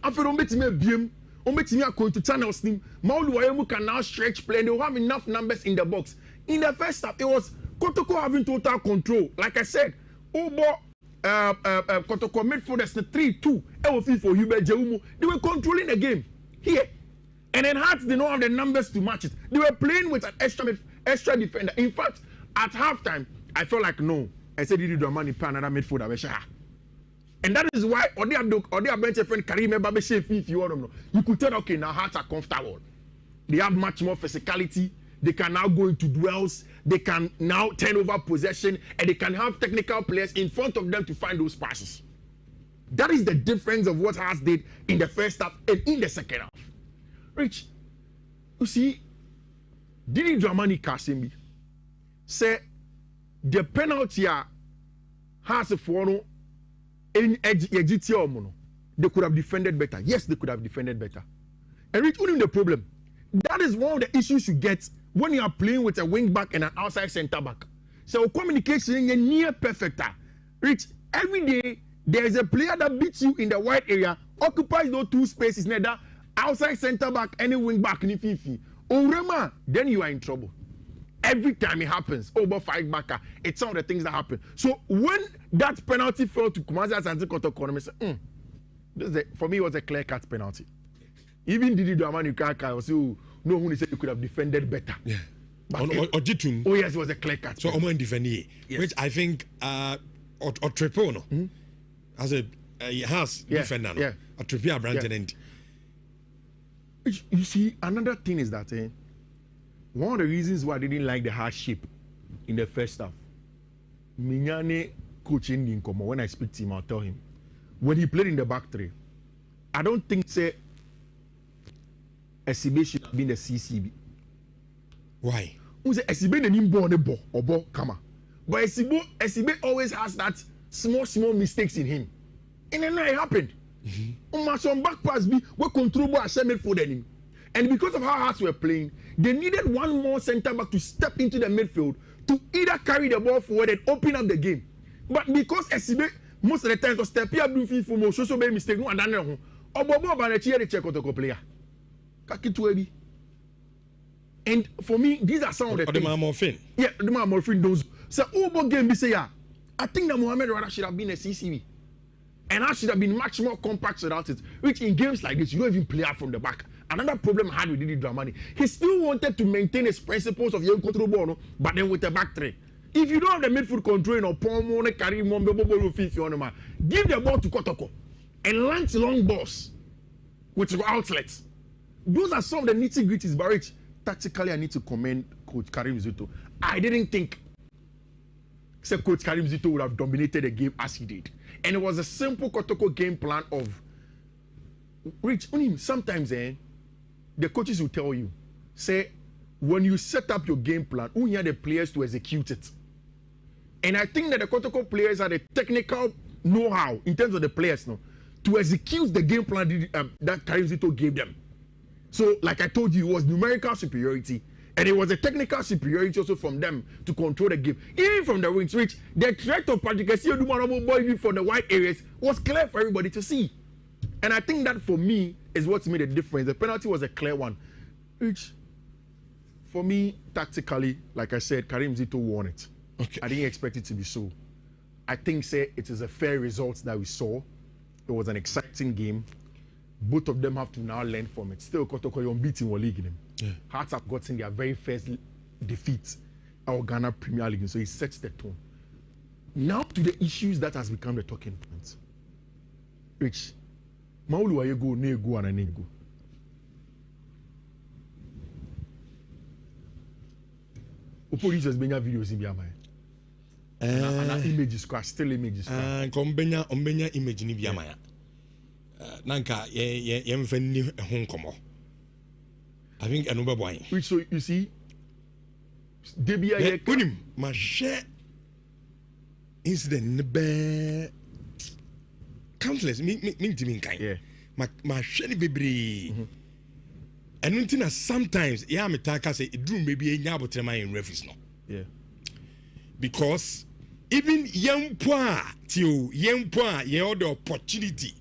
After Ombetime Biem, Ombetime going to channels team. Mauli Wayewu can now stretch play and they'll have enough numbers in the box. In the first half, it was Kotoko having total control. Like I said, Obo Kotoko midfielders 3-2. LFE for Hubert Jewumu. They were controlling the game. Here. And then Hearts did not have the numbers to match it. They were playing with an extra defender. In fact, at halftime, I felt like no. I said you need the money pay another midfielder. And that is why Odi bench friend Karim Babeshe if you want them. You could tell okay, now Hearts are comfortable. They have much more physicality. They can now go into duels. They can now turn over possession, and they can have technical players in front of them to find those passes. That is the difference of what Hearts did in the first half and in the second half. Rich, you see, Dini Dramani Kasimbi say the penalty has a fono in GTO. They could have defended better. Yes, they could have defended better. And Rich, only the problem. That is one of the issues you get when you are playing with a wing back and an outside centre back. So communication is near perfect. Rich, every day there is a player that beats you in the wide area, occupies those 2 spaces, neither outside centre back, any wing back, any fifi. Urema, then you are in trouble. Every time it happens, over 5 backer, it's some of the things that happen. So when that penalty fell to Kumazi Asante Kotoko, I say, For me, it was a clear-cut penalty. Even Didi Dramani Kaka also no who said you could have defended better. Yeah. But Oh yes, it was a clear-cut. So Oman defended, which I think or triple no, as a has defender no, a triple Brandon end. You see, another thing is that one of the reasons why I didn't like the hardship in the first half, Mignane coaching Nkomo, when I speak to him, I'll tell him, when he played in the back three, I don't think say SCB should have been the CCB. Why? SCB didn't born a ball or ball kama, but SCB always has that small mistakes in him, and then it happened. Some back pass be we control ball midfield him, and because of how Hearts were playing, they needed one more centre back to step into the midfield to either carry the ball forward and open up the game. But because SCB most of the time to step here do FIFA mo so be mistake no and ho obobo ba na chi check otoko player kakituebi. And for me these are some of the things. Yeah, the man morphine those so obo game be say yeah, I think that Mohamed Rada should have been a CCV. And I should have been much more compact without it. Which in games like this, you don't even play out from the back. Another problem I had with Didi Dramani, he still wanted to maintain his principles of young control ball, but then with the back three. If you don't have the midfield control, or Pomone carry give the ball to Kotoko and launch long balls with outlets. Those are some of the nitty-gritties, but which tactically I need to commend Coach Karim Zito. I didn't think Coach Karim Zito would have dominated the game as he did. And it was a simple Kotoko game plan of Rich. Sometimes the coaches will tell you, say, when you set up your game plan, you need the players to execute it. And I think that the Kotoko players had a technical know-how in terms of the players to execute the game plan that Karim Zito gave them. So, like I told you, it was numerical superiority. And it was a technical superiority also from them to control the game. Even from the wings, which the threat of Patrick Boy for the wide areas was clear for everybody to see. And I think that for me is what's made a difference. The penalty was a clear one. Which, for me, tactically, like I said, Karim Zito won it. Okay. I didn't expect it to be so. I think, it is a fair result that we saw. It was an exciting game. Both of them have to now learn from it. Still, Kotoko unbeaten in league. Yeah. Hearts have gotten their very first defeat our Ghana Premier League, so it sets the tone. Now to the issues that has become the talking point. Which Maulu ayego nego and nego. Police has been videos in Biama. And images crash, still images. Kombenya image ni Biama. Nanka yemfeni honkomo. I think another boy. Which so you see, Debia Unim, my share incident be countless. Me kind. Yeah. My share baby. And until sometimes, yeah, me talk say it do maybe a nyabo tema in reference no. Yeah. Because even young poor till young poor, you have the opportunity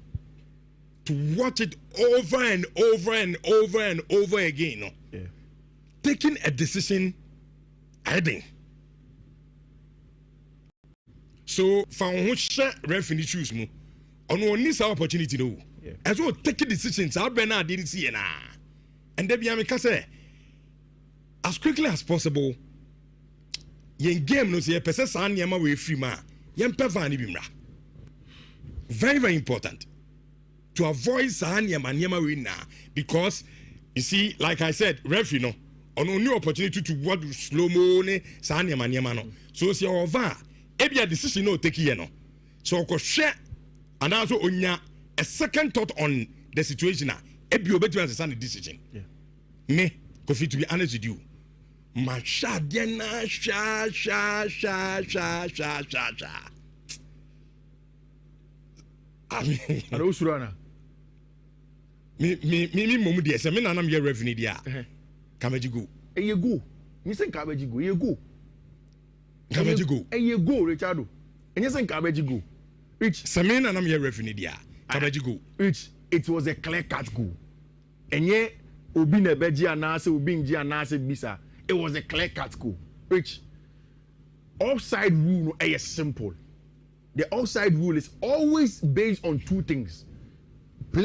to watch it over and over and over and over again. No? Yeah. Taking a decision, heading. So, for which referee choose me, on one this opportunity, no. Yeah. As well, taking decisions, I'll be not didn't see it. And then, I say, as quickly as possible, yen game no say, person san yama we free ma, yen pevani bimra. Very, very important. To avoid Sahanyama win now, because you see, like I said, referee no, on only opportunity to watch slow mo ne Sahanyama no. So see over, every decision no take here no. So ko share and also onya a second thought on the situation na. Every obey understand the decision. Yeah. Me, Kofi, to be honest with you, ma sha diena sha. I mean, Surana. Me momu dia se me nanam ye revenue dia Kameji go you go me say Kameji go you go Richardo and you say Kameji go which se me nanam ye revenue dia Kameji go which it was a clear cut goal and ye obi na beji anase obi nji anase bisa it was a clear cut goal which offside rule is simple. The offside rule is always based on two things.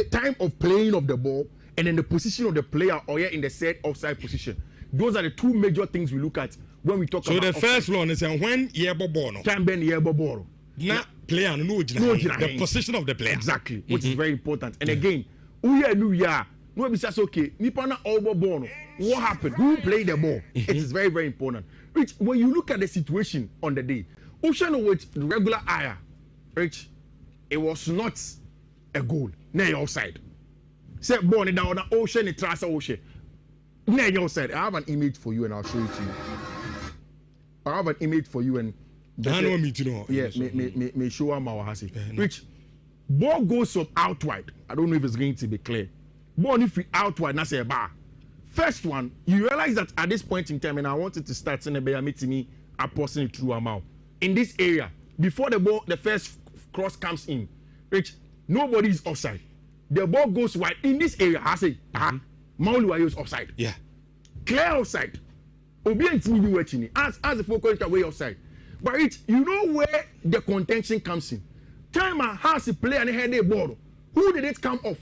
time of playing of the ball, and then the position of the player or in the set offside position. Those are the two major things we look at when we talk about. So the first one is when you ball no. Time ben you ball. Na player no the position of the player. Exactly, which is very important. And again, no be say okay, nipa na all ball no. What happened? Who played the ball? It is very, very important. Rich, when you look at the situation on the day, Ocean with regular eye, Rich, it was not a goal. Nay offside. Say born down on Ocean, it trust Ocean. Nay offside. I have an image for you and I'll show it to you. I have an image for you and I know me to know. Yeah, me show am our hasi. Rich, ball goes up outward. I don't know if it's going to be clear. Ball if we outward, na say bar. First one, you realize that at this point in time, and I wanted to start in a meeting me, I'm passing it through a mouth. In this area, before the ball, the first cross comes in, Rich, nobody is offside. The ball goes wide in this area. I say, Maulu is offside. Yeah. Clear offside. Obedient to me watching it. As the focus away offside. But Rich, you know where the contention comes in. Time has to play and head a ball. Who did it come off?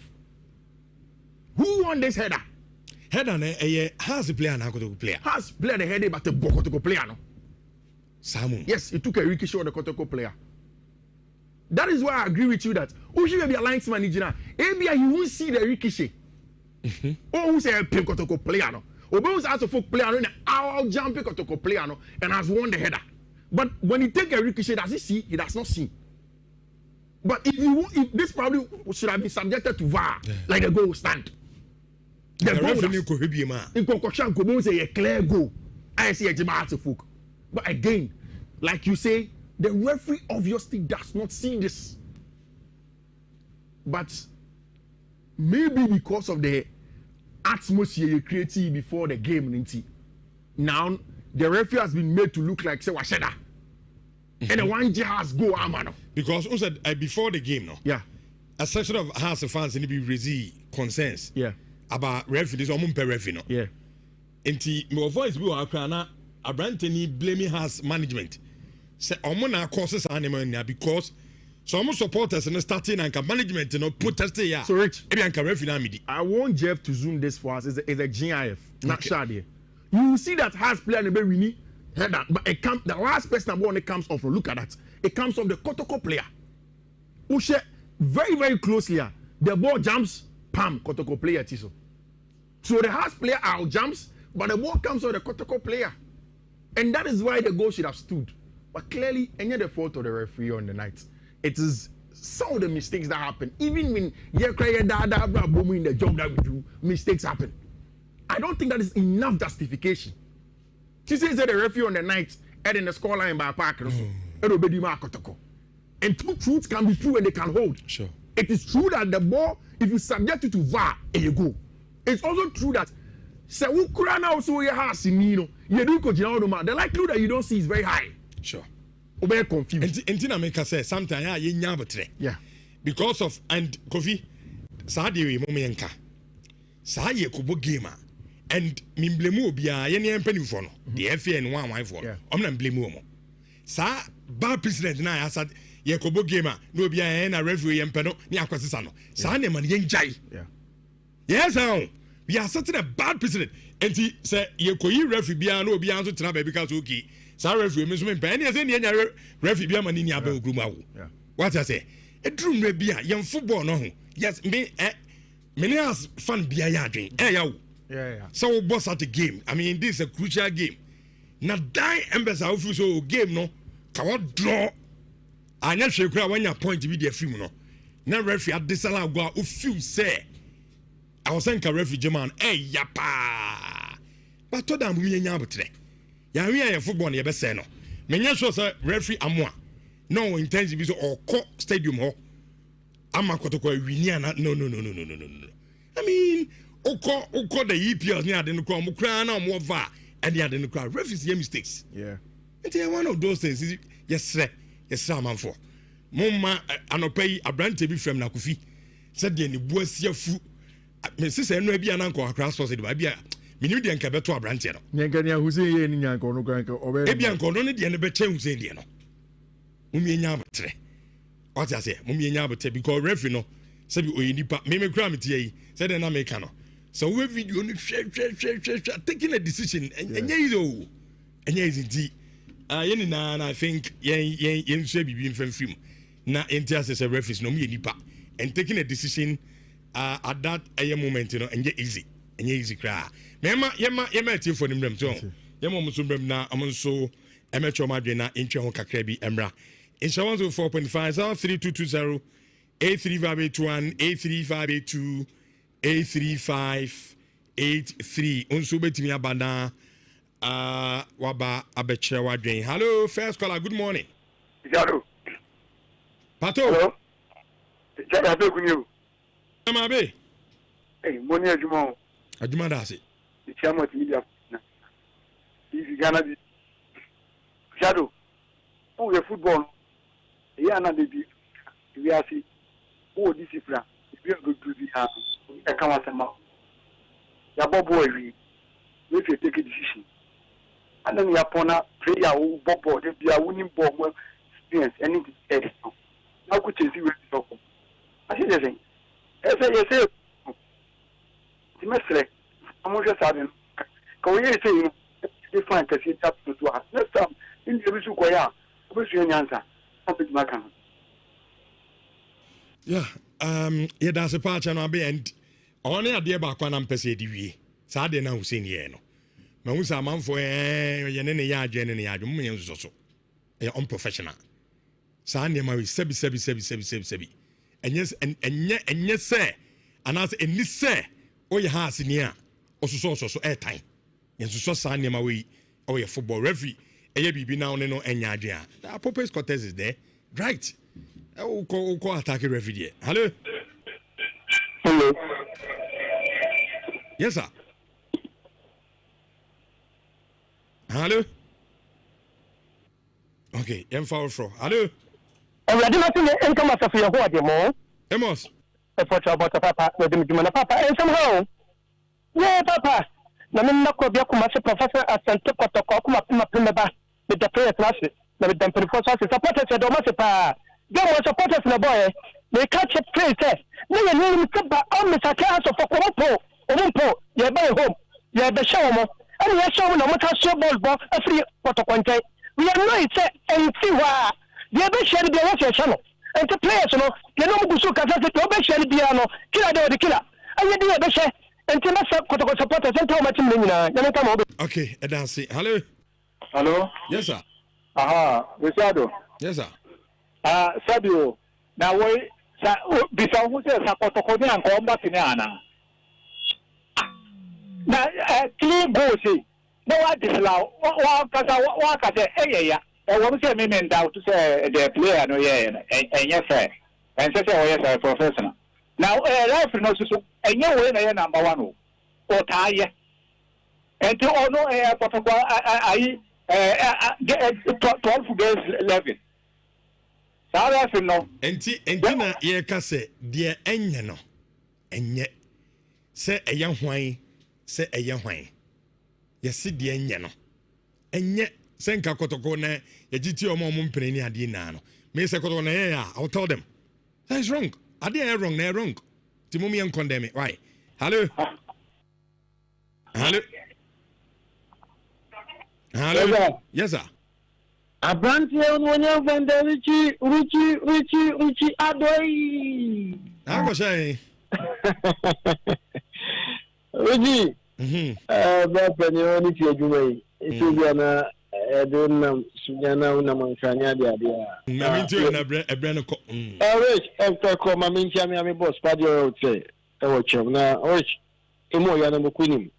Who won this header? Header has a player and a player. Has played the header, but the Bokotoko player no. Samu. Yes, he took a ricochet of the Kotoko player. That is why I agree with you that Ushi may be a lines manager. Maybe you won't see the ricochet. Oh, who say a Kotoko player no? Obeus has a folk player no, I'll jump Kotoko player no, and has won the header. But when he take a ricochet, does he see? He does not see. But if this probably should have been subjected to VAR, like the goal stand. The referee could be in Kokoshan could say a clear goal. I see a Jamaat folk. But again, like you say, the referee obviously does not see this. But maybe because of the atmosphere you created before the game, now the referee has been made to look like say Washeda. And the one has go amano. Because also before the game, no. Yeah. A section of House of fans need to be raising concerns. Yeah. About referees or referee no. Yeah. Enti my voice be wa na abranteni blaming House management. Say omo na causes animal because some supporters and starting and management no protest here. So Rich, I want Jeff to zoom this for us. It's a GIF, not Shadi. You will see that House player the very header, but it comes the last person when it comes off. Look at that. It comes from the Kotoko player. Who share very, very closely here. The ball jumps, pam, Kotoko player Tiso. So the House player out jumps, but the ball comes from the Kotoko player. And that is why the goal should have stood. But clearly, any of the fault of the referee on the night. It is some of the mistakes that happen. Even when you cry in the job that we do, mistakes happen. I don't think that is enough justification. She says that the referee on the night and in the scoreline by Parker. And two truths can be true and they can hold. Sure. It is true that the ball, if you subject it to VAR, and you go. It's also true that the likelihood that you don't see is very high. Sure. Very confused. And make us say sometimes yeah. Because of and Kofi Sadi Momianka. Saye Kubo Gamer and Mimblemu Bia Yen Penny for no. The FA and one wife for. I'm not blame Sa bad president na I said Yakobo Gamer no be a referee and peno ni akwasisano. Sa ne man yen jai. Yeah. Yes, we are certain a bad president. And he said Yakoyi referee bia no be answer to because okay. Sa referee me so me pen any say any referee bia man ni aba ogrumawo. Yeah. What I say? A drum re bia yen football no ho. Yes, me many as fan bia ya adwen. Yeah. So boss at the game. I mean this is a crucial game. Na die embesa ofu so game no ka what draw anya hwe kura wanya point bi the film no. Na referee adesala agwa ofu say I was saying ka referee German yapa. But to da mu yenya abotre. Ya hwe ya football na ye be say no. Menya sure say referee amoa. No intention bi so or stadium ho. Ama kotoko wini ana no. I mean Oko the EPLs near the Nukra Mukrana Mova and the other Nukra referees mistakes. Yeah. And one of those things is yes, sir, man for. Moma anopay a brand TV from Nakufi said the Buasia fu. Mrs. and maybe an uncle across was it by Bia. Minudian Cabeto a branch. Yankania who's in Yanko or Ebianco, only the end of Chem Indiano. Mummy Yabatre. What I say, Mummy Yabate, because referee no. Sabi o nipa me kura metie yi said na make no so we video no hwe taking a decision enye easy o enye easy di yen na I think yen so bibi mfamfim na enti as a reference no me nipa and taking a decision at that moment you know enye easy kra mema yema tie for nimrem so yema mo so mrem na am so emecho madwe na entwe ho kakra bi emra insurance 4.5 3220 A3581 A3582 A3583 unso betimi abana waba abeche wadwen. Hello first caller, good morning. Hello. Pato. Hello. Jada be kunyo. Amabe. Eh moni adwuma. Adwuma da se. Ichamo media na. Ifi Ghana bi. Shadow. On the football. Ya na debi. We are see. Oh, discipline. If you are going to be a Kamasama, your bobo, if you take a decision, and then your opponent play your bobo, they be a winning ball experience, anything else. How could you see where it's from? I see the thing. I say, the mestre, I'm just having. Can we say, different as it happens to us? Next time, in the Risukoya, what's your answer? Something like that. Yeah, yeah, that's a part and be and only a dear back when I'm pese di wie. Sade na Hussein ye no. Ma hu sa manfo ye ne ya adwen ne ya adwen mo yenso so. E unprofessional. Sa ne ma we sebi. Enye se anas eni se o ye ha asini a ososo airtime. Yenso so sa ne ma we o ye football referee eye bibi na one no enya adwen a. The appropriate contest is there. Right. Call attack referee. Hello. Hello. Yes, sir. Hello. Okay, I'm far from. Hello. I'm ready to income as a few what you more. Amos. A photo about a papa with him, papa, and somehow. Yeah, papa. Namina Kobiakumasi professor at Santa Kotokoma Pimba with the prayer classes. With them for the first supporters at Domasipa. They were supporters in the boy. They catch a place there. No, you need to put on Mr. Castle for Ompo. You're very home. You're the show. And you're showing a motor ball, a free Potoquante. We are not and see why. You're very sure to be a channel. And the players, you know, you know, Busuka, you're very sure to be a killer, the killer. And you do a better. And tell us what supporters and how much in the okay, that's it. Hello. Hello. Yes, sir. Aha, Richardo. Yes, sir. Sabio, now wait, before who says a protocol and combat in Anna. Now, clean goosey. No, I disallow. What I say, yeah, I want to say, me doubt to say the player, no, yeah, and yes, sir. And say, oh, yes, I'm professional. Now, life knows so, and you win number one or tie. And to all no protocol, I get 12 days 11. Enti na ye ka se de enye no enye se eye hwan ye se de enye no enye se nka kotoko na ye giti omo mpene ni ade na no me se kotoko na ye I'll tell them that is wrong ade is wrong na wrong ti mum yen condemn it. Why? Hello. Yes, sir. Abranti on your vendor Richie Adoy. I was saying. Richie. But when you only see you way, it's Sugiana, Adonam, Sugiana, Namankania, the idea. Maminto and a brand of rich, after come, I mean, Chammy boss, Padio would say, oh, Chum, now, rich, Emoyana Mukunim.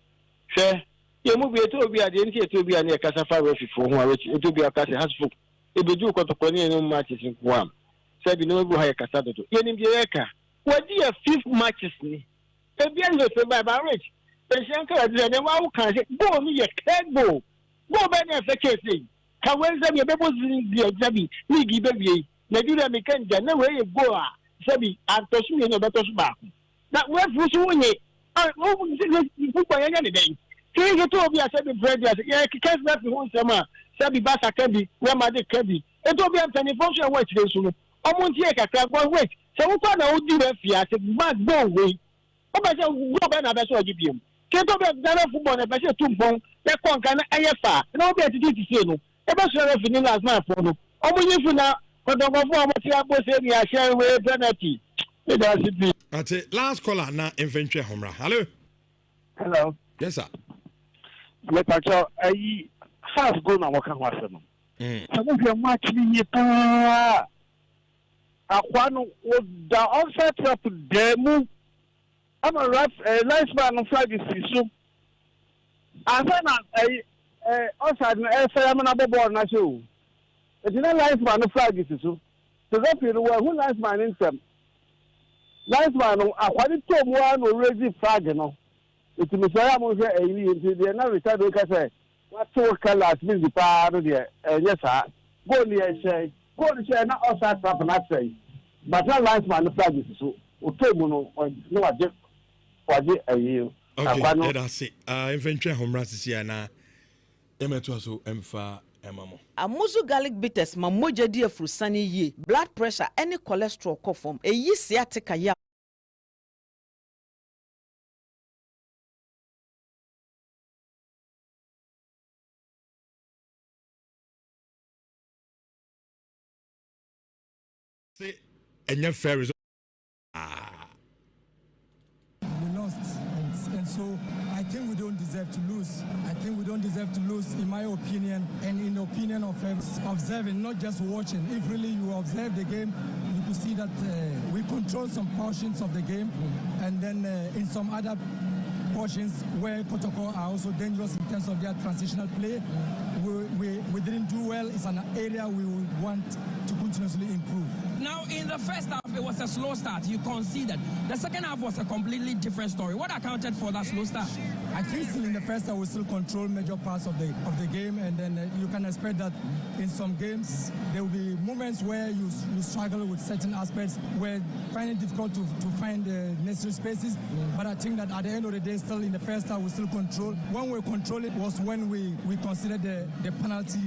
Share. You move to be at the end to be near Casafa for whom to be a Casa has book. If you do Cotoponian matches in Guam, said you know, go hire Casado. Yenimbiaka. What dear 5 matches? The end of the Baba Rich. The Shanka, the wow can say, go me a can't go. Go back and fetch a thing. However, your baby's in the Zabi, Niggy baby, Nadura Mekan, no way you go. Sabi, and Tosu in a better back. That was Rusuini. I won't by any day. Can you told me I said the bread? Yeah, can't let me one summer. Sabi Bassa Kabi, where my dick Kabi. It will be a function which they soon. Omuntie kakra wait. So we na odi referee ase mad go away. Obese go be na be so ogibiem. Kento be Ghana football na be se tumbon e kon kan ayefa. Na obi atiti ti se no. E be so referee ni last man for no. Omunye fu na kodogofo amoti akose ni ahye we penalty. Ate last caller na infantry homra. Hello. Yes sir. Me pacho half go na waka hwase no. Sabu fi match ni pa. Akwano the offset trap demu. I'm a ref linesman on flag is so. Asana offside no say am na ball na show. It's not linesman on flag is so. So that people who linesman in them. Linesman akwani to mo an already flag no. It me say am say into the na retired we say what to colors means the pa no there. Yes sir. Go near say na offside trap na say. But that linesman on flag is so. Okay no waje ayi. Okay, that's it. Infantry homra sisi na emeto so emfa emamo. Amuzu garlic bitters ma moja di afrusani ye. Blood pressure any cholesterol ko form. Eyi sciatica ya. Say enya fair result. We lost, and so I think we don't deserve to lose. I think we don't deserve to lose, in my opinion, and in the opinion of observing, not just watching. If really you observe the game, you could see that we control some portions of the game, and then in some other portions where Kotoko are also dangerous in terms of their transitional play, we didn't do well. It's an area we would want to continuously improve. Now, in the first half, it was a slow start. You conceded. The second half was a completely different story. What accounted for that slow start? I think still in the first half, we still control major parts of the game, and then you can expect that in some games there will be moments where you struggle with certain aspects, where find it difficult to find the necessary spaces. But I think that at the end of the day, still in the first half, we still control. When we control it was when we considered the penalty.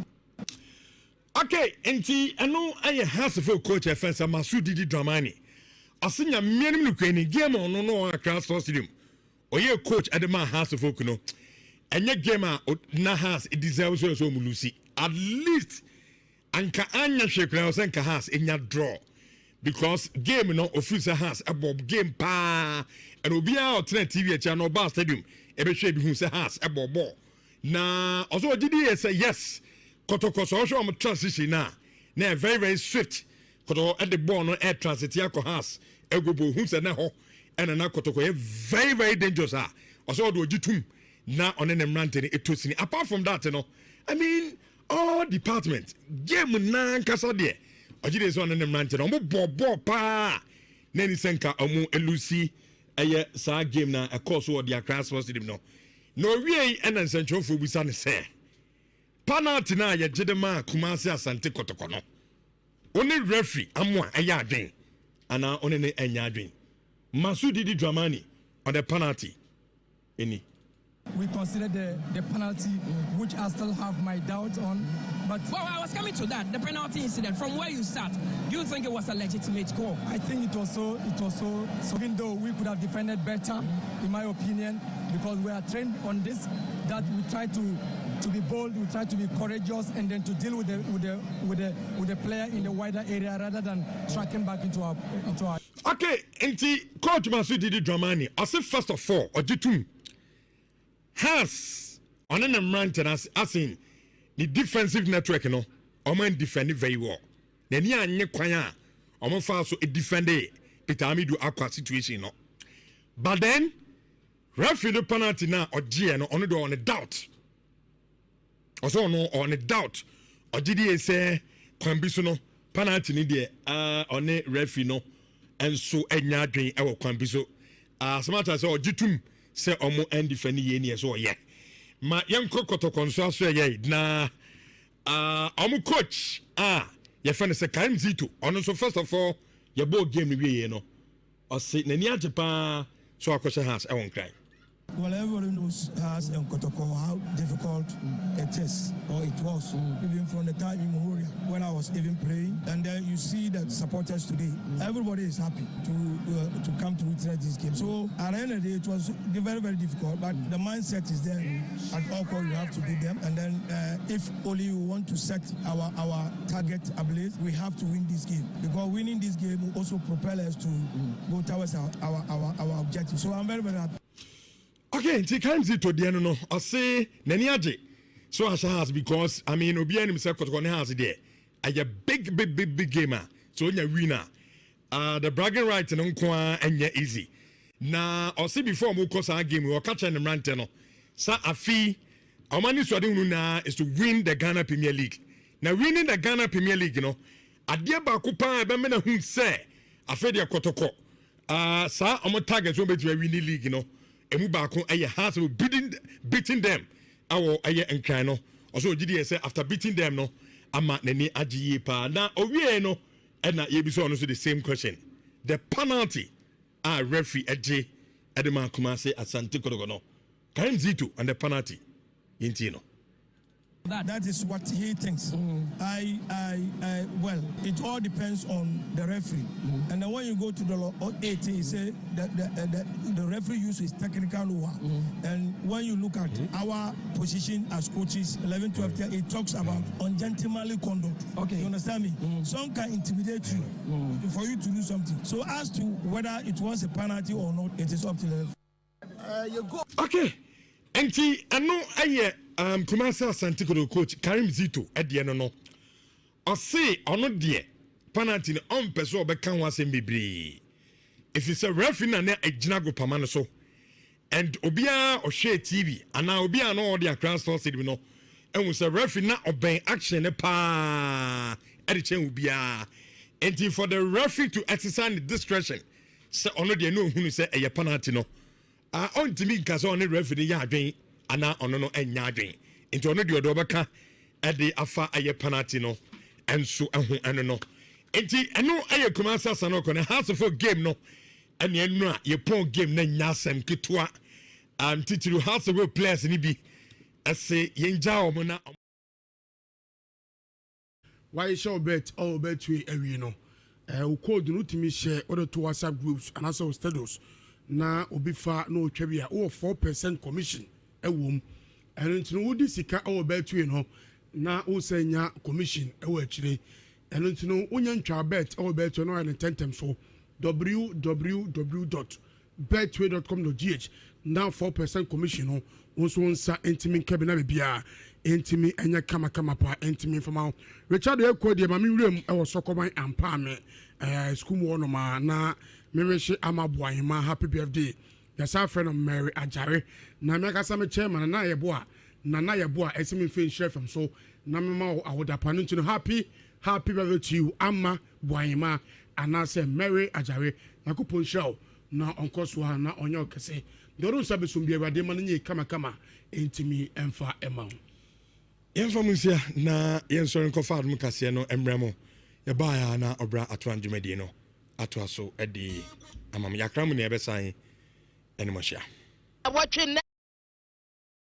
Okay, enti eno aye hasefo coach offense Masudi Dramani. Asinya mianim lukweni game on no across stadium. Oye coach Adema hasefo kuno. Enye game na has it deserves so mulusi. At least anka anya shekra osenka has enya draw. Because game no officer has a bob game pa and obia alternate TV channel bar stadium ebe hwe bi hu se has a bob na also did he say yes. Kotoko so show am transition na very very swift koto at the ball no air transit yakọ has egobo hu se na ho and na kotoko very very dangerous also do ogitum na on ne mrante ne etosini. Apart from that no I mean all department game na nkasa de ogide so on ne mrante no bo pa na ni senka omu elusi eye sa game na e course wo dia class was dim no wie and nsentwofo busa ne say penalty na ye jedema Kumasi Asante Kotoko no only referee amwa eya adwen ana one ne enya adwen Masudi Dramani on the penalty any. We consider the penalty, which I still have my doubt on. But well, I was coming to that. The penalty incident. From where you sat, do you think it was a legitimate call? I think it was so. Even though we could have defended better, in my opinion, because we are trained on this, that we try to be bold, we try to be courageous, and then to deal with the player in the wider area rather than tracking back into our. Okay, enti coach Masudi Dramani. I say first of all, ojitum. Has on an maintenance as in the defensive network, Oman defended very well. Then ya nye kwanya, Oman so a defender Peter do aqua situation, But then referee the penalty now or GN on a doubt. Also no on a doubt. Or GDA say Kwambisono penalty ni de on a referee no and so enya dwen e wo Kwambiso. As much as or jitum say omo end defend ye so ye ma yanko Kotoko so so ye na omo coach ye fene say kan zito ono so first of all ye ball game ni wie no o say nani ajepa so akoshe has e won kran Well, everybody knows us in Kotoko how difficult it is, or it was, even from the time immemorial when I was even praying. And then you see the supporters today. Everybody is happy to come to witness this game. So at the end of the day, it was very, very difficult. But the mindset is there. At Donkor, you have to beat them. And then if only we want to set our target ablaze, we have to win this game. Because winning this game will also propel us to go towards our objective. So I'm very, very happy. Okay, nti kan zi to de no I say nani age so as has because I mean obi anim say Kotoko ne has there a big gamer so nya winner the bragging right no nko anya easy na I say before mo cause our game we catch and rante no sa afi omani so de na is to win the Ghana Premier League. Now winning the Ghana Premier League no ade ba ko pa e be me na hu say afi de Kotoko sa omo target so be to win the league no emu baako aye has beating them awo aye enkran no also gidi say after beating them no ama nani agiye pa na owie no na ye bi so no so the same question the penalty referee eje edema kuma say Asante Kotoko no Karim Zito and the penalty yinti no That is what he thinks. Well, it all depends on the referee. And then when you go to the law 18, he say that the referee uses technical law. And when you look at our position as coaches, 11, 12, it talks about ungentlemanly conduct. Okay. You understand me? Some can intimidate you for you to do something. So as to whether it was a penalty or not, it is up to the referee. You go. Okay. Enti ano aye Kumasi Asante Kotoko coach Karim Zito at the end no. I say ono de penalty on person obeka ho asem bebre. If it's a referee na e gina go pama so and obia o share TV ana obia no the Accra Sports Stadium no and was a referee na obey action ne pa e de chen obia. And for the referee to exercise the discretion say ono de no hunu say e penalty no on to me because on the referee ya adwen ana ono no enya adwen into ono de odobeka e de afa aye penalty no enso ehu eno no enti eno aye Kumasi Asante Kotoko house for game no ene enu a ye pon game na nya asem ketwa titiru house of players ni bi ese yenja omo na why show bet all bet we ewi no o code no timi share other to WhatsApp groups and also status na obi fa no twabia o 4% commission ewom and ntino wodi sika o bet we no na o senya commission ewo akire and ntino onya ntwa bet o bet no and tentem so www.betway.com.gh now 4% commission no onso nsa entimi kabina bia entimi enya kama pa entimi fama Richard Ekodi ma mi wrem ewo sokoban ampa me school mo no ma na me wish amaboahema happy birthday yasa friend of Mary Ajare na me kasa me chairman na yeboa esimi fe share from so na me ma awoda panu to happy birthday to you ama boahema ana say Mary Ajare yakupon show na onkoso ha na onyo kese doru sabe sumbi awade man nye kama entimi emfa ema Information na yenso nkofa adum kase no emremo ye ba ya na obra atwanjumedi no atwa so edi amam yakram ne ebesan enimohia